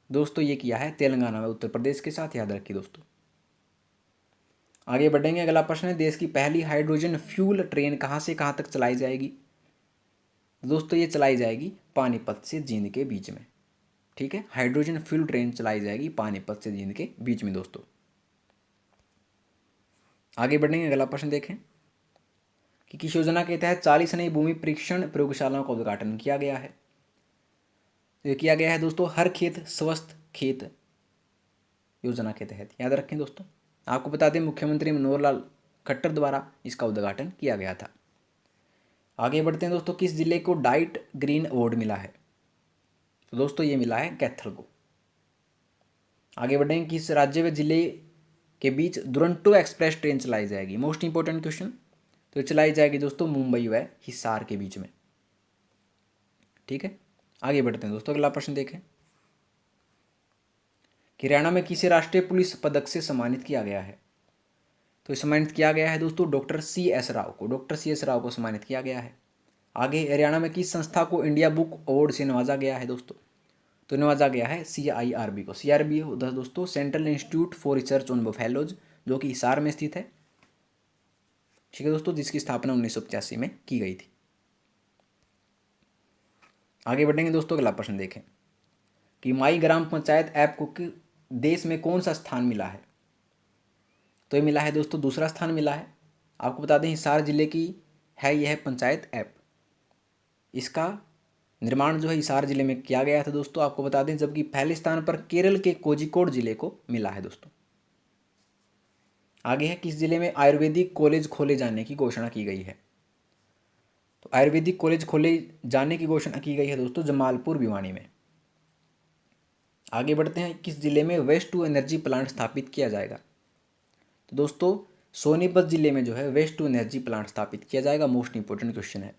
[SPEAKER 1] दोस्तों ये किया है तेलंगाना व उत्तर प्रदेश के साथ। याद रखिए दोस्तों। आगे बढ़ेंगे, अगला प्रश्न है देश की पहली हाइड्रोजन फ्यूल ट्रेन कहाँ से कहाँ तक चलाई जाएगी? दोस्तों ये चलाई जाएगी पानीपत से जींद के बीच में। ठीक है, हाइड्रोजन फ्यूल ट्रेन चलाई जाएगी पानीपत से जींद के बीच में दोस्तों। आगे बढ़ेंगे, अगला प्रश्न देखें कि किस योजना के तहत 40 नई भूमि परीक्षण प्रयोगशालाओं का उद्घाटन किया गया है? तो ये किया गया है दोस्तों हर खेत स्वस्थ खेत योजना के तहत। याद रखें दोस्तों। आपको बता दें मुख्यमंत्री मनोहर लाल खट्टर द्वारा इसका उद्घाटन किया गया था। आगे बढ़ते हैं दोस्तों, किस जिले को डाइट ग्रीन अवार्ड मिला है? तो दोस्तों ये मिला है कैथल को। आगे बढ़ेंगे, किस राज्य व जिले के बीच दुरंतो एक्सप्रेस ट्रेन चलाई जाएगी? Most important question. तो चलाई जाएगी दोस्तों मुंबई व हिसार के बीच में। ठीक है, आगे बढ़ते हैं दोस्तों, अगला प्रश्न देखें कि हरियाणा में किसे राष्ट्रीय पुलिस पदक से सम्मानित किया गया है? तो सम्मानित किया गया है दोस्तों डॉक्टर CS राव को। डॉक्टर CS राव को सम्मानित किया गया है। आगे हरियाणा में किस संस्था को इंडिया बुक अवार्ड से नवाजा गया है दोस्तों? तो नवाजा गया है CIRB को। CIRB दोस्तों central institute for research on buffaloes, जो कि हिसार में स्थित है। ठीक है दोस्तों, जिसकी स्थापना 1985 में की गई थी। आगे बढ़ेंगे दोस्तों, अगला प्रश्न देखें कि माई ग्राम पंचायत ऐप को देश में कौन सा स्थान मिला है? तो ये मिला है दोस्तों दूसरा स्थान मिला है। आपको बता दें हिसार जिले की है यह पंचायत ऐप। इसका निर्माण जो है हिसार जिले में किया गया था दोस्तों, आपको बता दें, जबकि पहले स्थान पर केरल के कोझिकोड जिले को मिला है दोस्तों। आगे है किस जिले में आयुर्वेदिक कॉलेज खोले जाने की घोषणा की गई है? तो आयुर्वेदिक कॉलेज खोले जाने की घोषणा की गई है दोस्तों जमालपुर भिवानी में। आगे बढ़ते हैं, किस जिले में वेस्ट टू एनर्जी प्लांट स्थापित किया जाएगा? तो दोस्तों सोनीपत जिले में जो है वेस्ट टू एनर्जी प्लांट स्थापित किया जाएगा। मोस्ट इंपोर्टेंट क्वेश्चन है।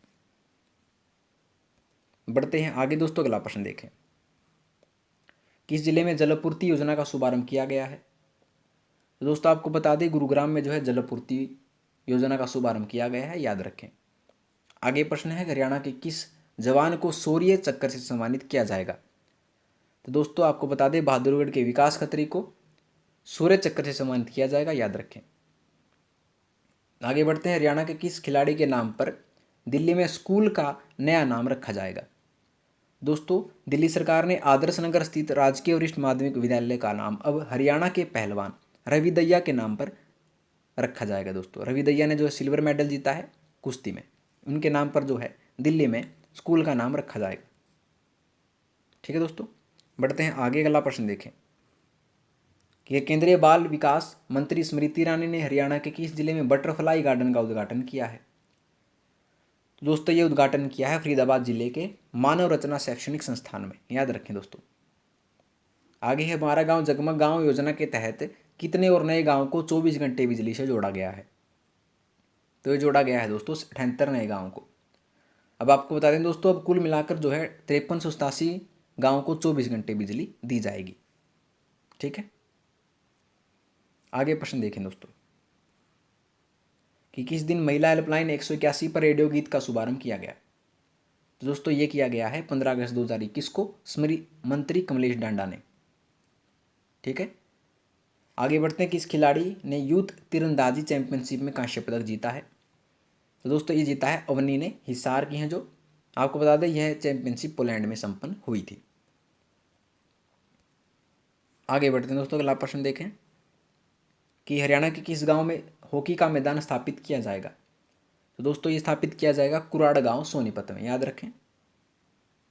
[SPEAKER 1] बढ़ते हैं आगे दोस्तों, अगला प्रश्न देखें। किस जिले में जलापूर्ति योजना का शुभारंभ किया गया है? तो दोस्तों आपको बता दें गुरुग्राम में जो है जलापूर्ति योजना का शुभारंभ किया गया है। याद रखें। आगे प्रश्न है हरियाणा के किस जवान को शौर्य चक्र से सम्मानित किया जाएगा? तो दोस्तों आपको बता दें बहादुरगढ़ के विकास खत्री को शौर्य चक्र से सम्मानित किया जाएगा। याद रखें। आगे बढ़ते हैं, हरियाणा के किस खिलाड़ी के नाम पर दिल्ली में स्कूल का नया नाम रखा जाएगा? दोस्तों दिल्ली सरकार ने आदर्श नगर स्थित राजकीय वरिष्ठ माध्यमिक विद्यालय का नाम अब हरियाणा के पहलवान रवि दहिया के नाम पर रखा जाएगा। दोस्तों रवि दहिया ने जो है सिल्वर मेडल जीता है कुश्ती में, उनके नाम पर जो है दिल्ली में स्कूल का नाम रखा जाएगा। ठीक है दोस्तों, बढ़ते हैं आगे, अगला प्रश्न देखें कि केंद्रीय बाल विकास मंत्री स्मृति ईरानी ने हरियाणा के किस जिले में बटरफ्लाई गार्डन का उद्घाटन किया है? दोस्तों ये उद्घाटन किया है फरीदाबाद जिले के मानव रचना शैक्षणिक संस्थान में। याद रखें दोस्तों। आगे है हमारा गांव जगमग गांव योजना के तहत कितने और नए गांव को 24 घंटे बिजली से जोड़ा गया है? तो ये जोड़ा गया है दोस्तों 78 नए गाँव को। अब आपको बता दें दोस्तों, अब कुल मिलाकर जो है 5387 गाँव को 24 घंटे बिजली दी जाएगी। ठीक है, आगे प्रश्न देखें दोस्तों कि किस दिन महिला हेल्पलाइन 181 पर रेडियो गीत का शुभारंभ किया गया? तो दोस्तों ये किया गया है 15 अगस्त 2021 को स्मृति मंत्री कमलेश डांडा ने। ठीक है, आगे बढ़ते हैं, किस खिलाड़ी ने यूथ तीरंदाजी चैंपियनशिप में कांस्य पदक जीता है? तो दोस्तों ये जीता है अवनी ने, हिसार की हैं जो। आपको बता दें यह चैंपियनशिप पोलैंड में संपन्न हुई थी। आगे बढ़ते हैं दोस्तों, अगला प्रश्न देखें कि हरियाणा के किस गांव में हॉकी का मैदान स्थापित किया जाएगा? तो दोस्तों ये स्थापित किया जाएगा कुराड़ गांव सोनीपत में। याद रखें।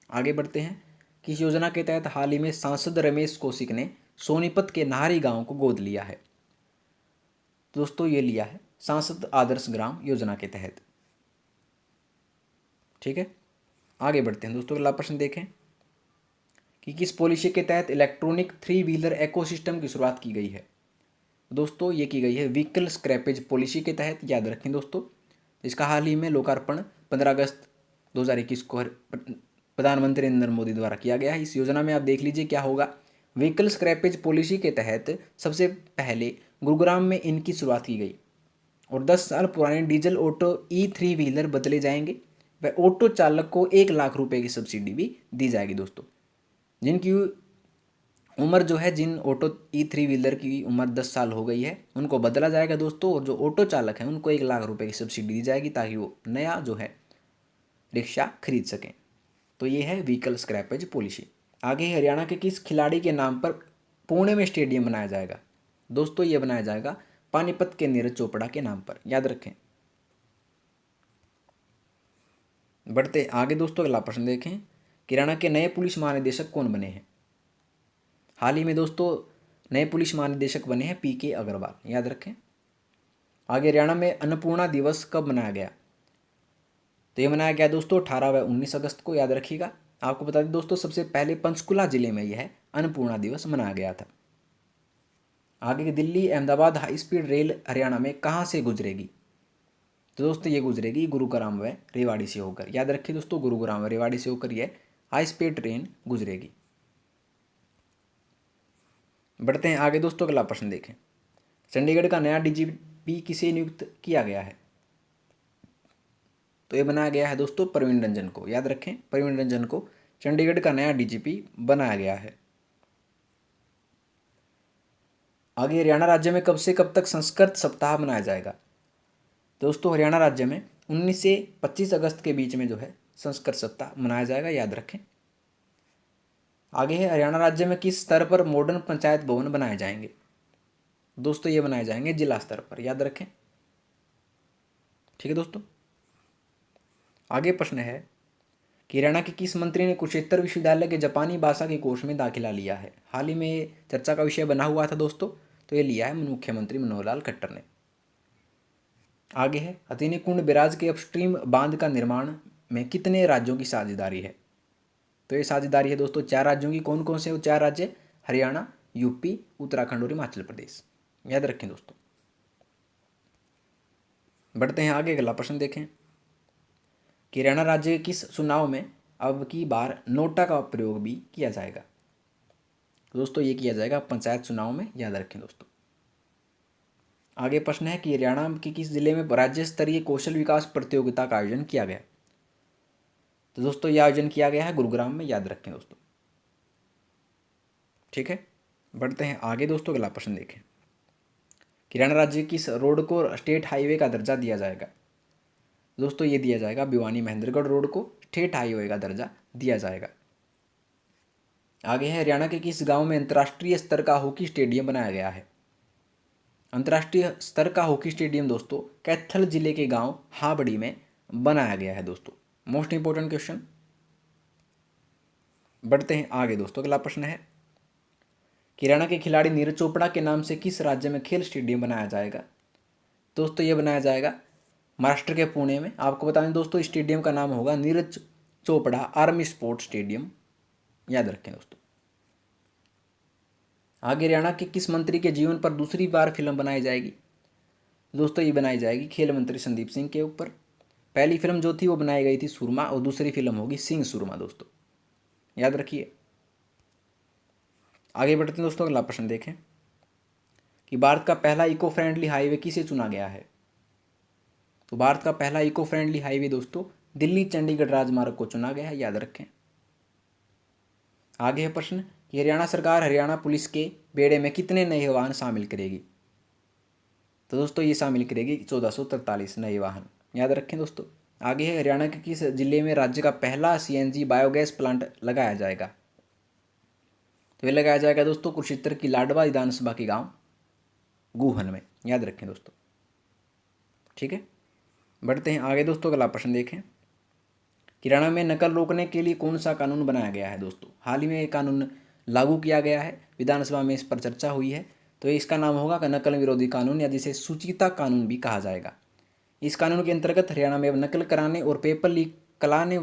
[SPEAKER 1] आगे बढ़ते हैं कि इस योजना के तहत हाल ही में सांसद रमेश कौशिक ने सोनीपत के नाहरी गांव को गोद लिया है। दोस्तों ये लिया है सांसद आदर्श ग्राम योजना के तहत। ठीक है, आगे बढ़ते हैं दोस्तों। अगला प्रश्न देखें कि किस पॉलिसी के तहत इलेक्ट्रॉनिक 3 व्हीलर इकोसिस्टम की शुरुआत की गई है। दोस्तों ये की गई है व्हीकल स्क्रैपेज पॉलिसी के तहत, याद रखें दोस्तों। इसका हाल ही में लोकार्पण 15 अगस्त 2021 को प्रधानमंत्री नरेंद्र मोदी द्वारा किया गया है। इस योजना में आप देख लीजिए क्या होगा। व्हीकल स्क्रैपेज पॉलिसी के तहत सबसे पहले गुरुग्राम में इनकी शुरुआत की गई और 10 साल पुराने डीजल ऑटो E3 व्हीलर बदले जाएंगे व ऑटो चालक को 1 लाख रुपए की सब्सिडी भी दी जाएगी दोस्तों। जिनकी उम्र जो है, जिन ऑटो E3 व्हीलर की उम्र 10 साल हो गई है उनको बदला जाएगा दोस्तों, और जो ऑटो चालक हैं उनको 1 लाख रुपए की सब्सिडी दी जाएगी ताकि वो नया जो है रिक्शा खरीद सकें। तो ये है व्हीकल स्क्रैपेज पॉलिसी। आगे हरियाणा के किस खिलाड़ी के नाम पर पुणे में स्टेडियम बनाया जाएगा। दोस्तों ये बनाया जाएगा पानीपत के नीरज चोपड़ा के नाम पर, याद रखें। बढ़ते आगे दोस्तों, अगला प्रश्न देखें कि हरियाणा के नए पुलिस महानिदेशक कौन बने हैं। हाल ही में दोस्तों नए पुलिस महानिदेशक बने हैं PK अग्रवाल, याद रखें। आगे हरियाणा में अन्नपूर्णा दिवस कब मनाया गया। तो ये मनाया गया दोस्तों 18 व 19 अगस्त को, याद रखिएगा। आपको बता दें दोस्तों सबसे पहले पंचकुला जिले में यह अन्नपूर्णा दिवस मनाया गया था। आगे Delhi Ahmedabad high speed rail Haryana में कहाँ से गुजरेगी। तो दोस्तों ये गुजरेगी गुरुग्राम व रेवाड़ी से होकर, याद रखिए दोस्तों, गुरुग्राम व रेवाड़ी से होकर यह हाई स्पीड ट्रेन गुजरेगी। बढ़ते हैं आगे दोस्तों, अगला प्रश्न देखें। चंडीगढ़ का नया DGP किसे नियुक्त किया गया है। तो ये बनाया गया है दोस्तों प्रवीण रंजन को, याद रखें। प्रवीण रंजन को चंडीगढ़ का नया DGP बनाया गया है। आगे हरियाणा राज्य में कब से कब तक संस्कृत सप्ताह मनाया जाएगा। दोस्तों हरियाणा राज्य में 19 से 25 अगस्त के बीच में जो है संस्कृत सप्ताह मनाया जाएगा, याद रखें। आगे है हरियाणा राज्य में किस स्तर पर मॉडर्न पंचायत भवन बनाए जाएंगे। दोस्तों ये बनाए जाएंगे जिला स्तर पर, याद रखें। ठीक है दोस्तों, आगे प्रश्न है कि हरियाणा के किस मंत्री ने कुरुक्षेत्र विश्वविद्यालय के जापानी भाषा के कोर्स में दाखिला लिया है। हाल ही में चर्चा का विषय बना हुआ था दोस्तों, तो ये लिया है मुख्यमंत्री मनोहर लाल खट्टर ने। आगे है हथिनी कुंड बैराज के अपस्ट्रीम बांध का निर्माण में कितने राज्यों की साझेदारी है। तो ये साझेदारी है दोस्तों 4 राज्यों की। कौन कौन से वो 4 राज्य। हरियाणा, यूपी, उत्तराखंड और हिमाचल प्रदेश, याद रखें दोस्तों। बढ़ते हैं आगे, अगला प्रश्न देखें कि हरियाणा राज्य के किस चुनाव में अब की बार नोटा का प्रयोग भी किया जाएगा। दोस्तों ये किया जाएगा पंचायत चुनाव में, याद रखें दोस्तों। आगे प्रश्न है कि हरियाणा के किस जिले में राज्य स्तरीय कौशल विकास प्रतियोगिता का आयोजन किया गया। तो दोस्तों यह आयोजन किया गया है गुरुग्राम में, याद रखें दोस्तों। ठीक है, बढ़ते हैं आगे दोस्तों, अगला प्रश्न देखें कि हरियाणा राज्य किस रोड को स्टेट हाईवे का दर्जा दिया जाएगा। दोस्तों ये दिया जाएगा भिवानी महेंद्रगढ़ रोड को स्टेट हाईवे का दर्जा दिया जाएगा। आगे है हरियाणा के किस गांव में अंतर्राष्ट्रीय स्तर का हॉकी स्टेडियम बनाया गया है। अंतर्राष्ट्रीय स्तर का हॉकी स्टेडियम दोस्तों कैथल जिले के गांव हाबड़ी में बनाया गया है दोस्तों। Most important question. बढ़ते हैं आगे दोस्तों, अगला प्रश्न है कि हरियाणा के खिलाड़ी नीरज चोपड़ा के नाम से किस राज्य में खेल स्टेडियम बनाया जाएगा। दोस्तों ये बनाया जाएगा महाराष्ट्र के पुणे में। आपको बता दें दोस्तों स्टेडियम का नाम होगा Neeraj Chopra army sports stadium, याद रखें दोस्तों। आगे हरियाणा के किस मंत्री के जीवन पर दूसरी बार फिल्म बनाई जाएगी। दोस्तों ये बनाई जाएगी खेल मंत्री संदीप सिंह के ऊपर। पहली फिल्म जो थी वो बनाई गई थी सुरमा, और दूसरी फिल्म होगी सिंह सुरमा दोस्तों, याद रखिए। आगे बढ़ते हैं दोस्तों, अगला प्रश्न देखें कि भारत का पहला इको फ्रेंडली हाईवे किसे चुना गया है। तो भारत का पहला इको फ्रेंडली हाईवे दोस्तों दिल्ली चंडीगढ़ राजमार्ग को चुना गया है, याद रखें। आगे है प्रश्न कि हरियाणा सरकार हरियाणा पुलिस के बेड़े में कितने नए वाहन शामिल करेगी। तो दोस्तों ये शामिल करेगी 1443 नए वाहन, याद रखें दोस्तों। आगे है हरियाणा के किस जिले में राज्य का पहला CNG बायोगैस प्लांट लगाया जाएगा। तो ये लगाया जाएगा दोस्तों कुरुक्षेत्र की लाडवा विधानसभा के गांव गुहन में, याद रखें दोस्तों। ठीक है, बढ़ते हैं आगे दोस्तों, अगला प्रश्न देखें कि किराना में नकल रोकने के लिए कौन सा कानून बनाया गया है दोस्तों? हाल ही में ये कानून लागू किया गया है, विधानसभा में इस पर चर्चा हुई है। तो इसका नाम होगा नकल विरोधी कानून, या जिसे सूचिता कानून भी कहा जाएगा। इस कानून के अंतर्गत हरियाणा में नकल कराने और पेपर लीक कराने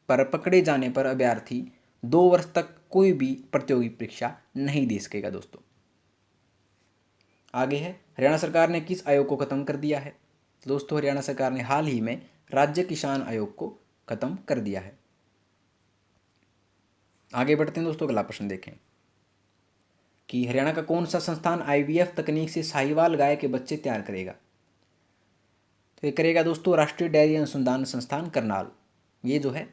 [SPEAKER 1] पर पकड़े जाने पर अभ्यर्थी 2 वर्ष तक कोई भी प्रतियोगी परीक्षा नहीं दे सकेगा दोस्तों। आगे है, हरियाणा सरकार ने किस आयोग को खत्म कर दिया है? दोस्तों हरियाणा सरकार ने हाल ही में राज्य किसान आयोग को खत्म कर दिया है। आगे बढ़ते हैं दोस्तों, अगला प्रश्न देखें कि हरियाणा का कौन सा संस्थान IVF तकनीक से साहिवाल गाय के बच्चे तैयार करेगा? तो ये करेगा दोस्तों राष्ट्रीय डेयरी अनुसंधान संस्थान करनाल। ये जो है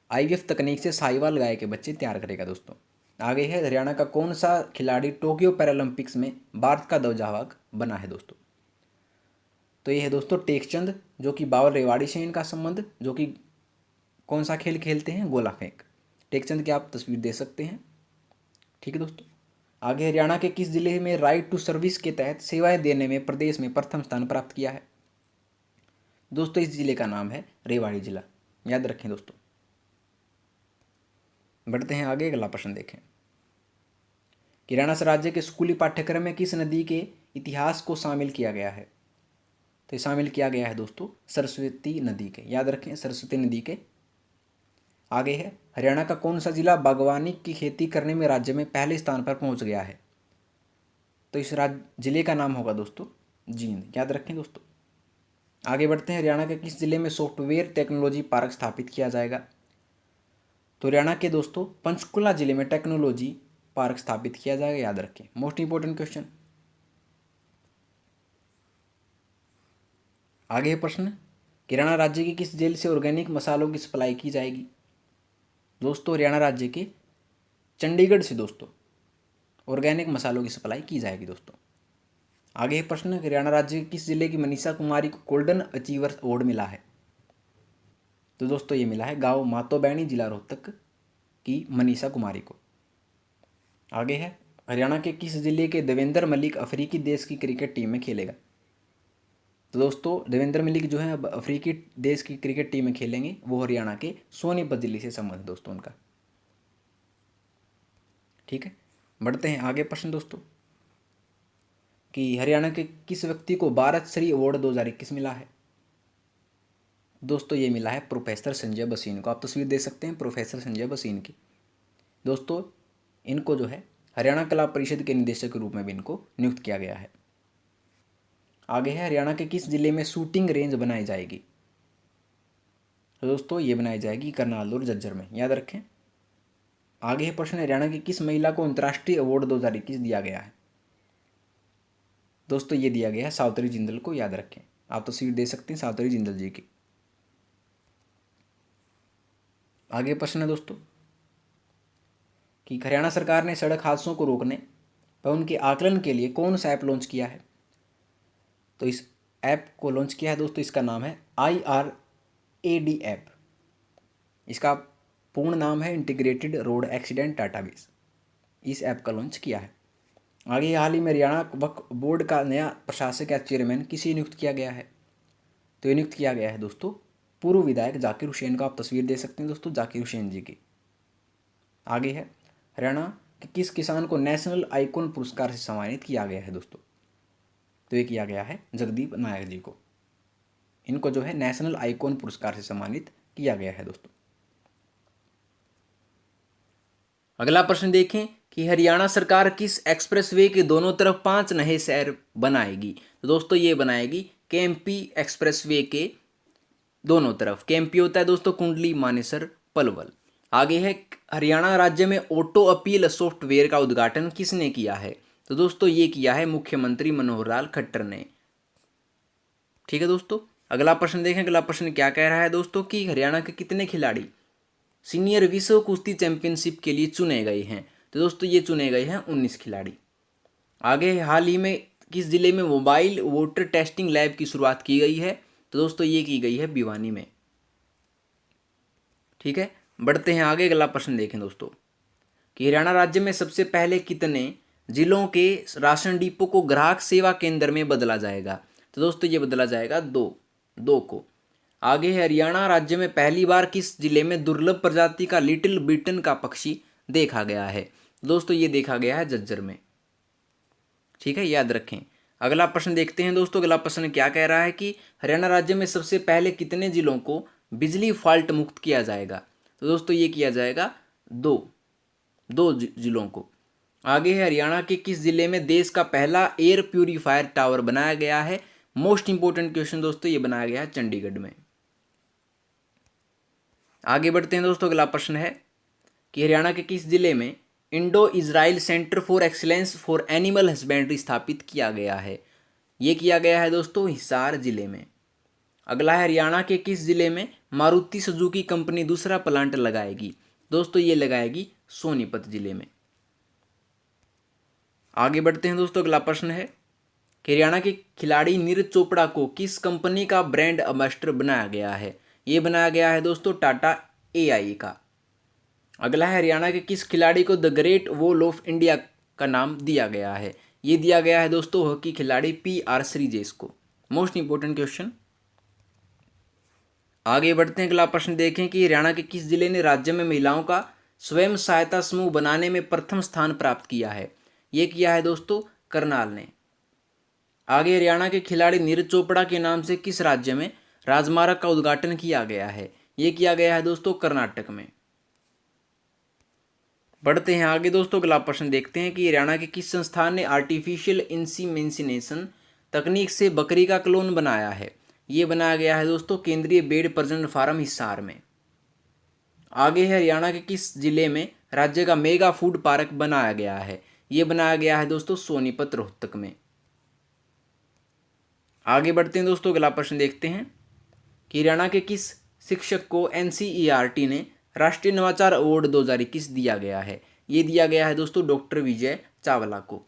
[SPEAKER 1] IVF तकनीक से साहिवाल गाय के बच्चे तैयार करेगा दोस्तों। आगे है, हरियाणा का कौन सा खिलाड़ी टोक्यो पैरालंपिक्स में भारत का ध्वजावाहक बना है दोस्तों? तो ये है दोस्तों टेकचंद, जो कि बाबर रेवाड़ी से इनका संबंध, जो कि कौन सा खेल खेलते हैं? गोला फेंक। टेकचंद की आप तस्वीर दे सकते हैं। ठीक है दोस्तों। आगे, हरियाणा के किस जिले में राइट टू सर्विस के तहत सेवाएं देने में प्रदेश में प्रथम स्थान प्राप्त किया है? दोस्तों इस जिले का नाम है रेवाड़ी जिला, याद रखें दोस्तों। बढ़ते हैं आगे, अगला प्रश्न देखें। हरियाणा राज्य के स्कूली पाठ्यक्रम में किस नदी के इतिहास को शामिल किया गया है? तो ये शामिल किया गया है दोस्तों सरस्वती नदी के, याद रखें सरस्वती नदी के। आगे है, हरियाणा का कौन सा जिला बागवानी की खेती करने में राज्य में पहले स्थान पर पहुंच गया है? तो इस जिले का नाम होगा दोस्तों जींद, याद रखें दोस्तों। आगे बढ़ते हैं, हरियाणा के किस जिले में सॉफ्टवेयर टेक्नोलॉजी पार्क स्थापित किया जाएगा? तो हरियाणा के दोस्तों पंचकुला जिले में टेक्नोलॉजी पार्क स्थापित किया जाएगा, याद रखें। Most important question. आगे प्रश्न, हरियाणा राज्य की किस जेल से ऑर्गेनिक मसालों की सप्लाई की जाएगी? दोस्तों हरियाणा राज्य के चंडीगढ़ से दोस्तों ऑर्गेनिक मसालों की सप्लाई की जाएगी दोस्तों। आगे प्रश्न, हरियाणा राज्य के किस जिले की मनीषा कुमारी को गोल्डन अचीवर अवार्ड मिला है? तो दोस्तों ये मिला है गांव मातोबैनी, जिला रोहतक की मनीषा कुमारी को। आगे है, हरियाणा के किस जिले के देवेंद्र मलिक अफ्रीकी देश की क्रिकेट टीम में खेलेगा? तो दोस्तों देवेंद्र मलिक जो है अब अफ्रीकी देश की क्रिकेट टीम में खेलेंगे, वो हरियाणा के सोनीपत जिले से संबंध दोस्तों उनका। ठीक है, बढ़ते हैं आगे प्रश्न दोस्तों कि हरियाणा के किस व्यक्ति को भारत श्री अवार्ड 2021 मिला है? दोस्तों ये मिला है प्रोफेसर संजय बसीन को, आप तस्वीर दे सकते हैं प्रोफेसर संजय बसीन की। दोस्तों इनको जो है हरियाणा कला परिषद के निदेशक के रूप में भी इनको नियुक्त किया गया है। आगे है, हरियाणा के किस जिले में शूटिंग रेंज बनाई जाएगी? तो दोस्तों ये बनाई जाएगी करनाल और झज्जर में, याद रखें। आगे है प्रश्न, हरियाणा की किस महिला को अंतर्राष्ट्रीय अवार्ड 2021 दिया गया है? दोस्तों ये दिया गया है सावित्री जिंदल को, याद रखें। आप तस्वीर दे सकते हैं सावित्री जिंदल जी की। आगे प्रश्न है दोस्तों कि हरियाणा सरकार ने सड़क हादसों को रोकने व उनके आकलन के लिए कौन सा ऐप लॉन्च किया है? तो इस ऐप को लॉन्च किया है दोस्तों, इसका नाम है IRAD ऐप। इसका पूर्ण नाम है इंटीग्रेटेड रोड एक्सीडेंट डाटाबेस। इस ऐप का लॉन्च किया है। आगे हाल ही में हरियाणा वक्फ बोर्ड का नया प्रशासक या चेयरमैन किसे नियुक्त किया गया है? तो ये नियुक्त किया गया है दोस्तों पूर्व विधायक जाकिर हुसैन को, आप तस्वीर दे सकते हैं दोस्तों जाकिर हुसैन जी की। आगे है, हरियाणा के किस किसान को नेशनल आइकॉन पुरस्कार से सम्मानित किया गया है दोस्तों? तो ये किया गया है जगदीप नायक जी को। इनको जो है नेशनल आइकॉन पुरस्कार से सम्मानित किया गया है दोस्तों। अगला प्रश्न देखें कि हरियाणा सरकार किस एक्सप्रेसवे के दोनों तरफ 5 नए शहर बनाएगी? तो दोस्तों ये बनाएगी केएमपी एक्सप्रेसवे के दोनों तरफ। केएमपी होता है दोस्तों कुंडली मानेसर पलवल। आगे है, हरियाणा राज्य में ऑटो अपील सॉफ्टवेयर का उद्घाटन किसने किया है? तो दोस्तों ये किया है मुख्यमंत्री मनोहर लाल खट्टर ने। ठीक है दोस्तों, अगला प्रश्न देखें। अगला प्रश्न क्या कह रहा है दोस्तों कि हरियाणा के कितने खिलाड़ी सीनियर विश्व कुश्ती चैंपियनशिप के लिए चुने गए हैं? तो दोस्तों ये चुने गए हैं 19 खिलाड़ी। आगे, हाल ही में किस जिले में मोबाइल वोटर टेस्टिंग लैब की शुरुआत की गई है? तो दोस्तों ये की गई है भिवानी में। ठीक है, बढ़ते हैं आगे। अगला प्रश्न देखें दोस्तों कि हरियाणा राज्य में सबसे पहले कितने जिलों के राशन डिपो को ग्राहक सेवा केंद्र में बदला जाएगा? तो दोस्तों ये बदला जाएगा दो को। आगे है हरियाणा राज्य में पहली बार किस जिले में दुर्लभ प्रजाति का लिटिल बिटन का पक्षी देखा गया है। दोस्तों ये देखा गया है झज्जर में। ठीक है, याद रखें। अगला प्रश्न देखते हैं दोस्तों। अगला प्रश्न क्या कह रहा है कि हरियाणा राज्य में सबसे पहले कितने जिलों को बिजली फॉल्ट मुक्त किया जाएगा। तो दोस्तों ये किया जाएगा दो जिलों को। आगे है हरियाणा के किस जिले में देश का पहला एयर प्यूरीफायर टावर बनाया गया है। मोस्ट इंपोर्टेंट क्वेश्चन दोस्तों, ये बनाया गया है चंडीगढ़ में। आगे बढ़ते हैं दोस्तों। अगला प्रश्न है कि हरियाणा के किस जिले में Indo Israel centre for excellence for animal husbandry स्थापित किया गया है। ये किया गया है दोस्तों हिसार जिले में। अगला है हरियाणा के किस जिले में मारुति सुजुकी कंपनी दूसरा प्लांट लगाएगी। दोस्तों ये लगाएगी सोनीपत जिले में। आगे बढ़ते हैं दोस्तों। अगला प्रश्न है कि हरियाणा के खिलाड़ी नीरज चोपड़ा को किस कंपनी का ब्रांड एम्बेसडर बनाया गया है। ये बनाया गया है दोस्तों टाटा AI का। अगला है हरियाणा के किस खिलाड़ी को the great wall of India का नाम दिया गया है। ये दिया गया है दोस्तों हॉकी खिलाड़ी PR श्रीजेश को। Most important question. आगे बढ़ते हैं। अगला प्रश्न देखें कि हरियाणा के किस जिले ने राज्य में महिलाओं का स्वयं सहायता समूह बनाने में प्रथम स्थान प्राप्त किया है। ये किया है दोस्तों करनाल ने। आगे हरियाणा के खिलाड़ी नीरज चोपड़ा के नाम से किस राज्य में राजमार्ग का उद्घाटन किया गया है। ये किया गया है दोस्तों कर्नाटक में। बढ़ते हैं आगे दोस्तों। अगला प्रश्न देखते हैं कि हरियाणा के किस संस्थान ने आर्टिफिशियल इंसीमेंसिनेशन तकनीक से बकरी का क्लोन बनाया है। ये बनाया गया है दोस्तों केंद्रीय भेड़ प्रजनन फार्म हिसार में। आगे है हरियाणा के किस जिले में राज्य का मेगा फूड पार्क बनाया गया है। ये बनाया गया है दोस्तों सोनीपत रोहतक में। आगे बढ़ते हैं दोस्तों। अगला प्रश्न देखते हैं कि हरियाणा के किस शिक्षक को NCERT ने राष्ट्रीय नवाचार अवार्ड 2021 दिया गया है। ये दिया गया है दोस्तों डॉक्टर विजय चावला को।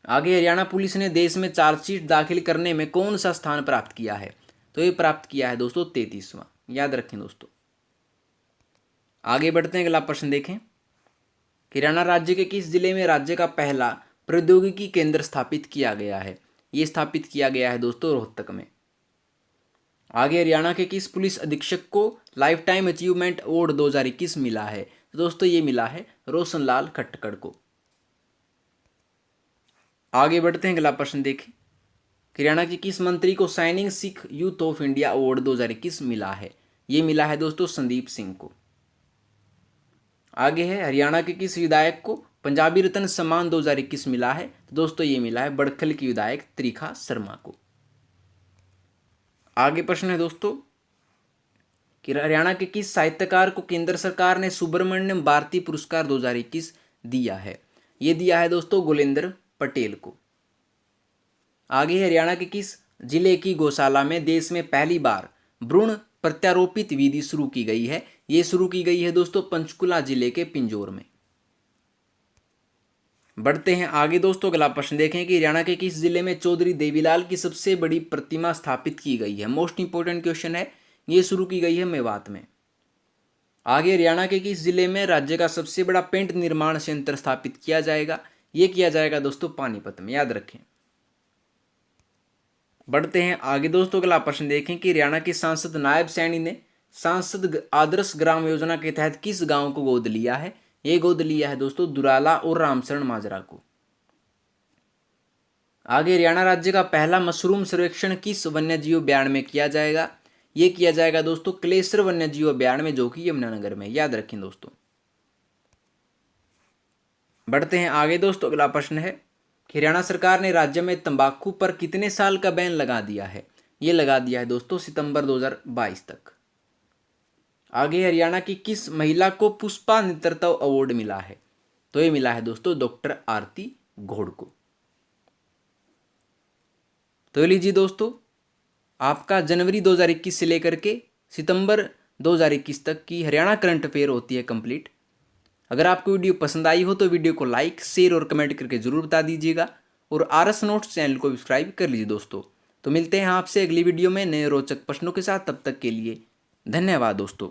[SPEAKER 1] आगे हरियाणा पुलिस ने देश में चार्जशीट दाखिल करने में कौन सा स्थान प्राप्त किया है। तो ये प्राप्त किया है दोस्तों 33वां। याद रखें दोस्तों। आगे बढ़ते हैं। अगला प्रश्न देखें कि हरियाणा राज्य के किस जिले में राज्य का पहला प्रौद्योगिकी केंद्र स्थापित किया गया है। ये स्थापित किया गया है दोस्तों रोहतक में। आगे हरियाणा के किस पुलिस अधीक्षक को लाइफ टाइम अचीवमेंट अवार्ड 2021 मिला है। तो दोस्तों ये मिला है रोशनलाल खट्टकड़ को। आगे बढ़ते हैं। अगला प्रश्न देखें हरियाणा के किस मंत्री को shining Sikh youth of India award 2021 मिला है। ये मिला है दोस्तों संदीप सिंह को। आगे है हरियाणा के किस विधायक को पंजाबी रत्न सम्मान 2021 मिला है। तो दोस्तों ये मिला है बड़खल की विधायक त्रिखा शर्मा को। आगे प्रश्न है दोस्तों कि हरियाणा के किस साहित्यकार को केंद्र सरकार ने सुब्रमण्यम भारती पुरस्कार 2021 दिया है। ये दिया है दोस्तों गुलेंद्र पटेल को। आगे हरियाणा के किस जिले की गौशाला में देश में पहली बार भ्रूण प्रत्यारोपित विधि शुरू की गई है। ये शुरू की गई है दोस्तों पंचकुला जिले के पिंजौर में। बढ़ते हैं आगे दोस्तों। अगला प्रश्न देखें कि हरियाणा के किस जिले में चौधरी देवीलाल की सबसे बड़ी प्रतिमा स्थापित की गई है। मोस्ट इंपोर्टेंट क्वेश्चन है। ये शुरू की गई है मेवात में। आगे हरियाणा के किस जिले में राज्य का सबसे बड़ा पेंट निर्माण संयंत्र स्थापित किया जाएगा। ये किया जाएगा दोस्तों पानीपत में। याद रखें। बढ़ते हैं आगे दोस्तों। अगला प्रश्न देखें कि हरियाणा के सांसद नायब सैनी ने सांसद आदर्श ग्राम योजना के तहत किस गांव को गोद लिया है। ये गोद लिया है दोस्तों दुराला और रामशरण माजरा को। आगे हरियाणा राज्य का पहला मशरूम सर्वेक्षण किस वन्यजीव अभ्यारण्य में किया जाएगा। ये किया जाएगा दोस्तों क्लेसर वन्यजीव अभ्यारण्य में, जो कि यमुनानगर में। याद रखें दोस्तों। बढ़ते हैं आगे दोस्तों। अगला प्रश्न है कि हरियाणा सरकार ने राज्य में तंबाकू पर कितने साल का बैन लगा दिया है। ये लगा दिया है दोस्तों सितंबर 2022 तक। आगे हरियाणा की किस महिला को पुष्पा नेतृत्व अवार्ड मिला है। तो ये मिला है दोस्तों डॉक्टर आरती घोड़ को। तो लीजिए दोस्तों आपका जनवरी 2021 से लेकर के सितंबर 2021 तक की हरियाणा करंट अफेयर होती है कंप्लीट। अगर आपको वीडियो पसंद आई हो तो वीडियो को लाइक शेयर और कमेंट करके जरूर बता दीजिएगा और RS नोट्स चैनल को सब्सक्राइब कर लीजिए दोस्तों। तो मिलते हैं आपसे अगली वीडियो में नए रोचक प्रश्नों के साथ। तब तक के लिए धन्यवाद दोस्तों।